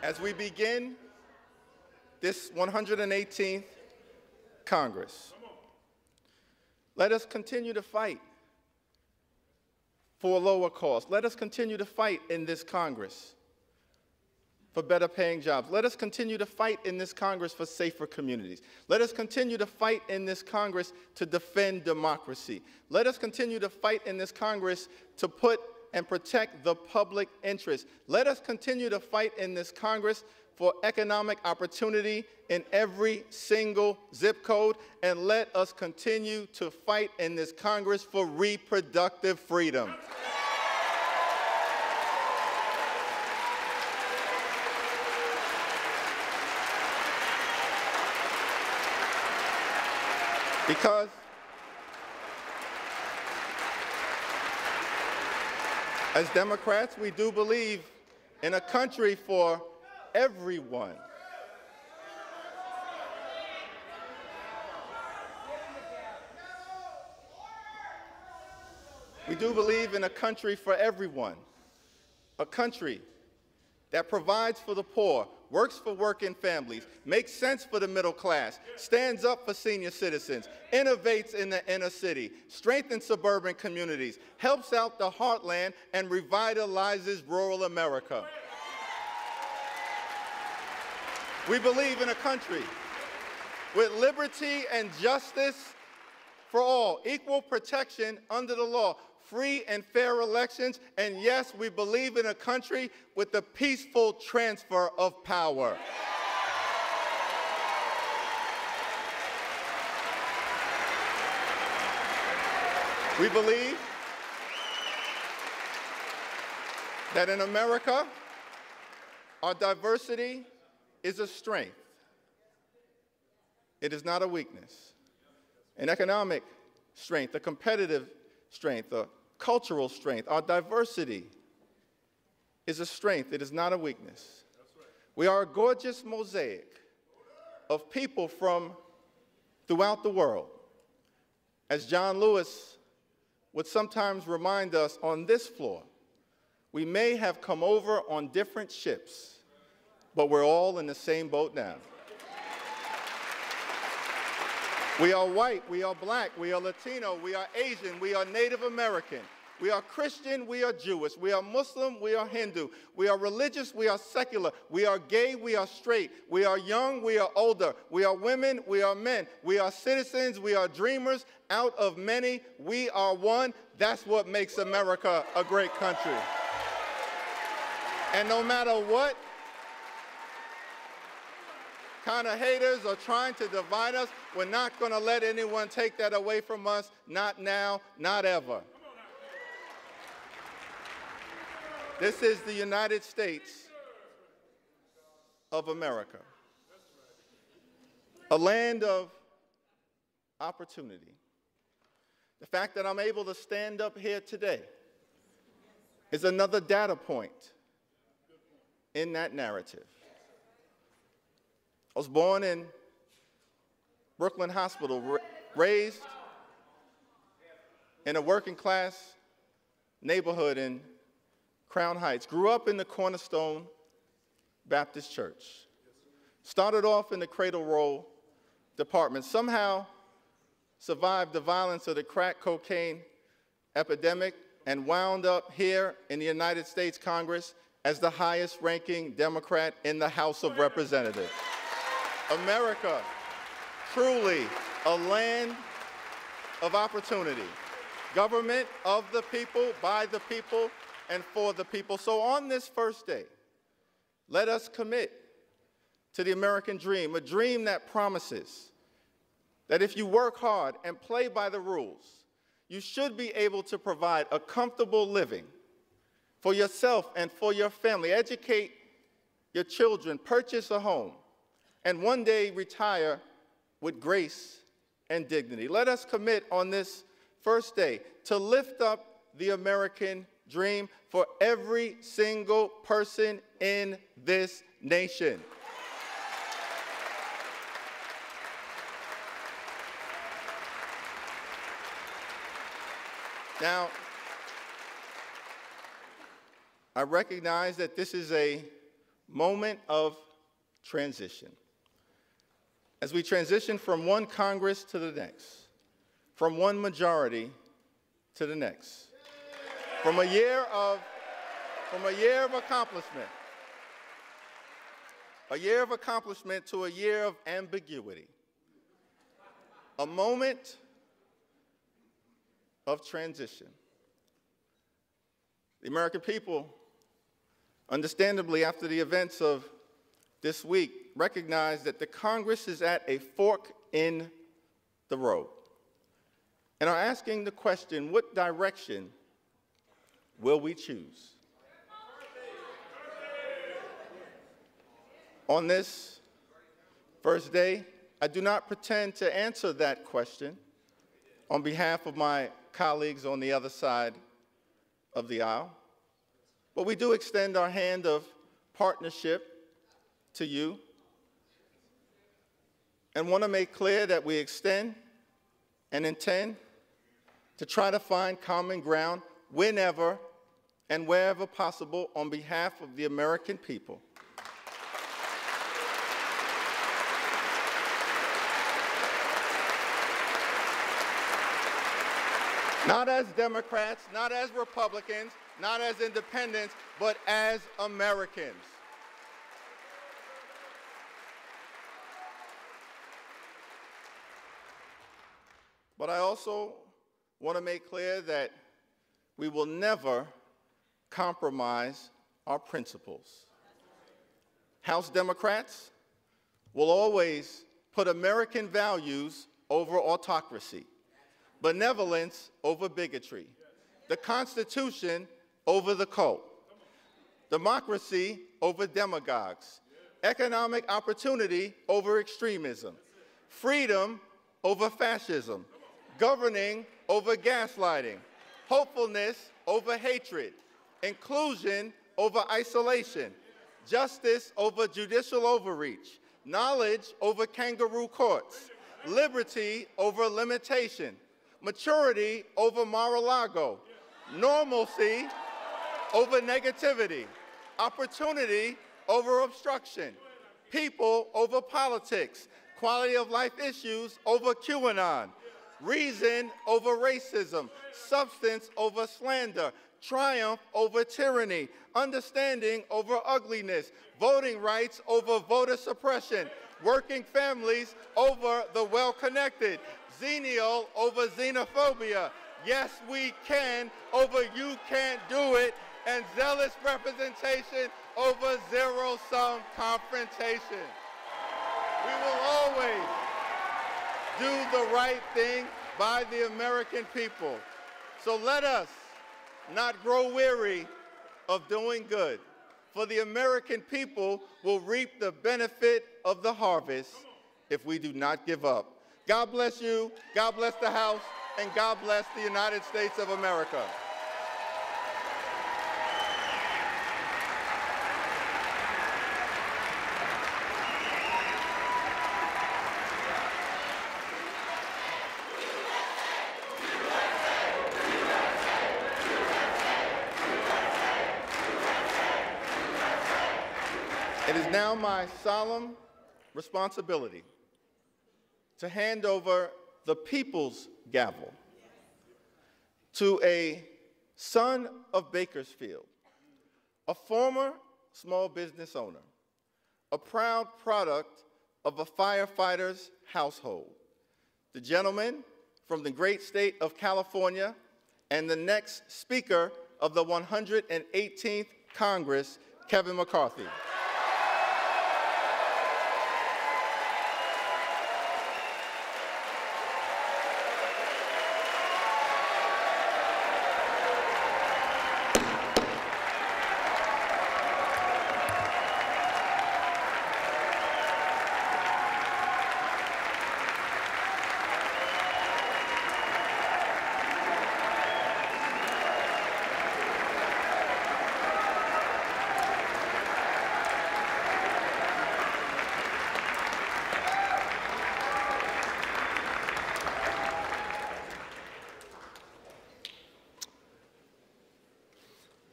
as we begin this 118th Congress, let us continue to fight for lower costs. Let us continue to fight in this Congress for better paying jobs. Let us continue to fight in this Congress for safer communities. Let us continue to fight in this Congress to defend democracy. Let us continue to fight in this Congress to put and protect the public interest. Let us continue to fight in this Congress for economic opportunity in every single zip code. And let us continue to fight in this Congress for reproductive freedom. Because as Democrats, we do believe in a country for everyone. We do believe in a country for everyone, a country that provides for the poor, works for working families, makes sense for the middle class, stands up for senior citizens, innovates in the inner city, strengthens suburban communities, helps out the heartland, and revitalizes rural America. We believe in a country with liberty and justice for all, equal protection under the law, free and fair elections, and yes, we believe in a country with the peaceful transfer of power. We believe that in America, our diversity is a strength. It is not a weakness. An economic strength, a competitive strength, a cultural strength. Our diversity is a strength. It is not a weakness. We are a gorgeous mosaic of people from throughout the world. As John Lewis would sometimes remind us on this floor, we may have come over on different ships, but we're all in the same boat now. We are white, we are black, we are Latino, we are Asian, we are Native American, we are Christian, we are Jewish, we are Muslim, we are Hindu, we are religious, we are secular, we are gay, we are straight, we are young, we are older, we are women, we are men, we are citizens, we are dreamers. Out of many, we are one. That's what makes America a great country. And no matter what kind of haters are trying to divide us, we're not going to let anyone take that away from us, not now, not ever. This is the United States of America, a land of opportunity. The fact that I'm able to stand up here today is another data point in that narrative. I was born in Brooklyn Hospital, raised in a working class neighborhood in Crown Heights, grew up in the Cornerstone Baptist Church, started off in the cradle roll department, somehow survived the violence of the crack cocaine epidemic, and wound up here in the United States Congress as the highest ranking Democrat in the House of Representatives. America, truly a land of opportunity. Government of the people, by the people, and for the people. So on this first day, let us commit to the American dream, a dream that promises that if you work hard and play by the rules, you should be able to provide a comfortable living for yourself and for your family, educate your children, purchase a home, and one day retire with grace and dignity. Let us commit on this first day to lift up the American dream for every single person in this nation. Now, I recognize that this is a moment of transition. As we transition from one Congress to the next, from one majority to the next, from a year of accomplishment to a year of ambiguity, a moment of transition. The American people, understandably, after the events of this week, recognize that the Congress is at a fork in the road and are asking the question, what direction will we choose? On this first day, I do not pretend to answer that question on behalf of my colleagues on the other side of the aisle, but we do extend our hand of partnership to you and want to make clear that we extend and intend to try to find common ground whenever and wherever possible on behalf of the American people. Not as Democrats, not as Republicans, not as independents, but as Americans. But I also want to make clear that we will never compromise our principles. House Democrats will always put American values over autocracy, benevolence over bigotry, the Constitution over the cult, democracy over demagogues, economic opportunity over extremism, freedom over fascism, governing over gaslighting, hopefulness over hatred, inclusion over isolation, justice over judicial overreach, knowledge over kangaroo courts, liberty over limitation, maturity over Mar-a-Lago, normalcy over negativity, opportunity over obstruction, people over politics, quality of life issues over QAnon, reason over racism, substance over slander, triumph over tyranny, understanding over ugliness, voting rights over voter suppression, working families over the well-connected, xenial over xenophobia, yes we can over you can't do it, and zealous representation over zero-sum confrontation. We will always do the right thing by the American people. So let us not grow weary of doing good, for the American people will reap the benefit of the harvest if we do not give up. God bless you, God bless the House, and God bless the United States of America. It is now my solemn responsibility to hand over the people's gavel to a son of Bakersfield, a former small business owner, a proud product of a firefighter's household, the gentleman from the great state of California and the next Speaker of the 118th Congress, Kevin McCarthy.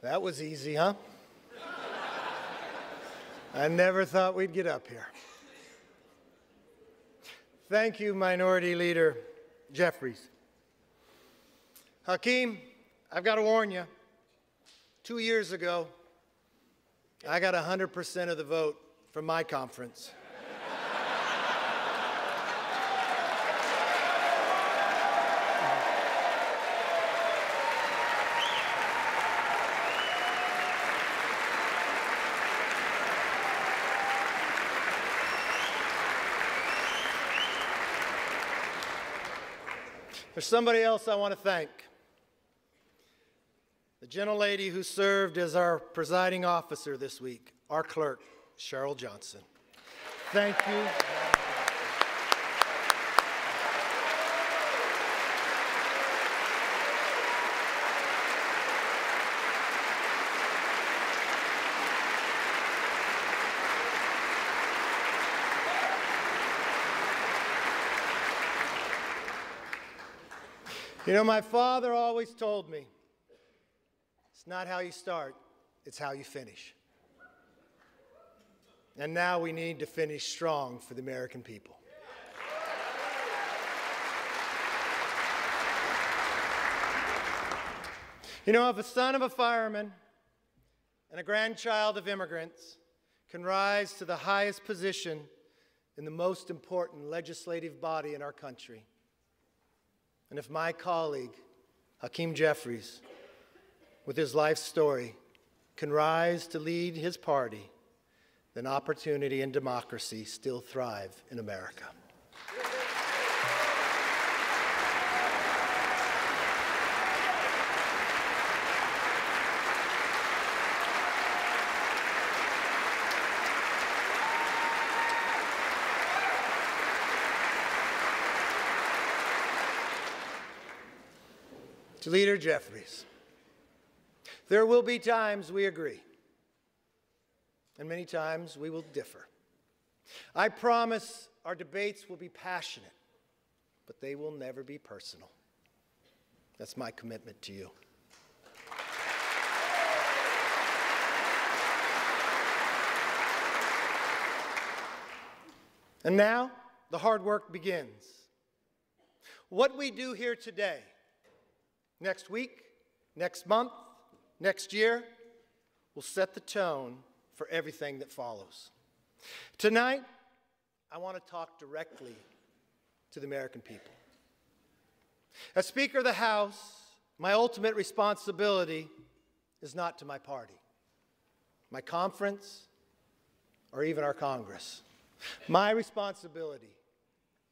That was easy, huh? I never thought we'd get up here. Thank you, Minority Leader Jeffries. Hakeem, I've got to warn you. 2 years ago, I got 100% of the vote from my conference. There's somebody else I want to thank. The gentlelady who served as our presiding officer this week, our clerk, Cheryl Johnson. Thank you. You know, my father always told me, it's not how you start, it's how you finish. And now we need to finish strong for the American people. You know, if a son of a fireman and a grandchild of immigrants can rise to the highest position in the most important legislative body in our country, And if my colleague, Hakeem Jeffries, with his life story, can rise to lead his party, then opportunity and democracy still thrive in America. To Leader Jeffries, there will be times we agree, and many times we will differ. I promise our debates will be passionate, but they will never be personal. That's my commitment to you. And now, the hard work begins. What we do here today, next week, next month, next year, will set the tone for everything that follows. Tonight, I want to talk directly to the American people. As Speaker of the House, my ultimate responsibility is not to my party, my conference, or even our Congress. My responsibility,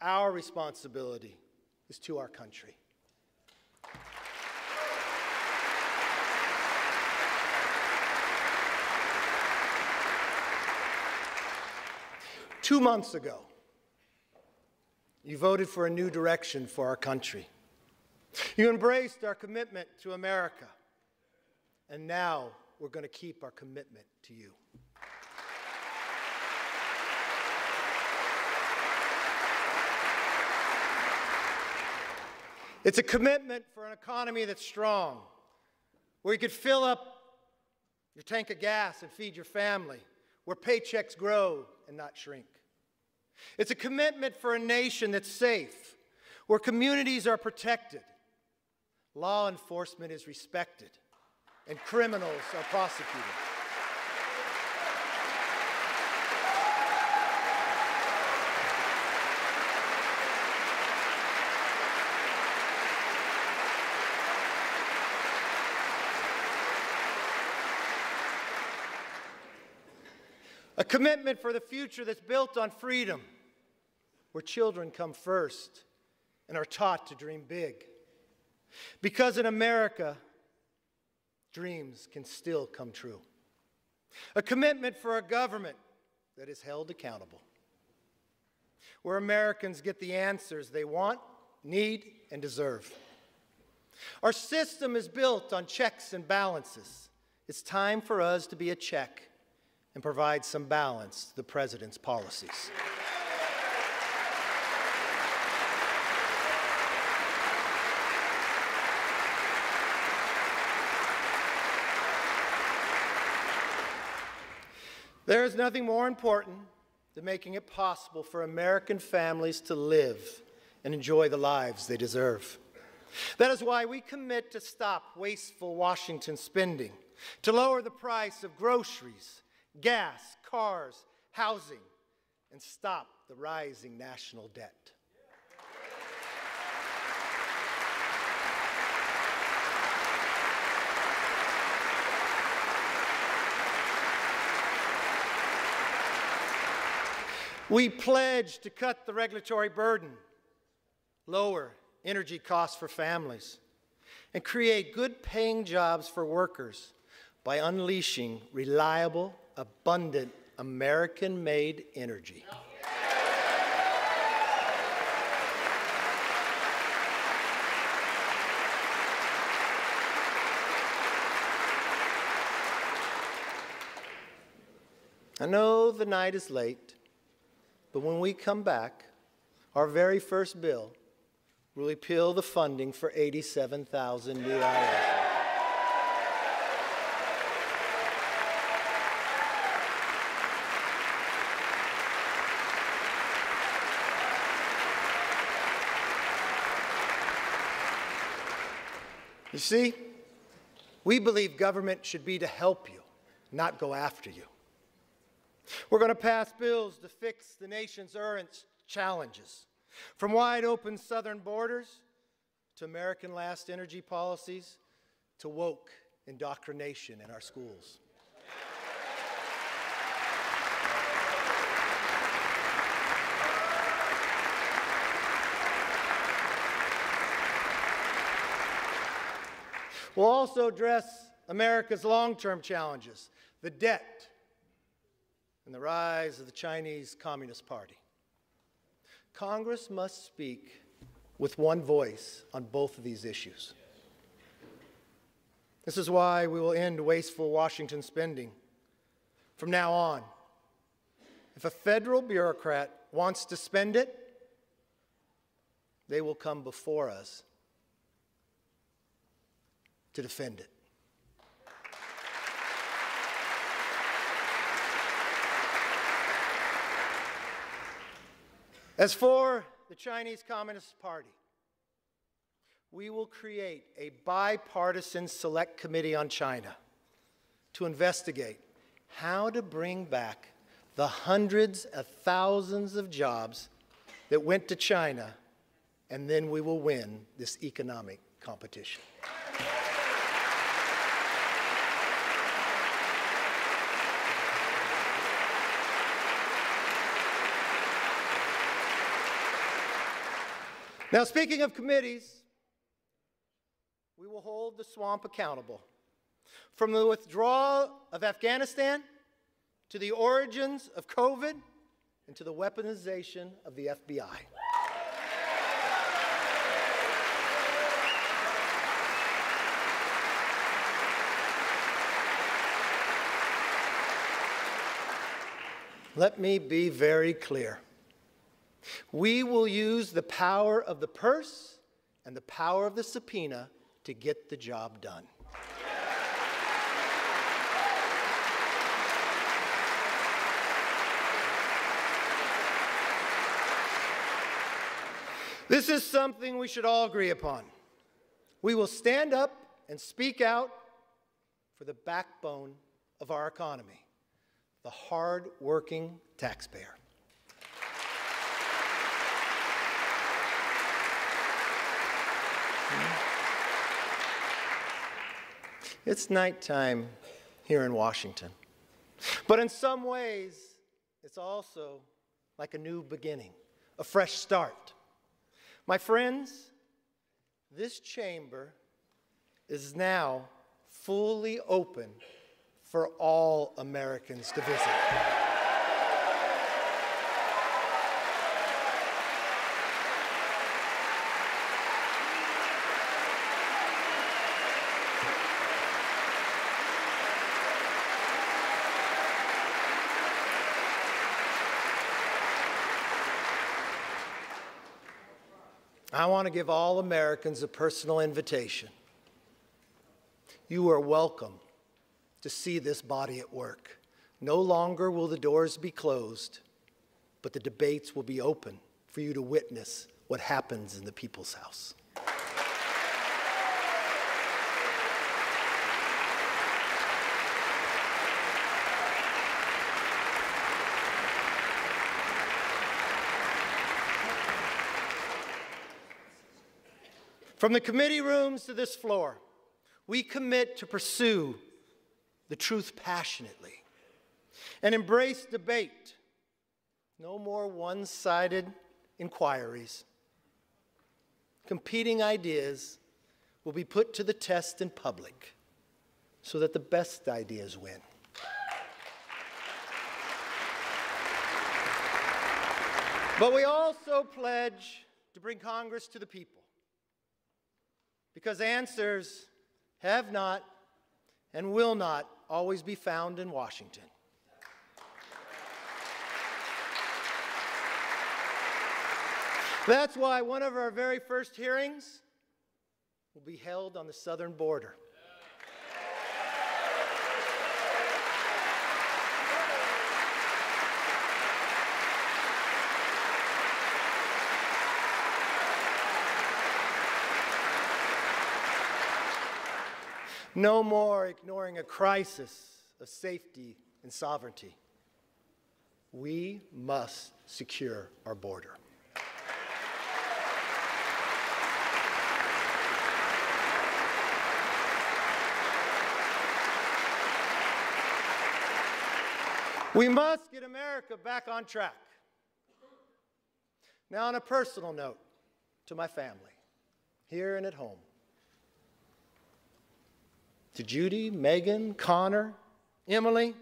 our responsibility, is to our country. Two months ago, you voted for a new direction for our country. You embraced our commitment to America, and now we're going to keep our commitment to you. It's a commitment for an economy that's strong, where you could fill up your tank of gas and feed your family, where paychecks grow and not shrink. It's a commitment for a nation that's safe, where communities are protected, law enforcement is respected, and criminals are prosecuted. A commitment for the future that's built on freedom, where children come first and are taught to dream big. Because in America, dreams can still come true. A commitment for a government that is held accountable, where Americans get the answers they want, need, and deserve. Our system is built on checks and balances. It's time for us to be a check and provide some balance to the President's policies. There is nothing more important than making it possible for American families to live and enjoy the lives they deserve. That is why we commit to stop wasteful Washington spending, to lower the price of groceries, gas, cars, housing, and stop the rising national debt. We pledge to cut the regulatory burden, lower energy costs for families, and create good-paying jobs for workers by unleashing reliable, abundant, American-made energy. I know the night is late, but when we come back, our very first bill will repeal the funding for 87,000 new IRS. You see, we believe government should be to help you, not go after you. We're going to pass bills to fix the nation's current challenges, from wide open southern borders to American last energy policies, to woke indoctrination in our schools. We'll also address America's long-term challenges, the debt and the rise of the Chinese Communist Party. Congress must speak with one voice on both of these issues. This is why we will end wasteful Washington spending. From now on, if a federal bureaucrat wants to spend it, they will come before us to defend it. As for the Chinese Communist Party, we will create a bipartisan select committee on China to investigate how to bring back the hundreds of thousands of jobs that went to China, and then we will win this economic competition. Now, speaking of committees, we will hold the swamp accountable. From the withdrawal of Afghanistan, to the origins of COVID, and to the weaponization of the FBI. Let me be very clear. We will use the power of the purse and the power of the subpoena to get the job done. This is something we should all agree upon. We will stand up and speak out for the backbone of our economy, the hard-working taxpayer. It's nighttime here in Washington, but in some ways, it's also like a new beginning, a fresh start. My friends, this chamber is now fully open for all Americans to visit. I want to give all Americans a personal invitation. You are welcome to see this body at work. No longer will the doors be closed, but the debates will be open for you to witness what happens in the People's House. From the committee rooms to this floor, we commit to pursue the truth passionately and embrace debate. No more one-sided inquiries. Competing ideas will be put to the test in public so that the best ideas win. But we also pledge to bring Congress to the people, because answers have not and will not always be found in Washington. That's why one of our very first hearings will be held on the southern border. No more ignoring a crisis of safety and sovereignty. We must secure our border. We must get America back on track. Now, on a personal note, to my family, here and at home, to Judy, Megan, Connor, Emily,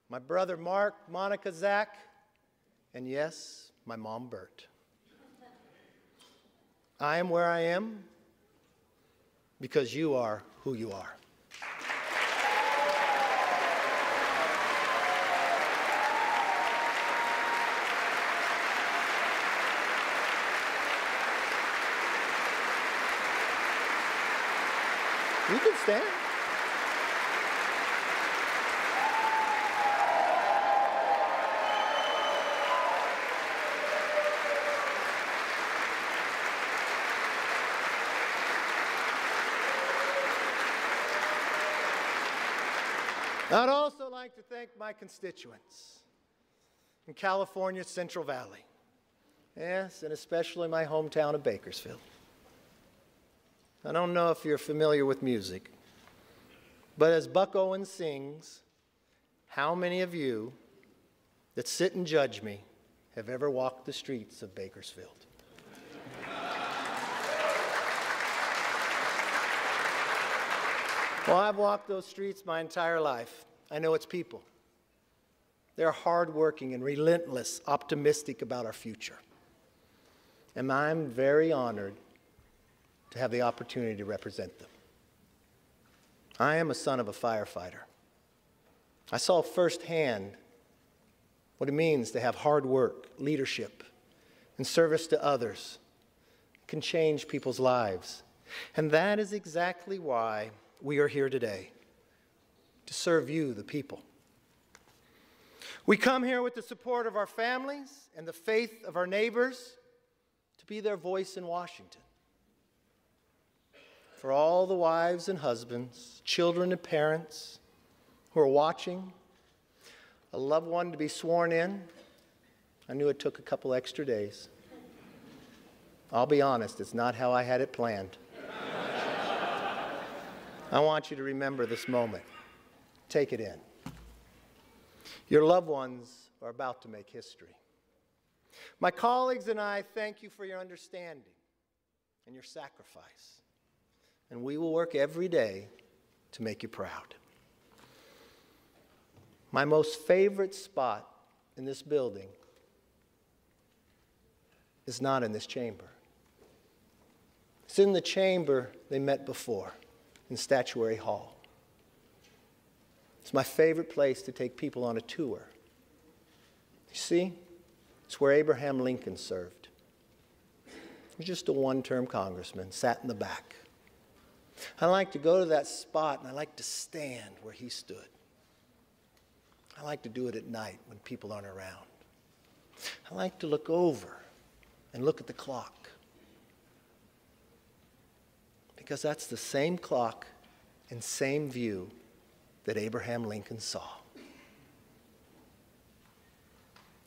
my brother Mark, Monica, Zach, and yes, my mom, Bert. I am where I am because you are who you are. You can stand. I'd also like to thank my constituents in California's Central Valley. Yes, and especially my hometown of Bakersfield. I don't know if you're familiar with music, but as Buck Owens sings, how many of you that sit and judge me have ever walked the streets of Bakersfield? Well, I've walked those streets my entire life. I know its people. They're hardworking and relentless, optimistic about our future. And I'm very honored to have the opportunity to represent them. I am a son of a firefighter. I saw firsthand what it means to have hard work, leadership, and service to others. It can change people's lives. And that is exactly why we are here today, to serve you, the people. We come here with the support of our families and the faith of our neighbors to be their voice in Washington. For all the wives and husbands, children and parents who are watching, a loved one to be sworn in, I knew it took a couple extra days. I'll be honest, it's not how I had it planned. I want you to remember this moment. Take it in. Your loved ones are about to make history. My colleagues and I thank you for your understanding and your sacrifice. And we will work every day to make you proud. My most favorite spot in this building is not in this chamber. It's in the chamber they met before, in Statuary Hall. It's my favorite place to take people on a tour. You see, it's where Abraham Lincoln served. He was just a one-term congressman, sat in the back. I like to go to that spot, and I like to stand where he stood. I like to do it at night when people aren't around. I like to look over and look at the clock, because that's the same clock and same view that Abraham Lincoln saw.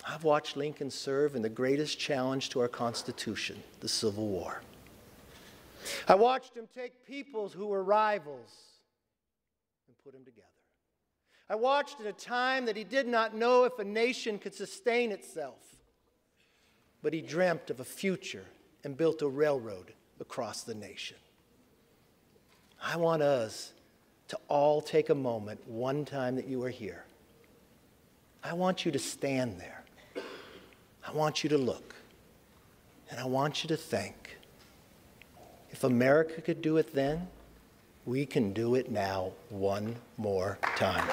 I've watched Lincoln serve in the greatest challenge to our Constitution, the Civil War. I watched him take peoples who were rivals and put them together. I watched at a time that he did not know if a nation could sustain itself, but he dreamt of a future and built a railroad across the nation. I want us to all take a moment one time that you are here. I want you to stand there. I want you to look. And I want you to think. If America could do it then, we can do it now one more time.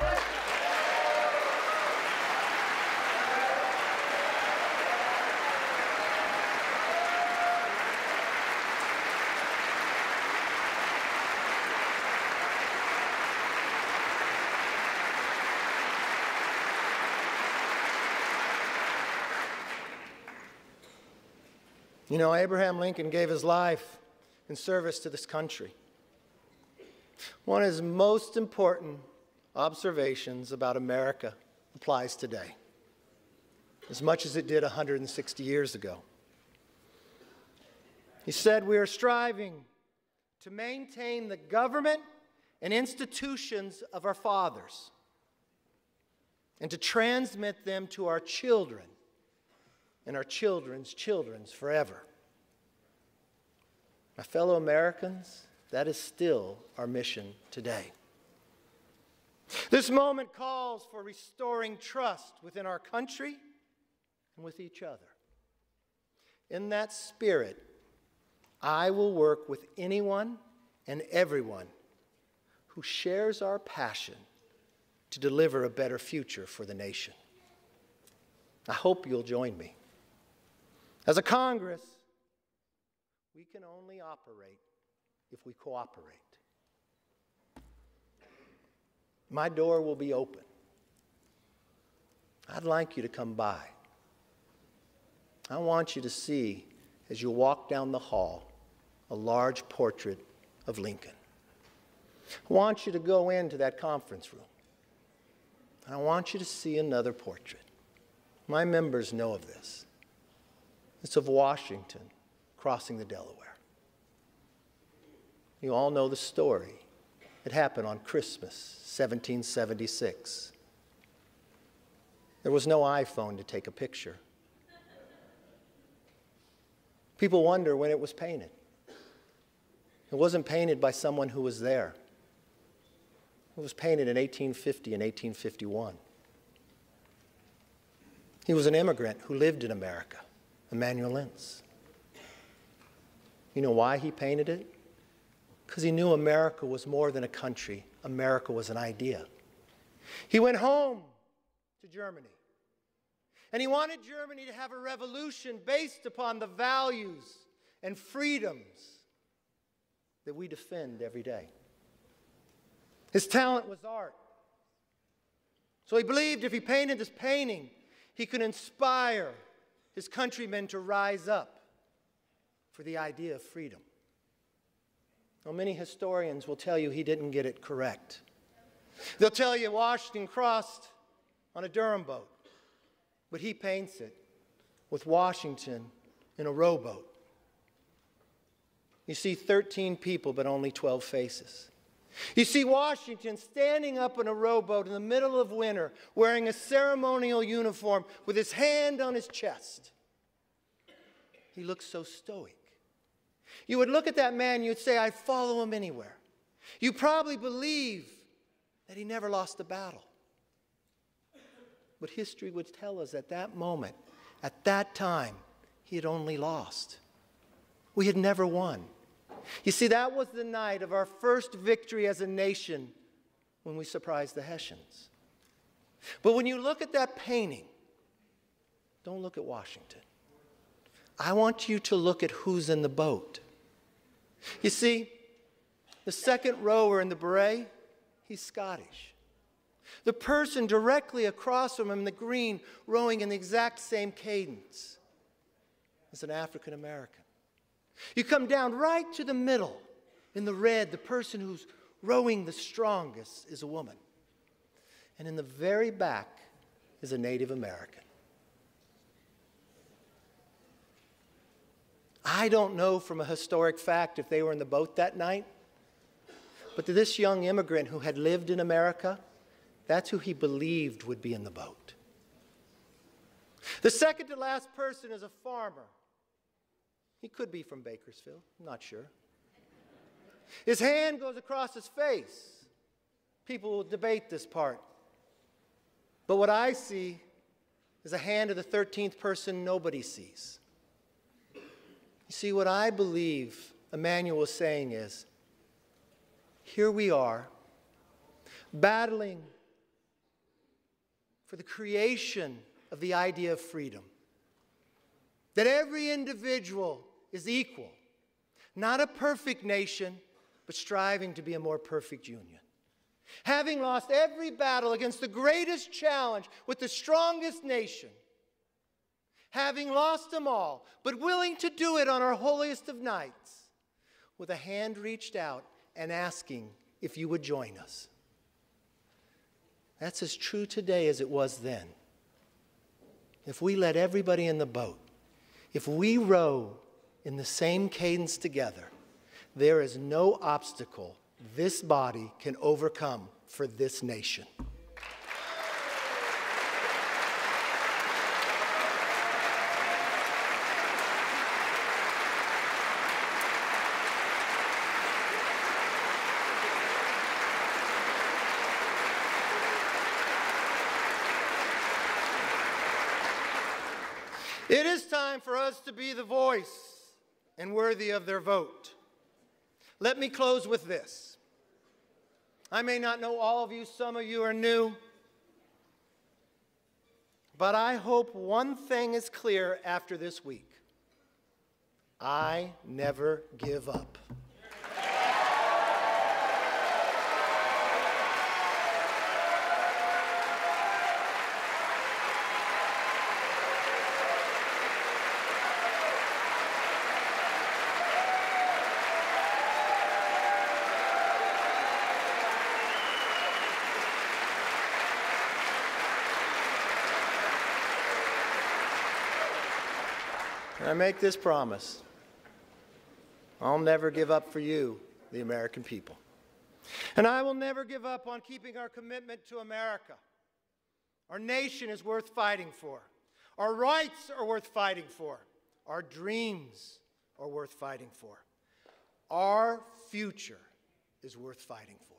You know, Abraham Lincoln gave his life in service to this country. One of his most important observations about America applies today, as much as it did 160 years ago. He said, "We are striving to maintain the government and institutions of our fathers. and to transmit them to our children and our children's children's forever. My fellow Americans, that is still our mission today. This moment calls for restoring trust within our country and with each other. In that spirit, I will work with anyone and everyone who shares our passion to deliver a better future for the nation. I hope you'll join me. As a Congress, we can only operate if we cooperate. My door will be open. I'd like you to come by. I want you to see, as you walk down the hall, a large portrait of Lincoln. I want you to go into that conference room. And I want you to see another portrait. My members know of this. It's of Washington crossing the Delaware. You all know the story. It happened on Christmas, 1776. There was no iPhone to take a picture. People wonder when it was painted. It wasn't painted by someone who was there. It was painted in 1850 and 1851. He was an immigrant who lived in America, Emanuel Lentz. You know why he painted it? Because he knew America was more than a country. America was an idea. He went home to Germany, and he wanted Germany to have a revolution based upon the values and freedoms that we defend every day. His talent was art. So he believed if he painted this painting, he could inspire his countrymen to rise up for the idea of freedom. Now, many historians will tell you he didn't get it correct. They'll tell you Washington crossed on a Durham boat, but he paints it with Washington in a rowboat. You see 13 people, but only 12 faces. You see Washington standing up in a rowboat in the middle of winter, wearing a ceremonial uniform with his hand on his chest. He looks so stoic. You would look at that man, you'd say, I'd follow him anywhere. You probably believe that he never lost a battle. But history would tell us at that moment, at that time, he had only lost. We had never won. You see, that was the night of our first victory as a nation when we surprised the Hessians. But when you look at that painting, don't look at Washington. I want you to look at who's in the boat. You see, the second rower in the beret, he's Scottish. The person directly across from him in the green, rowing in the exact same cadence, is an African American. You come down right to the middle in the red, the person who's rowing the strongest is a woman. And in the very back is a Native American. I don't know from a historic fact if they were in the boat that night, but to this young immigrant who had lived in America, that's who he believed would be in the boat. The second to last person is a farmer. He could be from Bakersfield, I'm not sure. His hand goes across his face. People will debate this part. But what I see is a hand of the 13th person nobody sees. You see, what I believe Emanuel was saying is, here we are, battling for the creation of the idea of freedom. That every individual is equal, not a perfect nation, but striving to be a more perfect union. Having lost every battle against the greatest challenge with the strongest nation, having lost them all, but willing to do it on our holiest of nights, with a hand reached out and asking if you would join us. That's as true today as it was then. If we let everybody in the boat, if we row in the same cadence together, there is no obstacle this body can overcome for this nation. It is time for us to be the voice and worthy of their vote. Let me close with this. I may not know all of you, some of you are new, but I hope one thing is clear after this week. I never give up. I make this promise. I'll never give up for you, the American people. And I will never give up on keeping our commitment to America. Our nation is worth fighting for. Our rights are worth fighting for. Our dreams are worth fighting for. Our future is worth fighting for.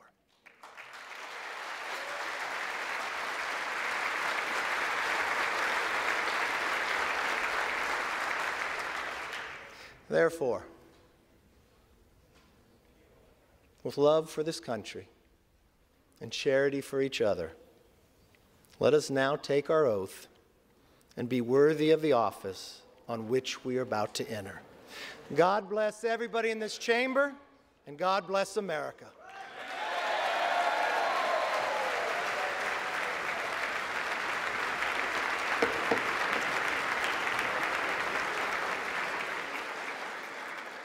Therefore, with love for this country and charity for each other, let us now take our oath and be worthy of the office on which we are about to enter. God bless everybody in this chamber, and God bless America.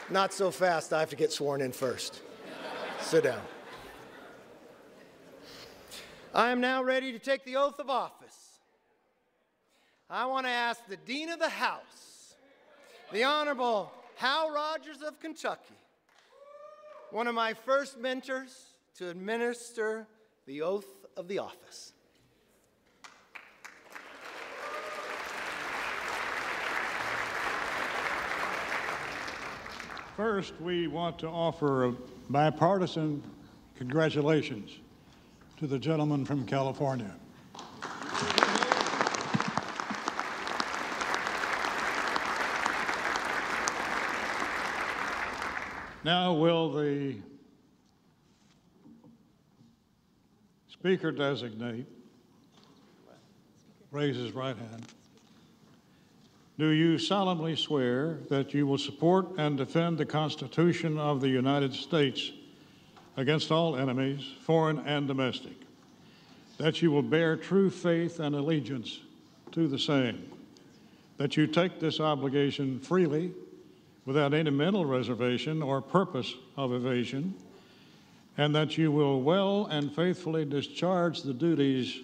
Not so fast. I have to get sworn in first. Sit down. I am now ready to take the oath of office. I want to ask the Dean of the House, the Honorable Hal Rogers of Kentucky, one of my first mentors, to administer the oath of the office. First, we want to offer a bipartisan congratulations to the gentleman from California. Now, will the Speaker designate raise his right hand? Do you solemnly swear that you will support and defend the Constitution of the United States against all enemies, foreign and domestic, that you will bear true faith and allegiance to the same, that you take this obligation freely without any mental reservation or purpose of evasion, and that you will well and faithfully discharge the duties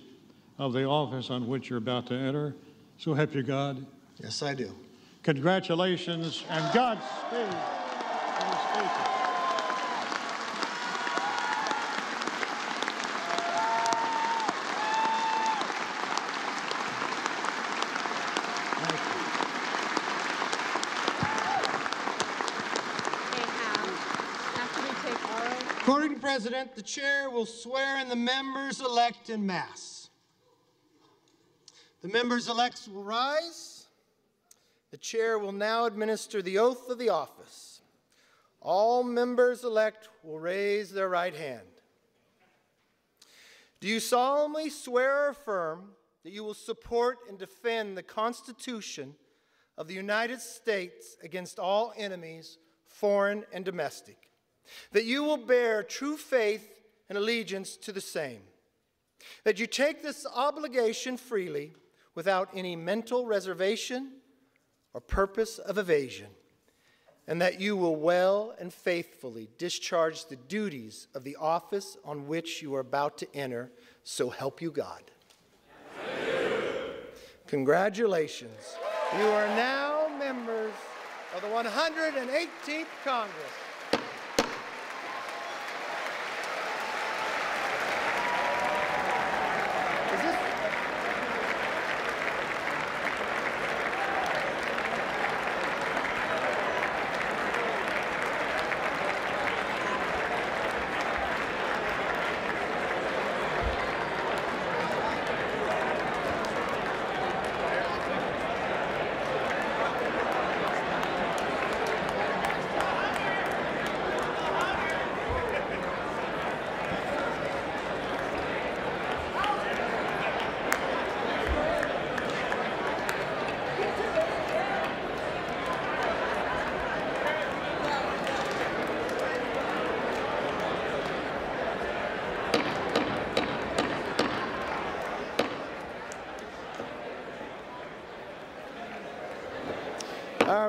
of the office on which you're about to enter? So help you God. Yes, I do. Congratulations and Godspeed to the Speaker. According to the President, the Chair will swear in the members-elect en masse. The members-elect will rise. The Chair will now administer the oath of the office. All members-elect will raise their right hand. Do you solemnly swear or affirm that you will support and defend the Constitution of the United States against all enemies, foreign and domestic, that you will bear true faith and allegiance to the same, that you take this obligation freely without any mental reservation or purpose of evasion, and that you will well and faithfully discharge the duties of the office on which you are about to enter, so help you God. Congratulations. You are now members of the 118th Congress.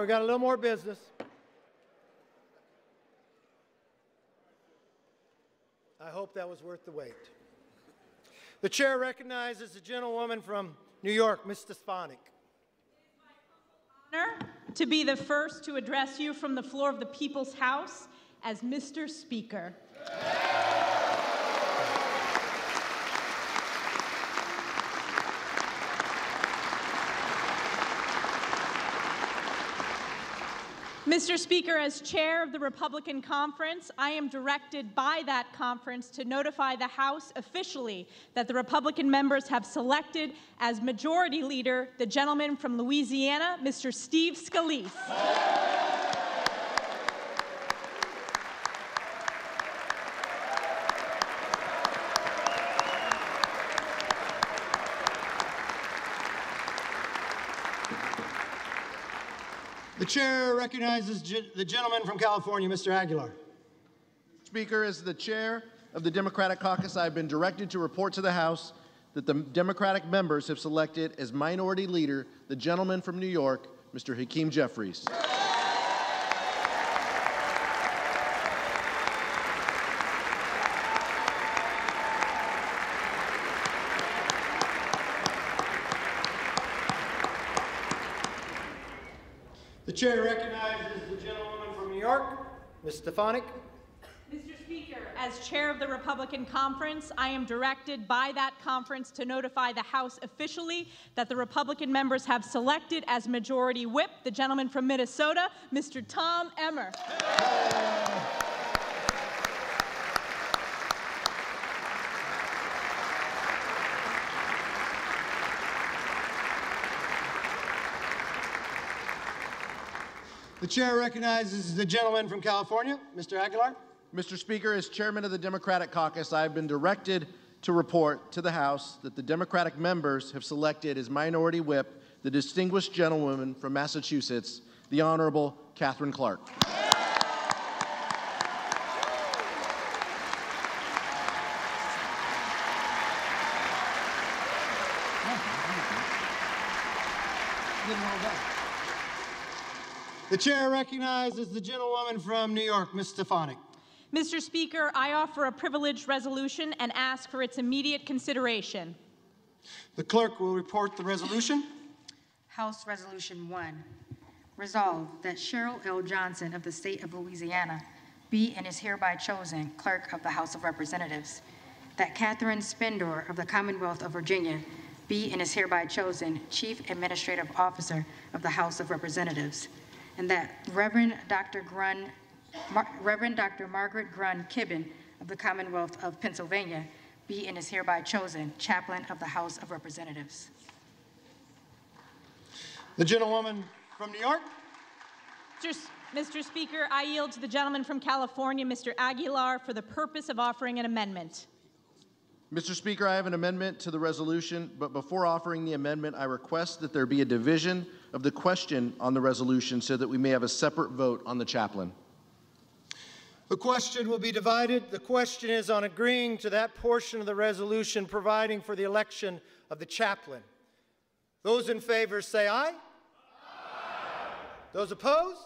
we got a little more business. I hope that was worth the wait. The chair recognizes the gentlewoman from New York, Ms. Stefanik. Honor to be the first to address you from the floor of the People's House as Mr. Speaker. Mr. Speaker, as chair of the Republican Conference, I am directed by that conference to notify the House officially that the Republican members have selected as Majority Leader the gentleman from Louisiana, Mr. Steve Scalise. The chair recognizes the gentleman from California, Mr. Aguilar. Speaker, as the chair of the Democratic Caucus, I have been directed to report to the House that the Democratic members have selected as Minority Leader the gentleman from New York, Mr. Hakeem Jeffries. The chair recognizes the gentlewoman from New York, Ms. Stefanik. Mr. Speaker, as chair of the Republican Conference, I am directed by that conference to notify the House officially that the Republican members have selected as Majority Whip the gentleman from Minnesota, Mr. Tom Emmer. The chair recognizes the gentleman from California, Mr. Aguilar. Mr. Speaker, as chairman of the Democratic Caucus, I have been directed to report to the House that the Democratic members have selected as Minority Whip the distinguished gentlewoman from Massachusetts, the Honorable Catherine Clark. The chair recognizes the gentlewoman from New York, Ms. Stefanik. Mr. Speaker, I offer a privileged resolution and ask for its immediate consideration. The clerk will report the resolution. House Resolution 1. Resolved that Cheryl L. Johnson of the state of Louisiana be and is hereby chosen Clerk of the House of Representatives. That Catherine Spindor of the Commonwealth of Virginia be and is hereby chosen Chief Administrative Officer of the House of Representatives. And that Reverend Dr. Margaret Grun Kibben of the Commonwealth of Pennsylvania be and is hereby chosen Chaplain of the House of Representatives. The gentlewoman from New York. Mr. Speaker, I yield to the gentleman from California, Mr. Aguilar, for the purpose of offering an amendment. Mr. Speaker, I have an amendment to the resolution, but before offering the amendment, I request that there be a division of the question on the resolution so that we may have a separate vote on the chaplain. The question will be divided. The question is on agreeing to that portion of the resolution providing for the election of the chaplain. Those in favor say aye. Aye. Those opposed?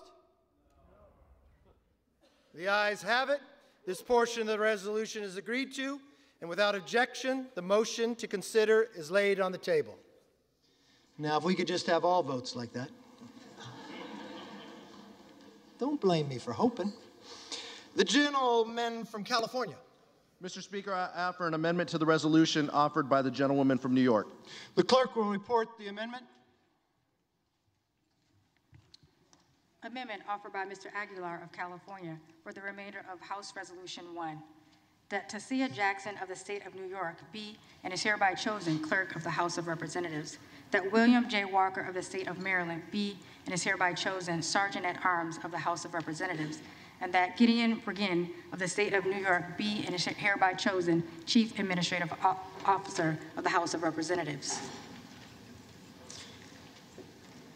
The ayes have it. This portion of the resolution is agreed to, and without objection, the motion to consider is laid on the table. Now, if we could just have all votes like that. Don't blame me for hoping. The gentleman from California. Mr. Speaker, I offer an amendment to the resolution offered by the gentlewoman from New York. The clerk will report the amendment. Amendment offered by Mr. Aguilar of California for the remainder of House Resolution 1. That Tasia Jackson of the state of New York be and is hereby chosen Clerk of the House of Representatives. That William J. Walker of the state of Maryland be and is hereby chosen Sergeant at Arms of the House of Representatives. And that Gideon Bergen of the state of New York be and is hereby chosen Chief Administrative Officer of the House of Representatives.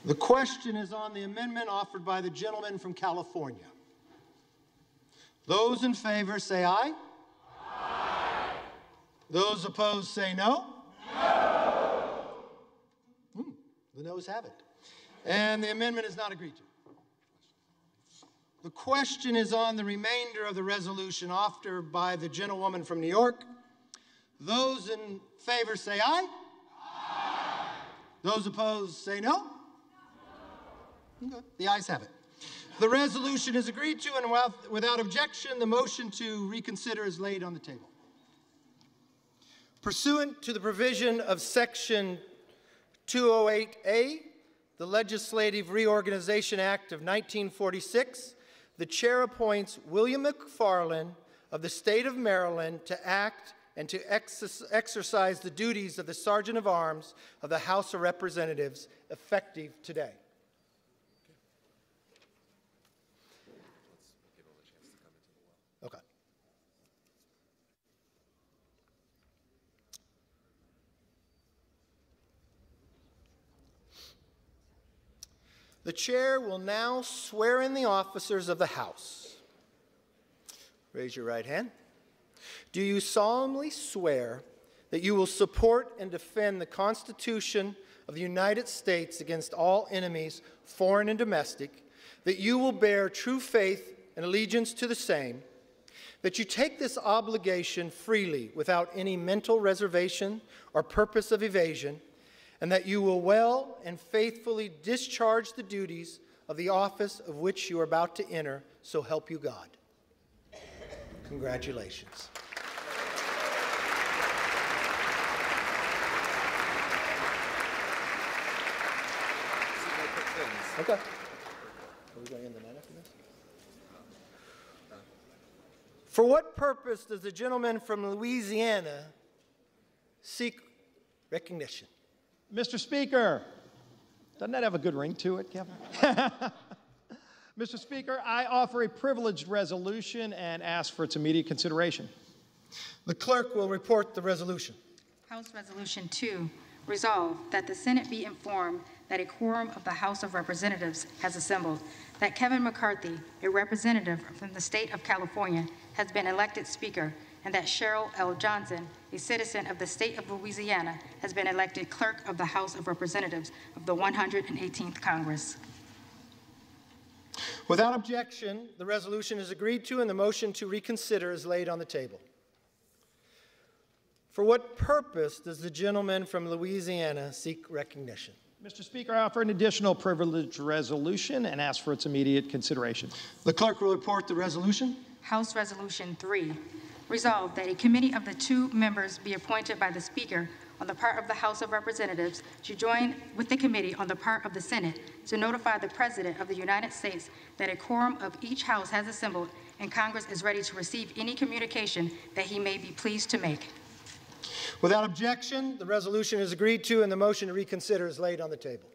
The question is on the amendment offered by the gentleman from California. Those in favor say aye. Aye. Those opposed say no. No. The noes have it. And the amendment is not agreed to. The question is on the remainder of the resolution offered by the gentlewoman from New York. Those in favor say aye. Aye. Those opposed say no. Okay. The ayes have it. The resolution is agreed to, and without objection, the motion to reconsider is laid on the table. Pursuant to the provision of Section 208A, the Legislative Reorganization Act of 1946, the chair appoints William McFarland of the state of Maryland to act and to exercise the duties of the Sergeant of Arms of the House of Representatives effective today. Okay. The chair will now swear in the officers of the House. Raise your right hand. Do you solemnly swear that you will support and defend the Constitution of the United States against all enemies, foreign and domestic, that you will bear true faith and allegiance to the same, that you take this obligation freely without any mental reservation or purpose of evasion, and that you will well and faithfully discharge the duties of the office of which you are about to enter, so help you God. Congratulations. Okay. Are we going in the night after this? For what purpose does the gentleman from Louisiana seek recognition? Mr. Speaker, doesn't that have a good ring to it, Kevin? Mr. Speaker, I offer a privileged resolution and ask for its immediate consideration. The clerk will report the resolution. House Resolution 2, resolve that the Senate be informed that a quorum of the House of Representatives has assembled, that Kevin McCarthy, a representative from the state of California, has been elected Speaker, and that Cheryl L. Johnson, a citizen of the state of Louisiana, has been elected Clerk of the House of Representatives of the 118th Congress. Without objection, the resolution is agreed to and the motion to reconsider is laid on the table. For what purpose does the gentleman from Louisiana seek recognition? Mr. Speaker, I offer an additional privileged resolution and ask for its immediate consideration. The clerk will report the resolution. House Resolution 3, resolve that a committee of the 2 members be appointed by the Speaker on the part of the House of Representatives to join with the committee on the part of the Senate to notify the President of the United States that a quorum of each House has assembled and Congress is ready to receive any communication that he may be pleased to make. Without objection, the resolution is agreed to and the motion to reconsider is laid on the table.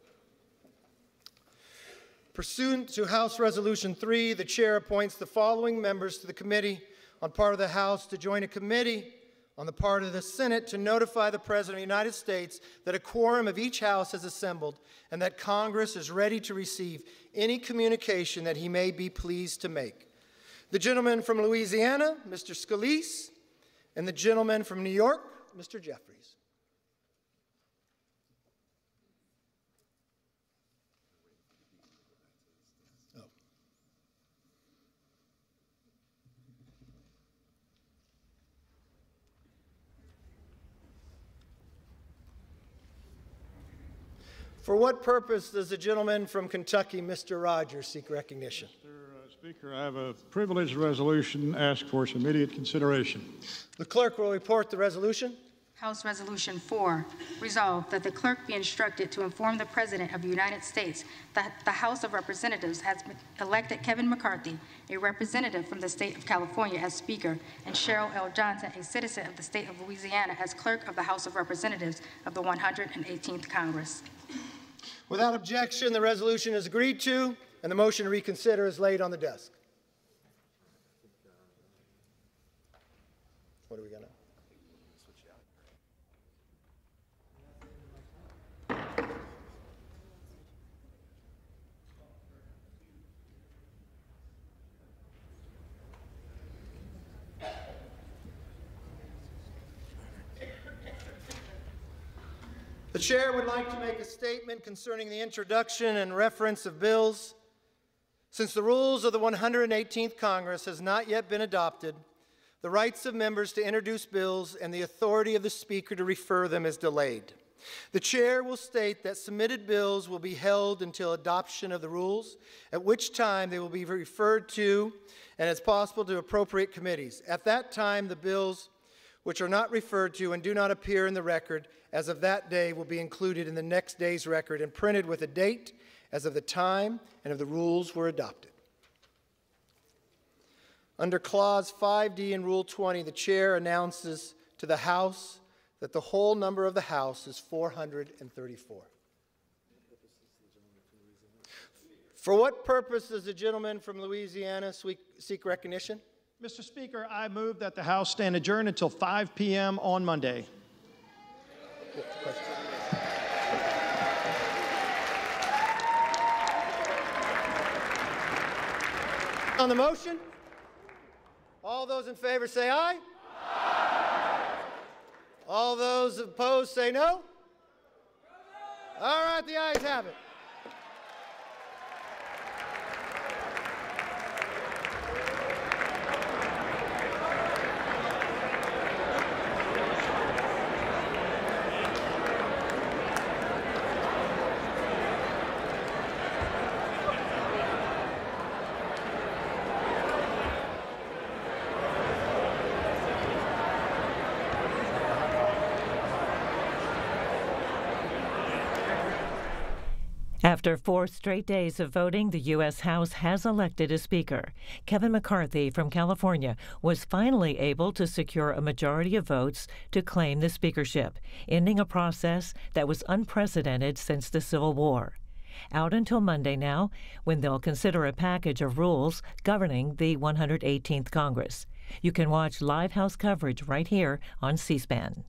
Pursuant to House Resolution 3, the chair appoints the following members to the committee on part of the House to join a committee on the part of the Senate to notify the President of the United States that a quorum of each House has assembled and that Congress is ready to receive any communication that he may be pleased to make. The gentleman from Louisiana, Mr. Scalise, and the gentleman from New York, Mr. Jeffries. For what purpose does the gentleman from Kentucky, Mr. Rogers, seek recognition? Mr. Speaker, I have a privileged resolution, ask for its immediate consideration. The clerk will report the resolution. House Resolution 4, resolve that the clerk be instructed to inform the President of the United States that the House of Representatives has elected Kevin McCarthy, a representative from the state of California, as Speaker, and Cheryl L. Johnson, a citizen of the state of Louisiana, as Clerk of the House of Representatives of the 118th Congress. Without objection, the resolution is agreed to, and the motion to reconsider is laid on the desk. What do we got now? The chair would like to make a statement concerning the introduction and reference of bills Since the rules of the 118th Congress has not yet been adopted, the rights of members to introduce bills and the authority of the Speaker to refer them is delayed. The Chair will state that submitted bills will be held until adoption of the rules, at which time they will be referred to and, as possible, to appropriate committees. At that time, the bills which are not referred to and do not appear in the record as of that day will be included in the next day's record and printed with a date as of the time and of the rules were adopted. Under Clause 5D in Rule 20, the Chair announces to the House that the whole number of the House is 434. For what purpose does the gentleman from Louisiana seek recognition? Mr. Speaker, I move that the House stand adjourned until 5 p.m. on Monday. On the motion? All those in favor say aye. Aye. All those opposed say no. All right, the ayes have it. After 4 straight days of voting, the U.S. House has elected a Speaker. Kevin McCarthy from California was finally able to secure a majority of votes to claim the speakership, ending a process that was unprecedented since the Civil War. Out until Monday now, when they'll consider a package of rules governing the 118th Congress. You can watch live House coverage right here on C-SPAN.